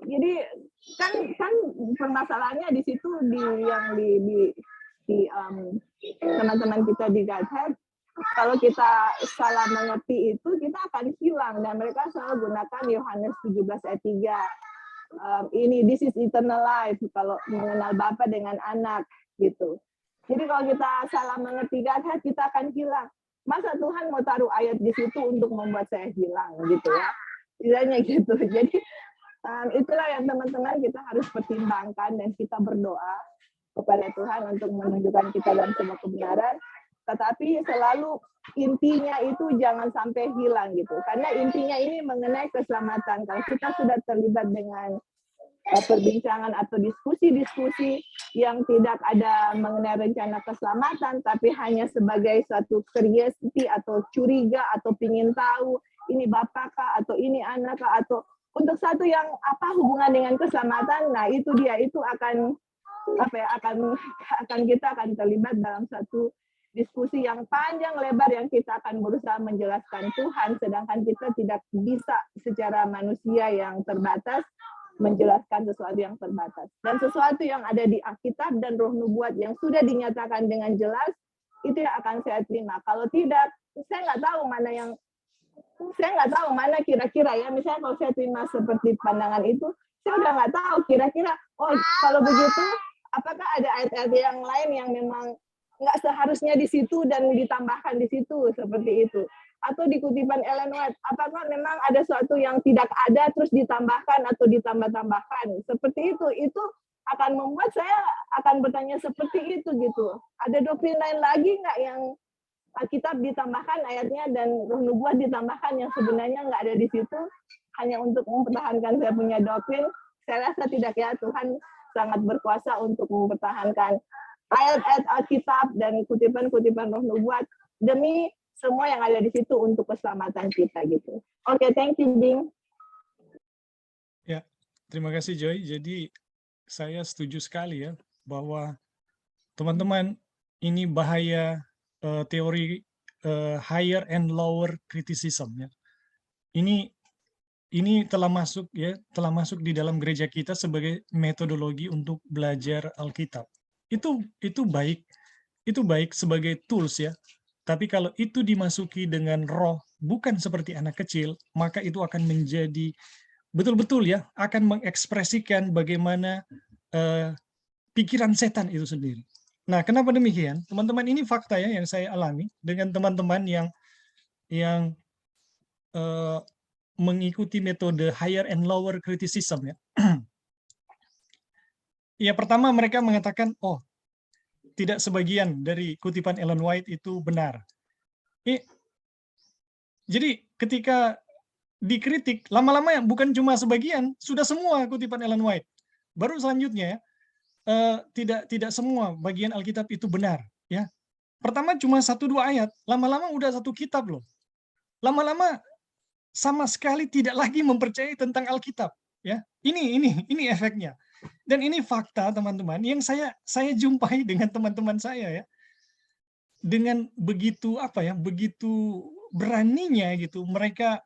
Jadi kan permasalahannya di situ di teman-teman kita di Godhead, kalau kita salah mengerti itu kita akan hilang, dan mereka selalu gunakan Yohanes 17 ayat 3. Ini this is eternal life, kalau mengenal Bapa dengan anak gitu. Jadi kalau kita salah mengerti Godhead, kita akan hilang. Masa Tuhan mau taruh ayat di situ untuk membuat saya hilang gitu ya? Istilahnya gitu. Jadi itulah yang teman-teman kita harus pertimbangkan, dan kita berdoa kepada Tuhan untuk menunjukkan kita dalam semua kebenaran. Tetapi selalu intinya itu jangan sampai hilang gitu. Karena intinya ini mengenai keselamatan. Kalau kita sudah terlibat dengan perbincangan atau diskusi-diskusi yang tidak ada mengenai rencana keselamatan, tapi hanya sebagai suatu curiosity atau curiga atau ingin tahu ini bapak kah atau ini anak kah, atau untuk satu yang apa hubungan dengan keselamatan, nah itu dia, itu akan kita akan terlibat dalam satu diskusi yang panjang lebar yang kita akan berusaha menjelaskan Tuhan, sedangkan kita tidak bisa secara manusia yang terbatas menjelaskan sesuatu yang terbatas. Dan sesuatu yang ada di Alkitab dan Roh Nubuat yang sudah dinyatakan dengan jelas, itu yang akan saya terima. Kalau tidak, saya nggak tahu mana kira-kira ya. Misalnya kalau saya terima seperti pandangan itu, saya udah nggak tahu kira-kira, oh kalau begitu, apakah ada ayat-ayat yang lain yang memang nggak seharusnya di situ dan ditambahkan di situ, seperti itu. Atau di kutipan Ellen White, apakah memang ada sesuatu yang tidak ada terus ditambahkan atau ditambah-tambahkan, seperti itu akan membuat saya akan bertanya seperti itu gitu. Ada doktrin lain lagi nggak yang Alkitab ditambahkan ayatnya dan Roh Nubuat ditambahkan yang sebenarnya nggak ada di situ, hanya untuk mempertahankan saya punya doktrin? Saya rasa tidak ya. Tuhan sangat berkuasa untuk mempertahankan ayat-ayat Alkitab dan kutipan-kutipan Roh Nubuat demi semua yang ada di situ untuk keselamatan kita gitu. Oke, thank you, Bing. Ya, terima kasih Joy. Jadi saya setuju sekali ya bahwa teman-teman ini bahaya teori higher and lower criticism ya. Ini telah masuk di dalam gereja kita sebagai metodologi untuk belajar Alkitab. Itu baik sebagai tools ya. Tapi kalau itu dimasuki dengan roh, bukan seperti anak kecil, maka itu akan menjadi betul-betul ya, akan mengekspresikan bagaimana pikiran setan itu sendiri. Nah, kenapa demikian? Teman-teman, ini fakta ya yang saya alami dengan teman-teman yang mengikuti metode higher and lower criticism ya. Ya, pertama mereka mengatakan, oh, tidak sebagian dari kutipan Ellen White itu benar. Jadi ketika dikritik, lama-lama bukan cuma sebagian, sudah semua kutipan Ellen White. Baru selanjutnya tidak semua bagian Alkitab itu benar. Ya, pertama cuma 1-2 ayat, lama-lama udah satu kitab loh. Lama-lama sama sekali tidak lagi mempercayai tentang Alkitab. Ya, ini efeknya. Dan ini fakta teman-teman yang saya jumpai dengan teman-teman saya ya. Dengan begitu begitu beraninya gitu mereka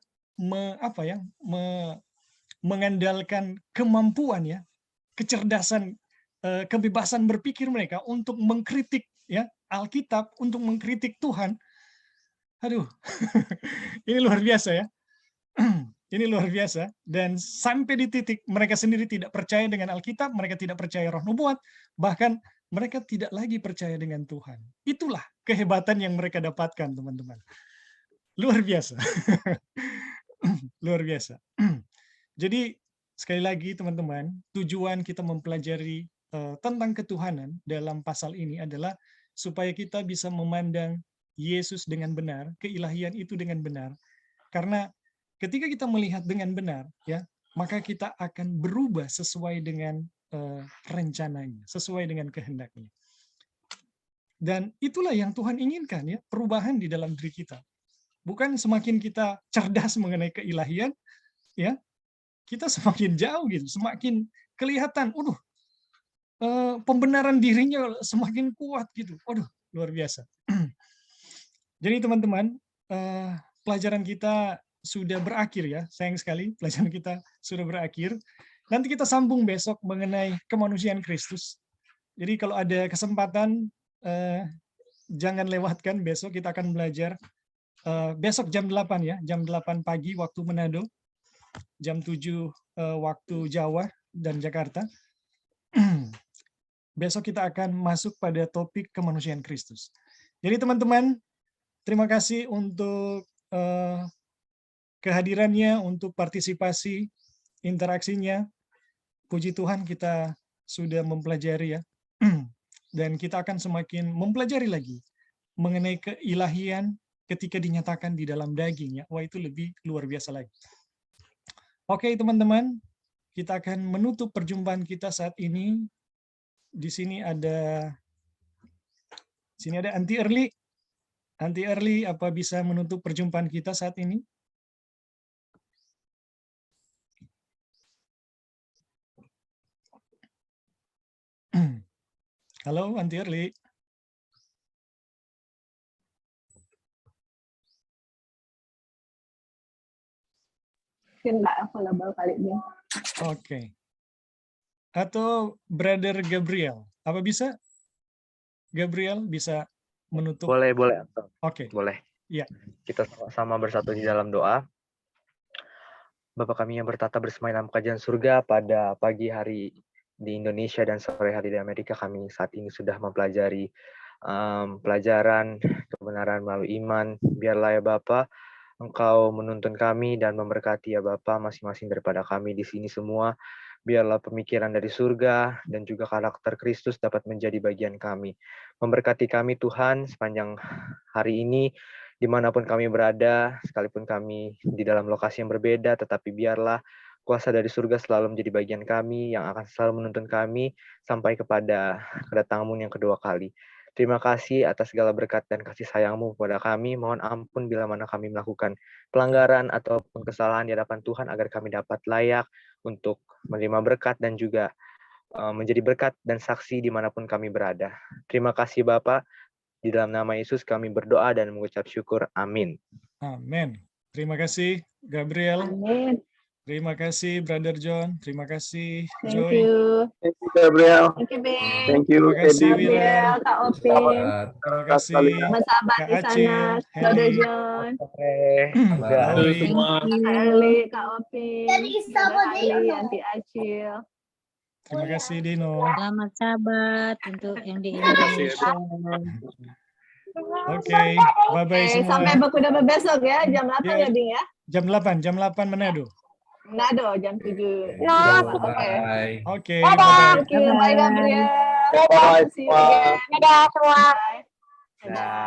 mengandalkan kemampuan ya, kecerdasan, kebebasan berpikir mereka untuk mengkritik ya Alkitab, untuk mengkritik Tuhan. Aduh, ini luar biasa ya. Ini luar biasa, dan sampai di titik mereka sendiri tidak percaya dengan Alkitab, mereka tidak percaya roh nubuat, bahkan mereka tidak lagi percaya dengan Tuhan. Itulah kehebatan yang mereka dapatkan, teman-teman. Luar biasa. Luar biasa. Jadi, sekali lagi teman-teman, tujuan kita mempelajari tentang ketuhanan dalam pasal ini adalah supaya kita bisa memandang Yesus dengan benar, keilahian itu dengan benar. Karena ketika kita melihat dengan benar, ya, maka kita akan berubah sesuai dengan rencananya, sesuai dengan kehendaknya. Dan itulah yang Tuhan inginkan, ya, perubahan di dalam diri kita. Bukan semakin kita cerdas mengenai keilahian, ya, kita semakin jauh gitu, semakin kelihatan, pembenaran dirinya semakin kuat gitu. Luar biasa. Jadi teman-teman, pelajaran kita sudah berakhir ya, sayang sekali pelajaran kita sudah berakhir. Nanti kita sambung besok mengenai kemanusiaan Kristus. Jadi kalau ada kesempatan, jangan lewatkan besok kita akan belajar. Besok jam 8 ya, jam 8 pagi waktu Manado, jam 7 waktu Jawa dan Jakarta. Besok kita akan masuk pada topik kemanusiaan Kristus. Jadi teman-teman, terima kasih untuk kehadirannya, untuk partisipasi, interaksinya. Puji Tuhan kita sudah mempelajari ya. Dan kita akan semakin mempelajari lagi mengenai keilahian ketika dinyatakan di dalam daging ya. Wah, itu lebih luar biasa lagi. Oke, teman-teman, kita akan menutup perjumpaan kita saat ini. Di sini ada Anti Early. Anti Early, apa bisa menutup perjumpaan kita saat ini? Halo, Anti Early. Mungkin nggak available kali ini. Oke. Atau Brother Gabriel, apa bisa? Gabriel bisa menutup? Boleh. Oke. Boleh. Iya. Kita sama-sama bersatu di dalam doa. Bapa kami yang bertata bersama dalam kerajaan surga, pada pagi hari di Indonesia dan sore hari di Amerika, kami saat ini sudah mempelajari pelajaran kebenaran melalui iman. Biarlah ya Bapa, Engkau menuntun kami dan memberkati ya Bapa masing-masing daripada kami di sini semua. Biarlah pemikiran dari surga dan juga karakter Kristus dapat menjadi bagian kami. Memberkati kami Tuhan sepanjang hari ini, dimanapun kami berada, sekalipun kami di dalam lokasi yang berbeda, tetapi biarlah kuasa dari surga selalu menjadi bagian kami, yang akan selalu menuntun kami sampai kepada kedatangan-Mu yang kedua kali. Terima kasih atas segala berkat dan kasih sayang-Mu kepada kami. Mohon ampun bila mana kami melakukan pelanggaran ataupun kesalahan di hadapan Tuhan, agar kami dapat layak untuk menerima berkat dan juga menjadi berkat dan saksi dimanapun kami berada. Terima kasih Bapa. Di dalam nama Yesus kami berdoa dan mengucap syukur. Amin. Amin. Terima kasih Gabriel. Amin. Terima kasih Brother John. Terima kasih Thank Joy. you. Thank you, Gabriel. Thank you, Bing. Thank you, Terima kasih Eddie. William. Kak Opin. Terima kasih Mas Sahabat Kak di sana. Acil, Brother Heli, John. Kak Lori. Kak Eli, Kak Opin. Brother Ali, Anti Acil. Terima kasih Dino. Selamat Sabat untuk yang di Terima kasih. Indonesia. Oke, bye-bye Oke, semua. sampai berkuda besok ya, jam 8 Ya. ya, Ding ya. Jam 8 Manado. Manado, jam 7. Nah, Oke. bye. Oke, bye-bye. Thank you. Bye, Gabriel. Bye-bye See you again. semua. Bye. Nah.